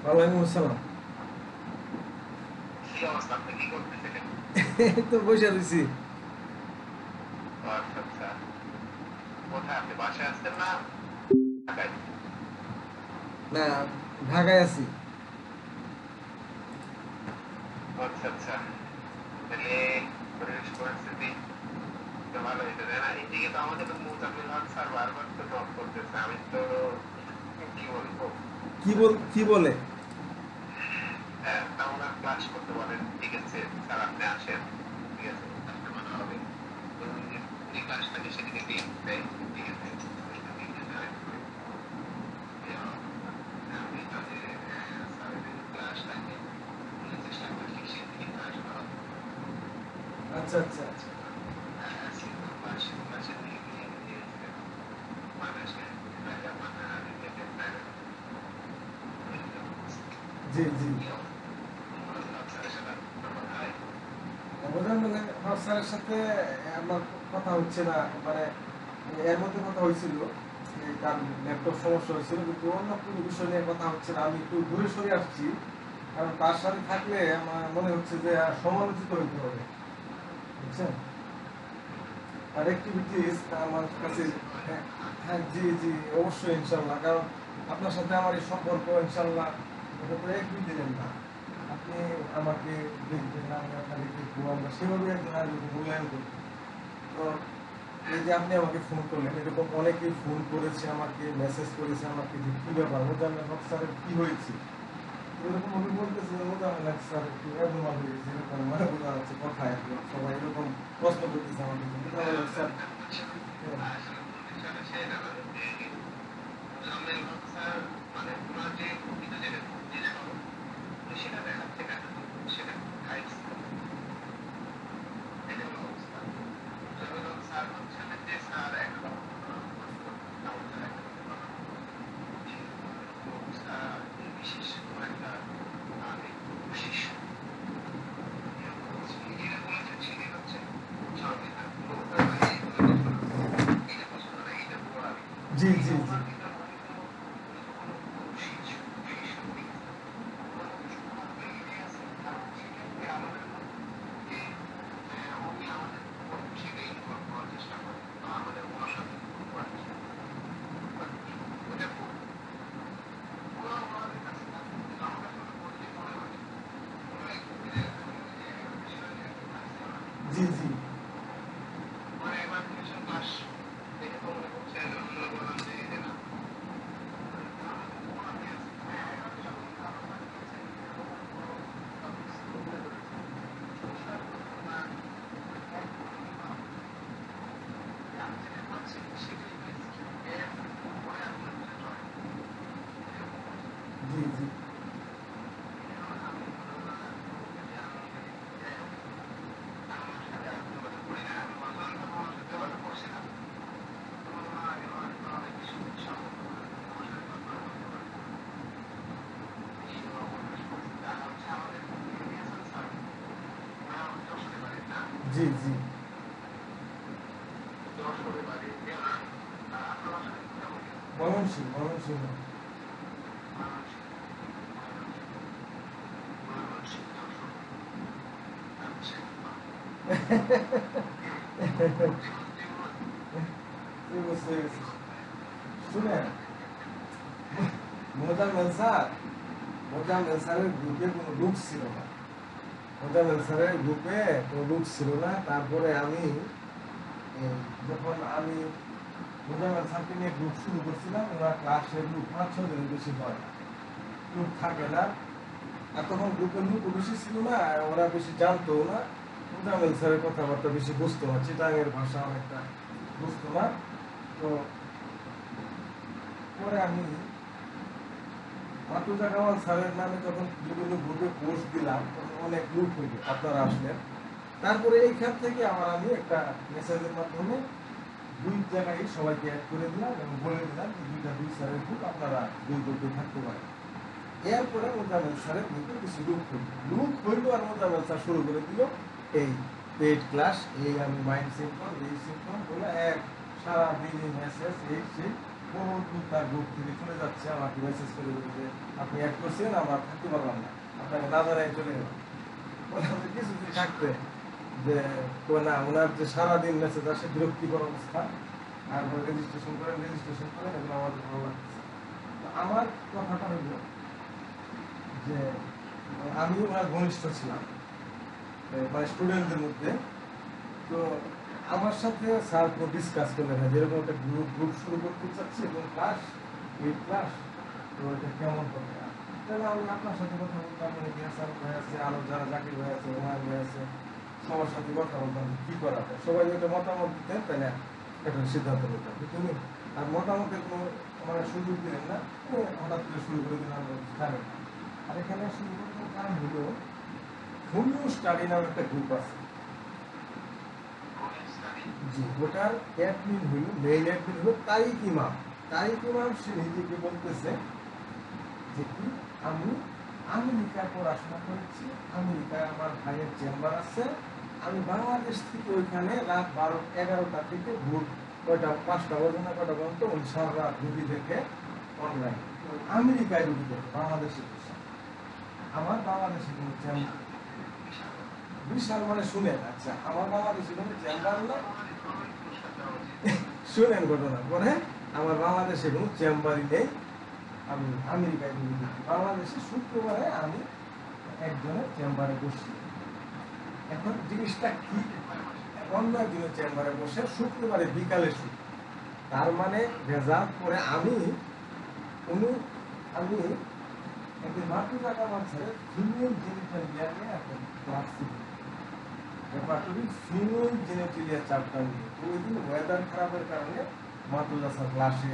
ওয়ালাইকুম আসসালাম। এই তো বসে রয়েছি। না, ঢাকায় আছি। কি বলে? আচ্ছা আচ্ছা। জি জি। অবদান মানে স্যারের সাথে আমার কথা হচ্ছে না, মানে এর মধ্যে কথা হয়েছিল, তার ল্যাপটপ সমস্যা হয়েছিল, কিন্তু অন্য কোনো বিষয় নিয়ে কথা হচ্ছে না। আমি একটু দূরে সরে আসছি, কারণ তার সাথে থাকলে আমার মনে হচ্ছে যে সমালোচিত হইতে হবে, বুঝছেন? আর অ্যাক্টিভিটিস আমার কাছে, হ্যাঁ জি জি অবশ্যই ইনশাল্লাহ, কারণ আপনার সাথে আমার এই সম্পর্ক ইনশাল্লাহ এটা তো এক দুই দিনের না। আপনি আমাকে দেখবেন, আমি আপনাকে দেখবো, আমরা সেভাবে একজন আরেকজনকে মূল্যায়ন করব। তো এই যে আপনি আমাকে ফোন করলেন, এরকম অনেকেই ফোন করেছে আমাকে, মেসেজ করেছে আমাকে যে কী ব্যাপার মোজাম্মেল হক স্যারের কী হয়েছে, এরকম আমি বলতেছি যে মোজাম্মেল হক স্যার একটু অ্যাবনর্মাল হয়ে গেছে, এরকম মানে বোঝা যাচ্ছে কথা, একদম সবাই এরকম প্রশ্ন করতেছে আমাকে যে মোজাম্মেল হক স্যার। জি জি জি। জি জি। জি জি। জি জি। ময়মনসিংহ শুনেন, মোজাম্মেল স্যারের গ্রুপে কোনো লুক ছিল না। মোজাম্মেল স্যারের গ্রুপে কোনো লুক ছিল না। তারপরে আমি যখন আমি মোজাম্মেল স্যারকে নিয়ে গ্রুপ শুরু করছিলাম, ওনার ক্লাসে গ্রুপ 5-6 দিনের বেশি হয় না, গ্রুপ থাকে না। আর তখন গ্রুপের লোকও বেশি ছিল না, আর ওরা বেশি জানতো না। মোজাম্মেল স্যারের কথাবার্তা বেশি বুঝতো না, চিটাঙের ভাষা অনেকটা বুঝতো না। তো পরে আমি মাতুজা কামাল স্যারের নামে যখন বিভিন্ন গ্রুপে পোস্ট দিলাম, তখন অনেক গ্রুপ হইল, আপনারা আসলেন। তারপরে এইখান থেকে আবার আমি একটা মেসেজের মাধ্যমে 2 জায়গায় সবাইকে অ্যাড করে দিলাম এবং বলে দিলাম যে 2 স্যারের গ্রুপ, আপনারা 2 গ্রুপে থাকতে পারেন। এরপরে মোজাম্মেল স্যারের গ্রুপে কিছু লুক হইল আর মোজাম্মেল স্যার শুরু করে দিল এই পেইড ক্লাস, এই আমি মাইন্ড সিম্পল, এই সিম্পল বলে এক সারা দিন মেসেজ এই সেই বহুত তার গ্রুপ থেকে চলে যাচ্ছে, আমাকে মেসেজ করে যে আপনি অ্যাড করছেন, আমরা থাকতে পারলাম না, আপনাকে না জানাই চলে গেলাম। কিছুদিন থাকতে যে না, ওনার যে সারাদিন মেসেজ আসে বিরক্তিকর অবস্থা, আর রেজিস্ট্রেশন করেন এগুলো আমাদের ভালো লাগছে। আমার কথাটা হইল যে আমি ওনার ঘনিষ্ঠ ছিলাম মানে স্টুডেন্টদের মধ্যে। তো আমার সাথে স্যার ডিসকাস করলেন না, যেরকম একটা গ্রুপ শুরু করতে চাচ্ছি এবং ক্লাস তো এটা কেমন করবে। তাহলে আমি আপনার সাথে কথা বলতাম, স্যার ভাই আছে, আরো যারা জাকির ভাই আছে, ওনার ভাই আছে, সবার সাথে কথা বলতাম কি করা যায়। সবাই যদি মতামত দিতেন তাহলে একটা সিদ্ধান্ত নিতাম। তুমি আর মতামতের কোনো মানে সুযোগ দিলেন না, হঠাৎ করে শুরু করে দিলাম জানেন। আর এখানে শুরু করতে কারণ হলো হোমিও স্টাডি নামে একটা গ্রুপ আছে। জি, ওটার অ্যাডমিন হইল, মেইন অ্যাডমিন হলো তারিক ইমাম। সে নিজেকে বলতেছে যে কি আমি আমেরিকায় পড়াশোনা করেছি, আমেরিকায় আমার ভাইয়ের চেম্বার আছে, আমি বাংলাদেশ থেকে ওইখানে রাত 12-11টা থেকে ভোর 5টা পর্যন্ত সারা রাত রুগী দেখে অনলাইন আমেরিকায় রুগী দেখে বাংলাদেশে বসে। আমার বাংলাদেশে কোনো চেম্বার বিশাল মানে শুনেন, আচ্ছা আমার বাংলাদেশে কোনো চেম্বার না, শুনেন ঘটনা পরে আমার বাংলাদেশে কোনো চেম্বারই নেই, আমি আমেরিকায় রুগী দেখি। বাংলাদেশে শুক্রবারে আমি একজনের চেম্বারে বসি। এখন জিনিসটা কি, অন্য একজনের চেম্বারে বসে শুক্রবারে বিকালে শুই, তার মানে রেজাল্ট করে আমি একদিন মাতুজা কামাল স্যারের ফিমেল জেনিটালিয়া নিয়ে এখন ক্লাস ছিল, ব্যাপারটি ফিমেল জেনিটালিয়া চ্যাপ্টার নিয়ে। তো ওই দিন ওয়েদার খারাপের কারণে মাতুজা স্যার ক্লাসে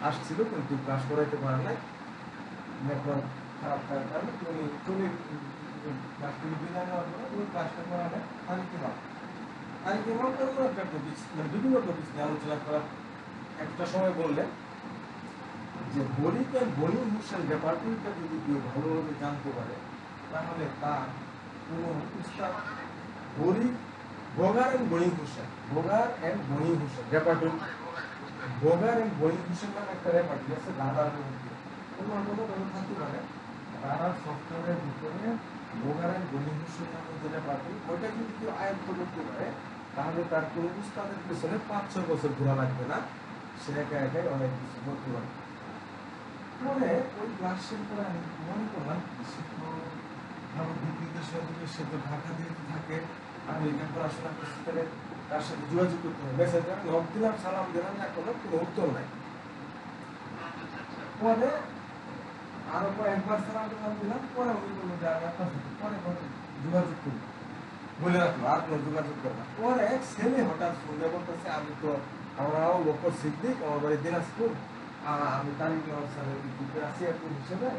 আসছিল, কিন্তু ক্লাস করাইতে পারে নাই, নেটওয়ার্ক খারাপ থাকার কারণে তুমি ক্লাস থেকে বিদায় নেওয়ার পরে তুমি ক্লাসটা করা নেয় তারিখে একটা টপিক্স মানে বিভিন্ন টপিক্স নিয়ে আলোচনা করার একটা সময় বললেন যে বণিক আর বণিক হোসেন ব্যাপারটিটা যদি কেউ ভালোভাবে জানতে পারে তাহলে তার কোনো উস্তাদ বোগার অ্যান্ড বণিক হোসেন ব্যাপারটি বোগার অ্যান্ড বণিক হোসেন নামে একটা ব্যাপারটি আছে রাডার মধ্যে, কোনো থাকতে পারে রাডার সফটওয়্যারের ভিতরে বোগার অ্যান্ড বণিক হোসেন নামে যে ব্যাপারটি, ওইটা যদি কেউ আয়ত্ত করতে পারে তাহলে তার কোনো উস্তাদের পেছনে 5-6 বছর ঘোরা লাগবে না, সে একা একাই অনেক কিছু করতে পারে। পরে ওই ক্লাসের পরে আমি মনে করলাম সে তো ভারত বিদেশে, সে তো ঢাকা দিয়ে থাকে, আমি এখানে পড়াশোনা করছি, তাহলে তার সাথে যোগাযোগ করতে হবে। মেসেজ নক দিলাম, সালাম দিলাম, এখনো কোনো উত্তর নাই। পরে আরো কয়েকবার সালাম দিলাম, পরে উনি বললো যে আমি আপনার সাথে পরে যোগাযোগ করবো বলে রাখলো, আর কোনো যোগাযোগ করলাম। পরে এক ছেলে হঠাৎ ফোন দিয়ে বলতেছে আমি তো আমরাও বকর সিদ্দিক, আমার বাড়ি দিনাজপুর, আমি তারিক স্যারের গ্রুপে আছি একজন হিসেবে,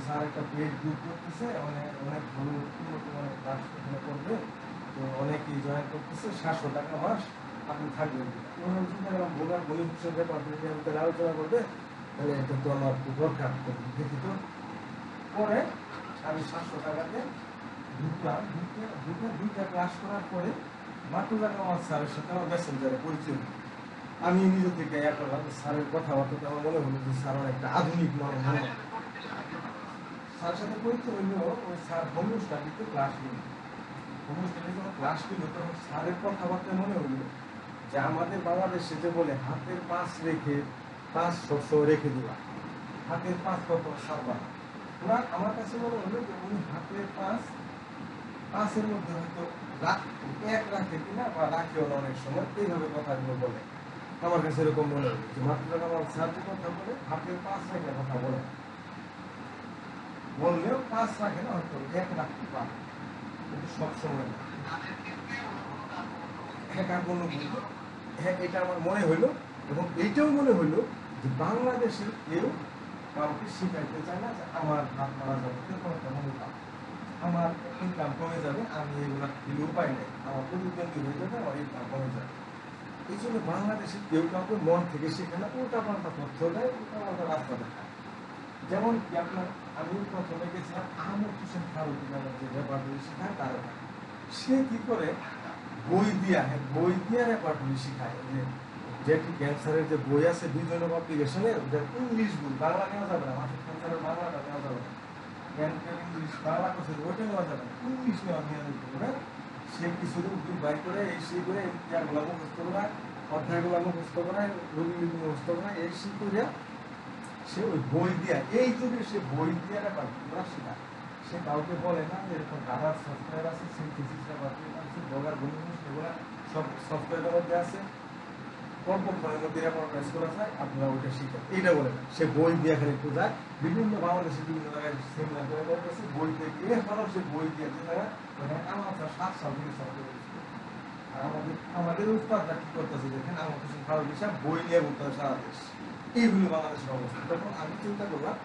স্যার একটা পেড গ্রুপ করতেছে, অনেক ভালো উন্নত মানের ক্লাস এখানে করবে, তো অনেকেই জয়েন করতেছে, 700 টাকা মাস, আপনি থাকবেন। চিন্তা করলাম বোনার বলি হিসেবে তাহলে আলোচনা করবে, তাহলে এটা তো আমার দরকার, দেখি তো। পরে আমি 700 টাকাতে ঢুকলাম, দুইটা ক্লাস করার পরে মাতুজা কামাল স্যারের সাথে আমার মেসেঞ্জারে পরিচয়। আমি নিজে থেকে ইয়া করলাম স্যারের কথাবার্তা আমার মনে হলো যে স্যার একটা আধুনিক মানুষ। স্যারের সাথে পরিচয় হইল ওই স্যার হোমিও স্টাডিতে ক্লাস নিল। হোমিও স্টাডি যখন ক্লাস নিল তখন স্যারের কথাবার্তা মনে হইল যে আমাদের বাংলাদেশে যে বলে হাতের পাশ রেখে পাশ সবসময় রেখে দিবা, হাতের পাশ কত সারবা। ওরা আমার কাছে মনে হলো যে উনি হাতের পাশের মধ্যে হয়তো এক রাখে কিনা বা রাখেও না অনেক সময়, এইভাবে কথাগুলো বলে। আমার কাছে এরকম মনে হলো যে মাত্র আমার স্যার যে কথা বলে হাতের পাশ রেখে কথা বলে, বললেও পাশ রাখে না, হয়তো এক রাখতে পারে কিন্তু সবসময় না। হ্যাঁ, এটা আমার মনে হইলো এবং এইটাও মনে হইলো যে বাংলাদেশের কেউ কাউকে শিখাইতে চায় না যে আমার হাত মারা যাবে, এরকম একটা মনোভাব। আমার ইনকাম কমে যাবে, আমি এগুলা দিলে উপায় নেই, আমার প্রতিদ্বন্দ্বী হয়ে যাবে, আমার ইনকাম কমে যাবে। এই জন্য বাংলাদেশের কেউ কাউকে মন থেকে শেখে না, উল্টা পাল্টা তথ্য দেয়, উল্টা পাল্টা রাস্তা দেখায়। যেমন কি আপনার আমি প্রথমে গেছিলাম আহমদ হোসেন ফারুকী নামের যে রেপার্টরি শেখায় তার, সে কি করে বই দিয়া রেপার্টরি শেখায়। যে ক্যান্সারের যে বই আছে 2 জনের অ্যাপ্লিকেশনের, ইংলিশ বই, বাংলা নেওয়া যাবে না, মাসের ক্যান্সারের বাংলাটা নেওয়া যাবে না, ইংলিশ বাংলা কোর্সের ওইটা নেওয়া যাবে না, ইংলিশ নেওয়া করে সে কিছুদিন বই বাই করে এই সেই করে ইয়াগুলা মুখস্থ করা, অধ্যায়গুলা মুখস্থ করা, রোগীগুলি মুখস্থ করা, এই সেই করে সে ওই বই দিয়া, এই যুগে সে বই দিয়া রেপার্টরি শেখায়। সে কাউকে বলে না যে এরকম ডাটার সফটওয়্যার আছে, সিনথেসিস রেপার্টরি আছে, বগার বন্ধু সেগুলা সব সফটওয়্যারের মধ্যে আছে, কম্পিউটারের মধ্যে রেপার্টাইজ করা যায়, আপনারা ওইটা শিখেন, এইটা বলে না। সে বই দিয়ে খালি একটু যায়, বিভিন্ন বাংলাদেশের বিভিন্ন জায়গায় সেমিনার করে করতেছে, বই দিয়ে এরপরও সে বই দিয়ে যে জায়গায় আমার 7 সাল থেকে সফটওয়্যার। আর আমাদের উৎপাদটা কি করতেছে দেখেন, আমার কিছু ভালো বিষয় বই নিয়ে বলতে হবে সারা দেশ, এইগুলো বাংলাদেশের অবস্থা। তখন আমি চিন্তা করলাম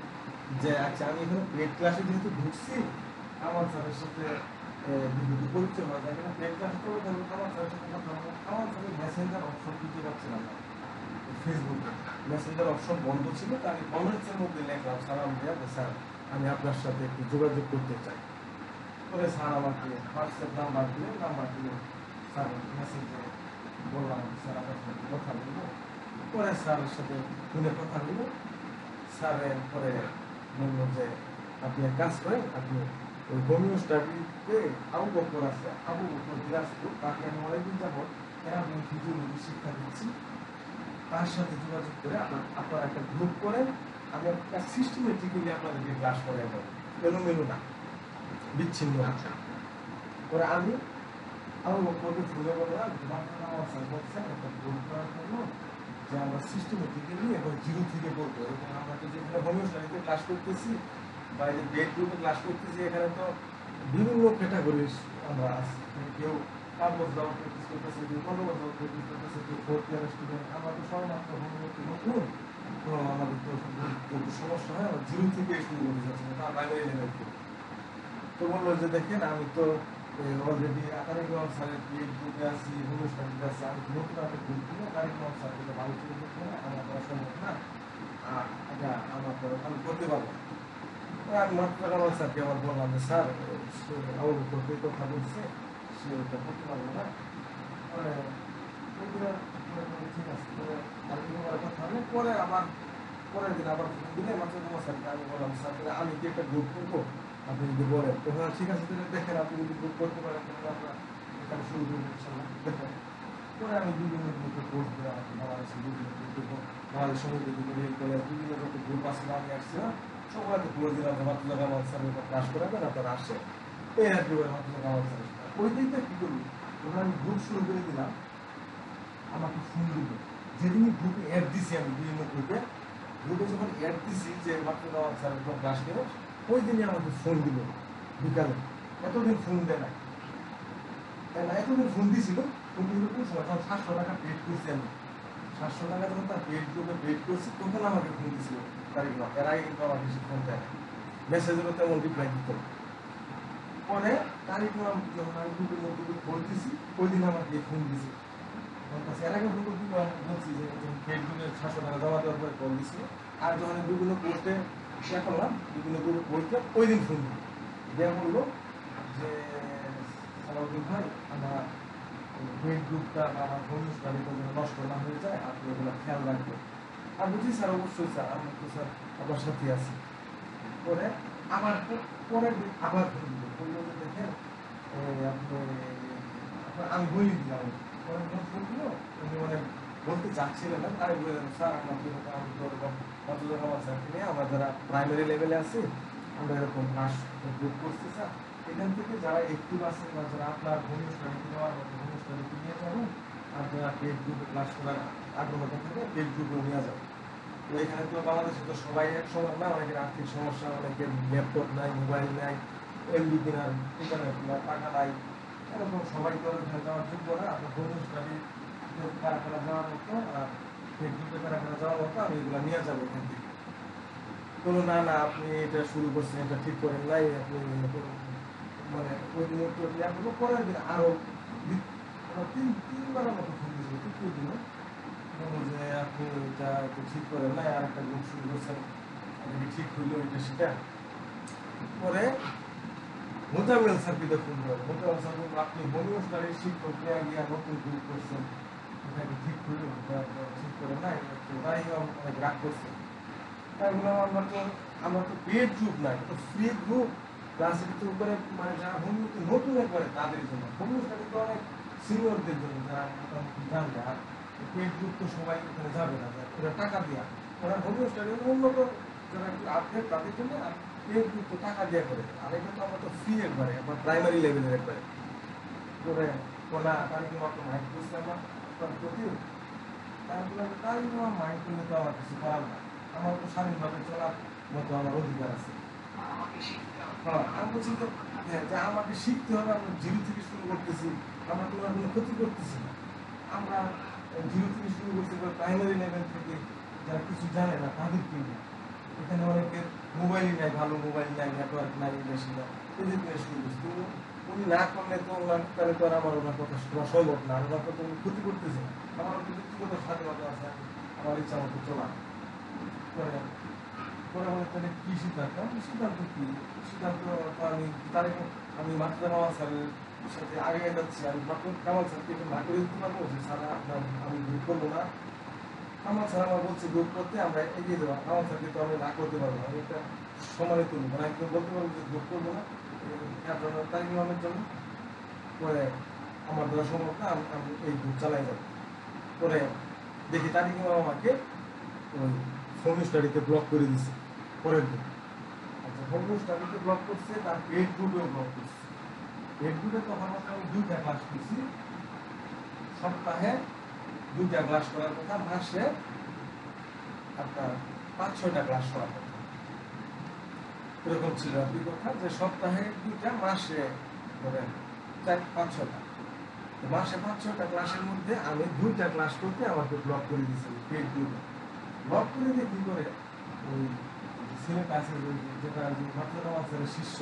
যে আচ্ছা আমি এখানে পেড ক্লাসে যেহেতু ঢুকছি, আমার স্যারের সাথে পরিচয় হওয়া যায়, পেড ক্লাসে তো আমার স্যারের সাথে কথা বলবো। আমার স্যারের মেসেঞ্জার অপশন দিতে পারছিলাম না, ফেসবুকে মেসেঞ্জার অপশন বন্ধ ছিল, তো আমি কমেন্টসের মধ্যে লিখলাম সালাম দিয়া যে স্যার আমি আপনার সাথে একটু যোগাযোগ করতে চাই। পরে স্যার আমাকে হোয়াটসঅ্যাপ নাম্বার দিয়ে স্যার মেসেঞ্জারে বললাম স্যার আপনার সাথে কথা বলবো। পরে স্যারের সাথে ফোনে কথা বলবো। স্যারের পরে বললো যে আপনি এক কাজ করেন, আপনি ওই হোমিও স্টাডিতে আবু বকর আছে, আবু বকর দিনাজপুর, তাকে আমি অনেকদিন যাবত আমি ফিজিওলজি শিক্ষা দিচ্ছি, তার সাথে যোগাযোগ করে আপনারা একটা গ্রুপ করেন, আমি একটা সিস্টেমেটিক্যালি আপনাদেরকে ক্লাস করে দেবো, এলোমেলো না, বিচ্ছিন্ন। পরে আমি আবু বকরকে ফোনে বললাম আমার স্যার বলছেন একটা গ্রুপ করার জন্য যে আমরা সিস্টেমেটিক্যালি এবং জিরো থেকে বলবো, এবং আমরা তো যেখানে হোমিও স্টাডিতে ক্লাস করতেছি বা এই যে বেড গ্রুপে ক্লাস করতেছি, এখানে তো বিভিন্ন ক্যাটাগরির আমরা আছি, কেউ 5 বছর যাওয়া প্র্যাকটিস করতেছে, কেউ 15 বছর প্র্যাকটিস করতেছে, কেউ 4th ইয়ারের স্টুডেন্ট। আমরা তো সবাই মাত্র হোমিওপ্যাথি নতুন, তো আমাদের তো একটু সমস্যা হয়, আমরা জিরো থেকে শুরু করতে চাচ্ছি না, তার বাইরে লেভেল। তো বললো যে দেখেন আমি তো অলরেডি কারিকুলাম স্যারের গ্রুপে আছি, হোমিও স্টাডিতে আছি, আমি নতুন একটা গ্রুপ কিনে কারিকুলাম স্যারকে ভালো চলে করতে না, আমার করা সম্ভব না, এটা আমার আমি করতে পারবো না। আমি মাত্র কারিকুলাম স্যারকে আবার বললাম যে স্যার আবু বকর কথা বলছে, সে ওটা করতে পারবো না। ঠিক আছে, কথা হলে পরে আবার পরের দিন আবার দিনে মাত্র স্যারকে আমি বললাম স্যার আমি কি একটা গ্রুপ করবো, আপনি যদি বলেন তো হ্যাঁ ঠিক আছে, তাহলে দেখেন আপনি যদি গ্রুপ করতে পারেন তাহলে আমরা এখানে শুরু করবো ইনশাল্লাহ, দেখেন। পরে আমি বিভিন্ন গ্রুপে পোস্ট করে আমাকে বাংলাদেশের বিভিন্ন গ্রুপ, বাংলাদেশ সমুদ্র কলেজ বিভিন্ন যত গ্রুপ আছে আমি আসছিলাম, সবাইকে বলে দিলাম যে মাত্র জায়গা আমার স্যারের ক্লাস করাবেন, আপনারা আসে এই আর কি বলে মাত্র জায়গা আমার স্যার। ওই দিকটা কী করবো, যখন আমি গ্রুপ শুরু করে দিলাম আমাকে ফোন দিল, যেদিনই গ্রুপে অ্যাড দিছি, আমি বিভিন্ন গ্রুপে যখন অ্যাড দিছি যে মাত্র আমার স্যারের ক্লাস নেব, ওই দিনই আমাকে ফোন দিল বিকালে। এতদিন ফোন দেয় না, এতদিন ফোন দিয়েছিল, ফোন দিল কোন সময়, তখন 700 টাকা পেড করছি আমি, 700 টাকা যখন তার পেড গ্রুপে পেড করছি তখন আমাকে ফোন দিয়েছিল কারিকুলাম। এর আগে কিন্তু আমার বেশি ফোন দেয় না, মেসেজেরও তেমন রিপ্লাই দিত। পরে কারিকুলাম যখন আমি গ্রুপের মধ্যে বলতেছি ওই দিন আমাকে ফোন দিয়েছে। এর আগে বলছি যে পেড গ্রুপে 700 টাকা জমা দেওয়ার পরে কল দিয়েছিল, আর যখন বিভিন্ন পোস্টে শেয়ার করলাম বিভিন্ন গ্রুপে বলতে ওই দিন ফোন দেওয়া বললো যে সালাউদ্দিন ভাই আমরা পেট গ্রুপটা বা আমার হোমিওস্টাডিটা যেন নষ্ট না হয়ে যায়, আপনি এগুলো খেয়াল রাখবেন। আর বুঝি স্যার, অবশ্যই স্যার, আমি তো স্যার আপনার সাথে আছি। পরে আবার পরের দিন আবার বললো যে দেখেন আপনি আমি বলি দিলাম, পরের দিন ফোন দিল, উনি মানে বলতে চাচ্ছিলেন না, তাই বলে স্যার আমার কতজন আমার স্যারকে নিয়ে আমরা যারা প্রাইমারি লেভেলে আছি আমরা এরকম ক্লাস গ্রুপ করছি স্যার, এখান থেকে যারা একটু আছেন বা যারা আপনার হোমিওস্টাডিতে নেওয়ার মতো হোমিওস্টাডিতে নিয়ে যাবেন, আপনারা পেড গ্রুপে ক্লাস করার আগ্রহটা থেকে পেড গ্রুপে নিয়ে যাবেন। তো এখানে তো বাংলাদেশে তো সবাই এক সমান না, অনেকের আর্থিক সমস্যা, অনেকের ল্যাপটপ নাই, মোবাইল নাই, এমবি কেনার, ইন্টারনেট কেনার টাকা নাই, এরকম সবাই তো ওখানে যাওয়ার যোগ্য না। আপনার হোমিওস্টাডি কারা কারা যাওয়ার মতো আর পেড গ্রুপে কারা কারা যাওয়ার মতো আমি এগুলো নিয়ে যাবো এখান থেকে। কোনো না না আপনি এটা শুরু করছেন, এটা ঠিক করেন নাই, আপনি মানে ওই মুহূর্তে পরের দিন আরো তিনবারের মতো ফোন দিয়েছিল, তৃতীয় দিনে যে আপনি এটা একটু ঠিক করেন নাই, আর একটা গ্রুপ শুরু করছেন, আপনি ঠিক হইলো এটা সেটা। পরে মোজামিল স্যারকে ফোন করেন, মোজামিল স্যার বলবো আপনি হোমিওস্টাডির শিক্ষক গিয়া নতুন গ্রুপ করছেন, এটাকে ঠিক হইলো, ঠিক করেন নাই, তাই অনেক রাগ করছেন। তাই বললাম আমরা তো পেড গ্রুপ না, এটা তো ফ্রি গ্রুপ, ক্লাসের উপরে মানে যারা হোমিওতে নতুন করে তাদের জন্য, হোমিওস্টাডি তো অনেক সিনিয়রদের জন্য যারা মোটামুটি জানবে। আর পেড গ্রুপ তো সবাই ওখানে যাবে না, ওরা টাকা দেওয়া, ওরা হোমিওস্টাডি উন্নত যারা একটু আপডেট তাদের জন্য, আর পেড গ্রুপ তো টাকা দেওয়া করে। আর এটা তো আমরা তো ফ্রি একবারে, আমরা প্রাইমারি লেভেলের একবারে করে কোনা তারিখে মতো মাইন্ড করছে আমার প্রতি, তারপরে তারিখে আমার মাইন্ড করলে তো আমার কিছু করার না, আমার তো স্বাধীনভাবে চলার মতো আমার অধিকার আছে। হ্যাঁ, আমি বলছি তো যে আমাকে শিখতে হবে, আমরা জিরো থেকে শুরু করতেছি, আমরা তোমার কোনো ক্ষতি করতেছি না, আমরা জিরো থেকে শুরু করতে পারি, প্রাইমারি লেভেল থেকে যারা কিছু জানে না তাদেরকে নিয়ে। এখানে অনেকের মোবাইলই নাই, ভালো মোবাইল নাই, নেটওয়ার্ক নাই, বেশি না, এদের নিয়ে শুরু করছি। কিন্তু উনি না করলে তো ওনার তাহলে তো আর আমার ওনার কথা শোনা সম্ভব না, ওনার কথা উনি ক্ষতি করতেছে না, আমার ব্যক্তিগত স্বাধীনতা আছে, আমার ইচ্ছা মতো চলা। পরে বলে তাহলে কি সিদ্ধান্ত, সিদ্ধান্ত কি সিদ্ধান্ত, আমি মাত্র কামাল স্যারের সাথে আগে যাচ্ছি, আমি মাত্র কামাল স্যারকে একটু না করে দিতে পারবো যে স্যার আপনার আমি গ্রুপ করবো না। কামাল স্যার আমার বলছে গ্রুপ করতে, আমরা এগিয়ে দেবো, কামাল স্যারকে তো আমি না করতে পারবো না, আমি একটা সম্মানিত লোক, মানে একদম বলতে পারবো যে গ্রুপ করবো না তারিখ ইমামের জন্য। পরে আমার দ্বারা সম্ভব না, আমি এই গ্রুপ চালাই যাবো। পরে দেখি তারিখ ইমাম আমাকে ওই হোমিওস্টাডিতে ব্লক করে দিচ্ছে পরের দিন। আচ্ছা, হোমিওস্টাডিতে ব্লক করছে, তার পেড গ্রুপেও ব্লক করছে। পেড গ্রুপে তখন আমি 2টা ক্লাস করছি, সপ্তাহে 2টা ক্লাস করার কথা, মাসে আপনার 5-6টা ক্লাস করার কথা, এরকম ছিল আর কি কথা, যে সপ্তাহে 2টা, মাসে ধরেন 4-5-6টা, মাসে 5-6টা ক্লাসের মধ্যে আমি 2টা ক্লাস করতে আমাকে ব্লক করে দিয়েছিল পেড গ্রুপে। ব্লক করে দিয়ে কি করে ওই ছেলেটা আছে যেটা মাত্রকামাল স্যারের শিষ্য,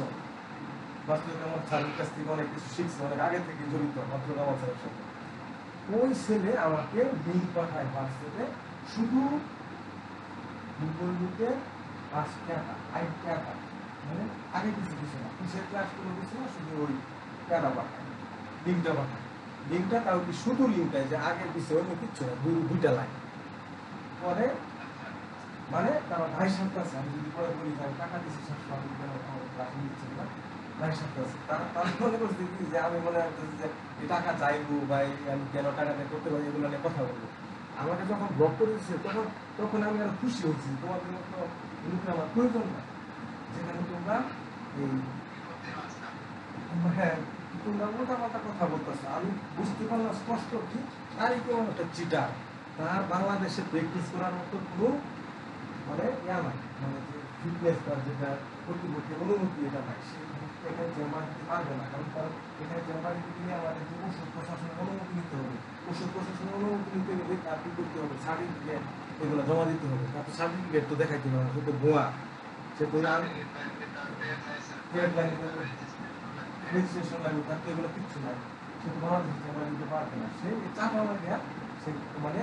মাত্রকামাল স্যারের কাছ থেকে অনেক কিছু শিখছে, অনেক আগে থেকে জড়িত মাত্রকামাল স্যারের সাথে, ওই ছেলে আমাকে লিঙ্ক পাঠায় হোয়াটসঅ্যাপে, শুধু গুগল মিটে 5 টাকা 8 টাকা, মানে আগে কিছু না, কিসের ক্লাস কোনো কিছু না, শুধু ওই টাকা পাঠায়, লিঙ্কটা পাঠায়। লিঙ্কটা তাও কি শুধু লিঙ্কটা, যে আগের পিছিয়ে অন্য কিচ্ছু না, 2টা লাইন। পরে মানে তারা ভাই সাথে আছে, আমি যদি পরে বলি আমি টাকা দিচ্ছি 700, আমি ক্লাস নিচ্ছি না, ভাই সাথে আছে, তারা মনে করছে যে আমি মনে করতেছি যে এই টাকা চাইবো বা আমি কেন টাকাটা করতে পারি, এগুলো নিয়ে কথা বলবো। আমাকে যখন ব্লক করে দিচ্ছে তখন আমি আরো খুশি হচ্ছি, তোমাদের মতো গ্রুপে আমার প্রয়োজন না, যেখানে তোমরা এই হ্যাঁ তোমরা মোটামোটা কথা বলতেছো, আমি বুঝতে পারলাম স্পষ্ট কি তারই কেমন একটা চিটার, তার বাংলাদেশে প্র্যাকটিস করার মতো কোনো মানে ইয়া নাই, মানে যে ফিটনেস তার যেটা কর্তৃপক্ষের অনুমতি এটা নাই, সে এখানে চেম্বার দিতে পারবে না, কারণ তার এখানে চেম্বার দিতে গেলে আমাদের যে ওষুধ প্রশাসনের অনুমতি নিতে হবে, ওষুধ প্রশাসনের অনুমতি নিতে গেলে তার কি করতে হবে, সার্টিফিকেট এগুলো জমা দিতে হবে, তার তো সার্টিফিকেট তো দেখাইতে হবে, সে তো ভুয়া, সে তো রেজিস্ট্রেশন লাগবে, তার তো এগুলো কিচ্ছু নাই, সে তো বাংলাদেশ চেম্বার দিতে পারবে না, সে চাপ আমার দেয়া, সে মানে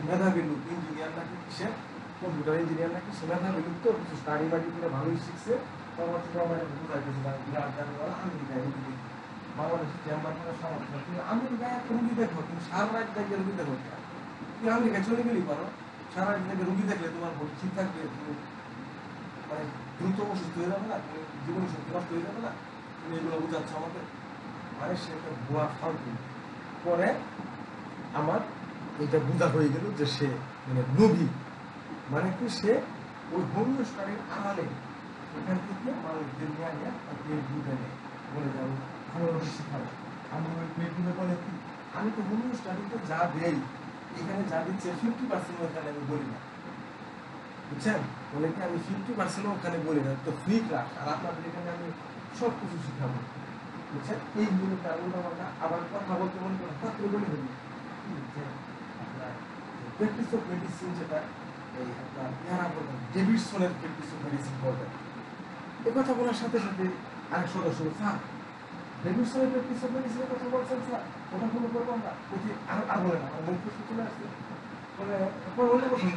মেধাবী লোক, ইঞ্জিনিয়ার নাকি কিসের, কম্পিউটার ইঞ্জিনিয়ার নাকি, সে মেধাবী লোক, তো কিছু স্টাডি বাড়ি করে ভালোই শিখছে, পরবর্তীতে আমার বোঝাইতেছে আমেরিকায় বাংলাদেশ চেম্বার করার সমস্যা, তুমি আমেরিকায় একটা রুগী দেখো, তুমি সারা রাত দেখবে রুগী দেখো, তুমি আমেরিকায় চলে গেলেই পারো, সারা রাত দেখবে রুগী দেখলে তোমার বডি ঠিক থাকবে, তুমি মানে দ্রুত অসুস্থ হয়ে যাবে না, তুমি জীবন শক্তি নষ্ট হয়ে যাবে না, তুমি এগুলো বুঝাচ্ছ আমাদের, মানে সে একটা ভুয়া ফালতু। পরে আমার এটা বোঝা হয়ে গেল যে সে মানে নবী, মানে কি সে ওই হোমিও স্টাডির আড়ালে এখান থেকে মানুষদের নিয়ে আনিয়া পেট দুধে নেয়, বলে যাবো ভালো শিখাবো। আমি ওই পেট দুধে বলে কি, আমি তো হোমিও স্টাডিতে যা দেই এখানে যা দিচ্ছে 50% ওখানে আমি বলি না, বুঝছেন? বলে কি আমি 50% ওখানে বলি না, তো ফ্রি ক্লাস, আর আপনাদের এখানে আমি সব কিছু শিখাবো, বুঝছেন? এই জিনিসটা উল্টাপাল্টা আবার কথা বলতে মনে করেন তারপরে বলে দেবো আপনার প্র্যাকটিস অফ মেডিসিন, যেটা এই আপনার ইয়ারা বলবেন ডেভিডসনের প্র্যাকটিস অফ মেডিসিন বলবেন, এ কথা বলার সাথে সাথে আরেক সদস্য স্যার ডেভিডসনের প্র্যাকটিস অফ মেডিসিনের কথা বলছেন স্যার, ওটা ফলো করবো আমরা, ওই যে আর বলে না আমার মুখ প্রশ্ন চলে আসছে, মানে অন্য কথা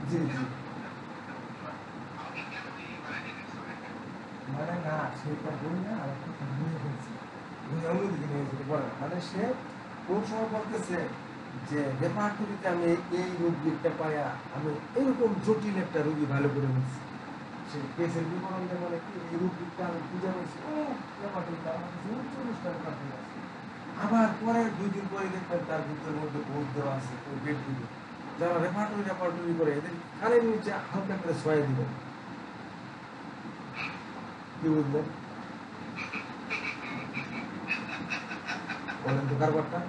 জি জি মানে না সেটা বই না, আর একটা নিয়ে ফেলছি অন্যদিকে নিয়ে যেতে পারে, মানে সে কোন সময় বলতেছে যে রেপার্টরিতে আমি এই রোগীটা পাইয়া আমি এরকম জটিল একটা রোগী ভালো করে নিচ্ছি, সে কেসের বিবরণ বলে কি এই রোগীটা আমি বুঝে নিয়েছি, ও রেপার্টরিটা আমার কাছে 39টা রেপার্টরি আছে, আবার পরে 2 দিন পরে দেখবেন তার ভিতরের মধ্যে বোধ দেওয়া আছে ওই বেড দিবে, যারা রেপার্টরি করে এদের কানের নিচে হালকা করে ছয় দিবেন, কি বুঝলেন বলেন তো কারবারটা?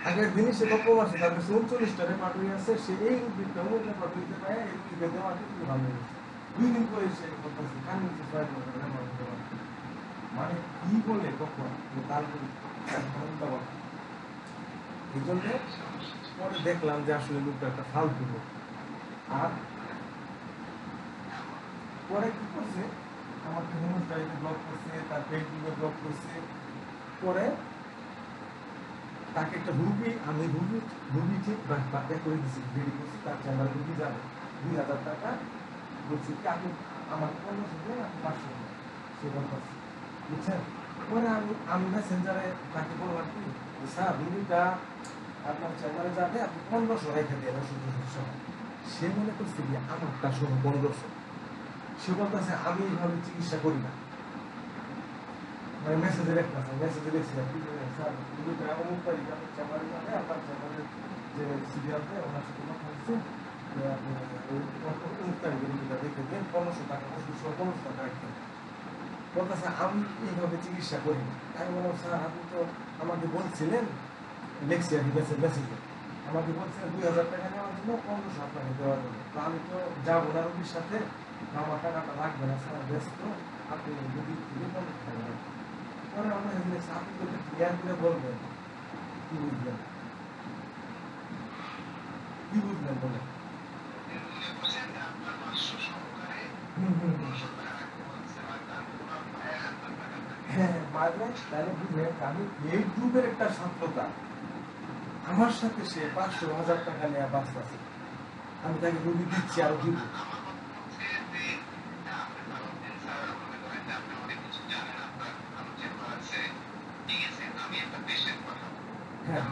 আগের দিনই সে গল্প আছে, তার কাছে 39টা রেপার্টরি আছে, সে এই রুগীটা অমুক রেপার্টরিতে পায় এই রুগীকে দেওয়াকে তুমি ভালো হয়েছে, 2 দিন পরে সে করতেছে কান নিচে ছয় দিবেন, মানে কি বলে কখন তারপরে এই জন্য পরে দেখলাম যে আসলে লোকটা একটা ফালতু লোক। আর পরে কি করছে, আমাকে হোমিওস্টাডিতে ব্লক করছে, তার পেন্টিংয়ে ব্লক করছে, পরে তাকে একটা আমি রুগী ঠিক বাক্যা করে দিচ্ছি, রেডি করছি, তার চেম্বারে রুগী যাবে 2000 টাকা বলছি কি আপনি আমার 1500 দেন, আপনি 500 দেন, সে বলতেছে, বুঝছেন? পরে আমি মেসেঞ্জারে তাকে বললাম কি স্যার রুগীটা আপনার চেম্বারে যাবে, আপনি 1500 রেখে দেন ওষুধ সহ, সে মনে করছে কি আমারটা সহ 1500, সে বলতেছে আমি এইভাবে চিকিৎসা করি না, মানে মেসেজে লিখতেছে, মেসেজে লিখছি স্যার রুগীটা অমুক তারিখ আপনার চেম্বারে যাবে, আপনার চেম্বারের যে সিরিয়ালতে ওনার সাথে কথা হচ্ছে আপনি অমুক তারিখে রুগীটা দেখে দেন, 1500 টাকা ওষুধ সহ 1500 টাকা রাখতেন, বলতেছে আমি এইভাবে চিকিৎসা করি না। আমি বললাম স্যার আপনি তো আমাকে বলছিলেন, লিখছি আর কি মেসেজে, আমাকে বলছিলেন 2000 টাকা নেওয়ার জন্য, 1500 আপনাকে দেওয়ার জন্য, তো আমি তো যাবো না রুগীর সাথে, আমার টাকাটা লাগবে না স্যার, ব্যস্ত, আপনি রুগীর থেকে 1500 টাকা রাখবেন। পরে আমরা লিখছি আপনি তো ক্লিয়ার করে বলবেন, কি বুঝলেন বলে হ্যাঁ মানে তাহলে বুঝলেন আমি এই গ্রুপের একটা ছাত্রতা, আমার সাথে সে 500,000 টাকা নেওয়া বাঁচতে আছে, আমি তাকে রুগী দিচ্ছি আরো দিব, হ্যাঁ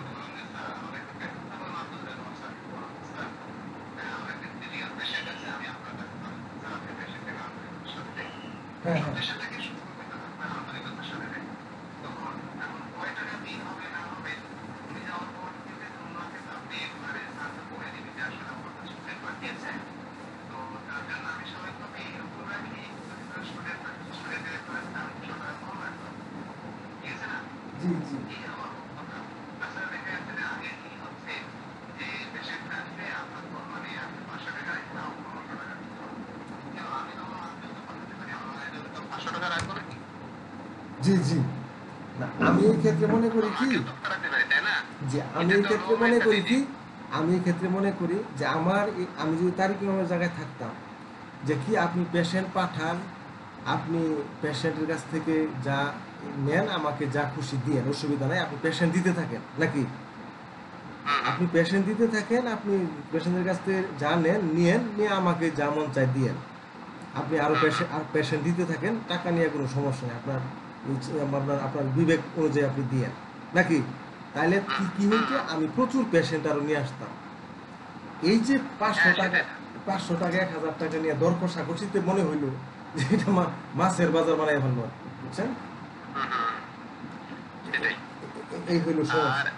হ্যাঁ হ্যাঁ জি জি জি জি না, আমি এই ক্ষেত্রে মনে করি কি যে আমি এই ক্ষেত্রে মনে করি কি আমি এই ক্ষেত্রে মনে করি যে আমি যদি তারিক ইমামের জায়গায় থাকতাম, যে কি আপনি পেশেন্ট পাঠান, আপনি পেশেন্টের কাছ থেকে যা নেন আমাকে যা খুশি দিয়েন, অসুবিধা নাই, আপনি পেশেন্ট দিতে থাকেন নাকি, আপনি পেশেন্ট দিতে থাকেন, আপনি পেশেন্টের কাছ থেকে যা নেন নিয়ে আমাকে যা মন চাই দিয়েন, আপনি আরো পেশেন্ট দিতে থাকেন, টাকা নিয়ে কোনো সমস্যা নেই, আপনার বিবেক অনুযায়ী আপনি দিয়েন নাকি। তাইলে কি হইতো, আমি প্রচুর পেশেন্ট আরো নিয়ে আসতাম। এই যে 500 টাকা 1000 টাকা নিয়ে দর কষাকষিতে মনে হইলো যে এটা মাছের বাজার বানাই ফেলবো, বুঝছেন, এই হইলো সমস্যা।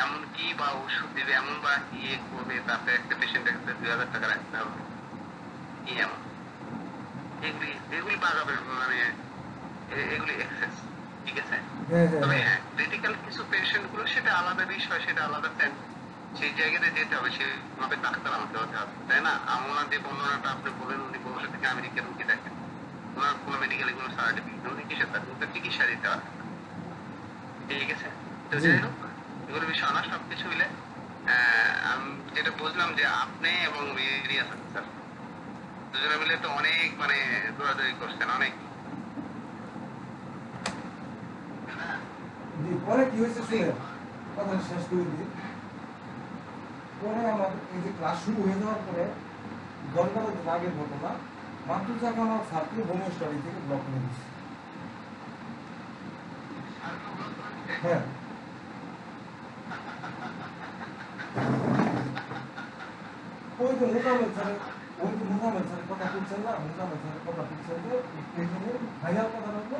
এমন কি বা ওষুধ দেবে এমন বা ইয়ে করবে তাতে একটা পেশেন্টের কাছে 2000 টাকা রাখতে হবে, কি এমন এগুলি বাগাবে, মানে এগুলি এক্সেস, ঠিক আছে। তবে হ্যাঁ, ক্রিটিক্যাল কিছু পেশেন্ট গুলো সেটা আলাদা বিষয়, সেটা আলাদা সেই জায়গাতে যেতে হবে, সেভাবে ডাক্তার আমাকে হতে হবে, তাই না। আমার যে বর্ণনাটা আপনি বলেন, উনি বসে থেকে আমেরিকার রুগী দেখেন, ওনার কোনো মেডিকেল কোনো সার্টিফিকেট, উনি কিসের তার চিকিৎসা দিতে হবে, ঠিক আছে। তো যাই হোক, এগুলো বিষয় না, সবকিছু মিলে আমি যেটা বুঝলাম যে আপনি এবং রিয়াজ স্যার দুজনে মিলে তো অনেক মানে দৌড়াদৌড়ি করছেন অনেক। পরে কি হয়েছে শুনে কথা শেষ করে দিই। পরে আমার এই যে ক্লাস শুরু হয়ে যাওয়ার পরে ঘন্টা আগের ঘটনা, মাত্র জায়গা আমার ছাত্র হোমিও স্টাডি থেকে ব্লক করে দিচ্ছে। হ্যাঁ, ওই যে মোজামেল স্যারের কথা বলছেন না, মোজামেল স্যারের কথা বলছেন যে এইখানে ফাইনাল কথা বলবো,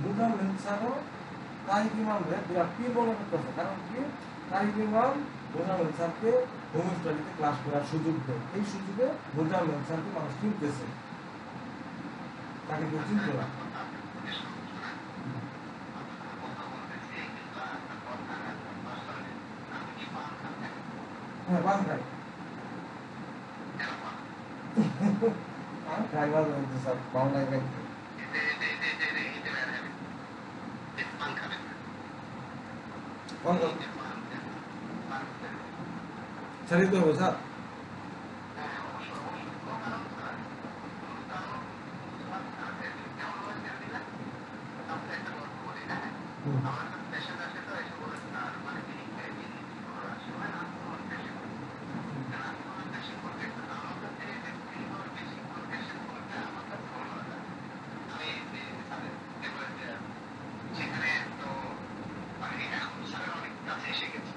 মোজামেল স্যারও তারিক ইমামরে বিরাট পীর মনে করতেছে। কারণ কি, তারিক ইমাম মোজামেল স্যারকে হোমিও স্টাডিতে ক্লাস করার সুযোগ দেয়, এই সুযোগে মোজামেল স্যারকে মানুষ চিনতেছে, তাকে কেউ চিনতে না। হ্যাঁ, বান খাই ড্রাইভার হয়েছে স্যার, বাংলায় গাই ছাড়িতে হবে স্যার। সেখানে তো মানে এখন স্যারের অনেক কাছে এসে গেছে।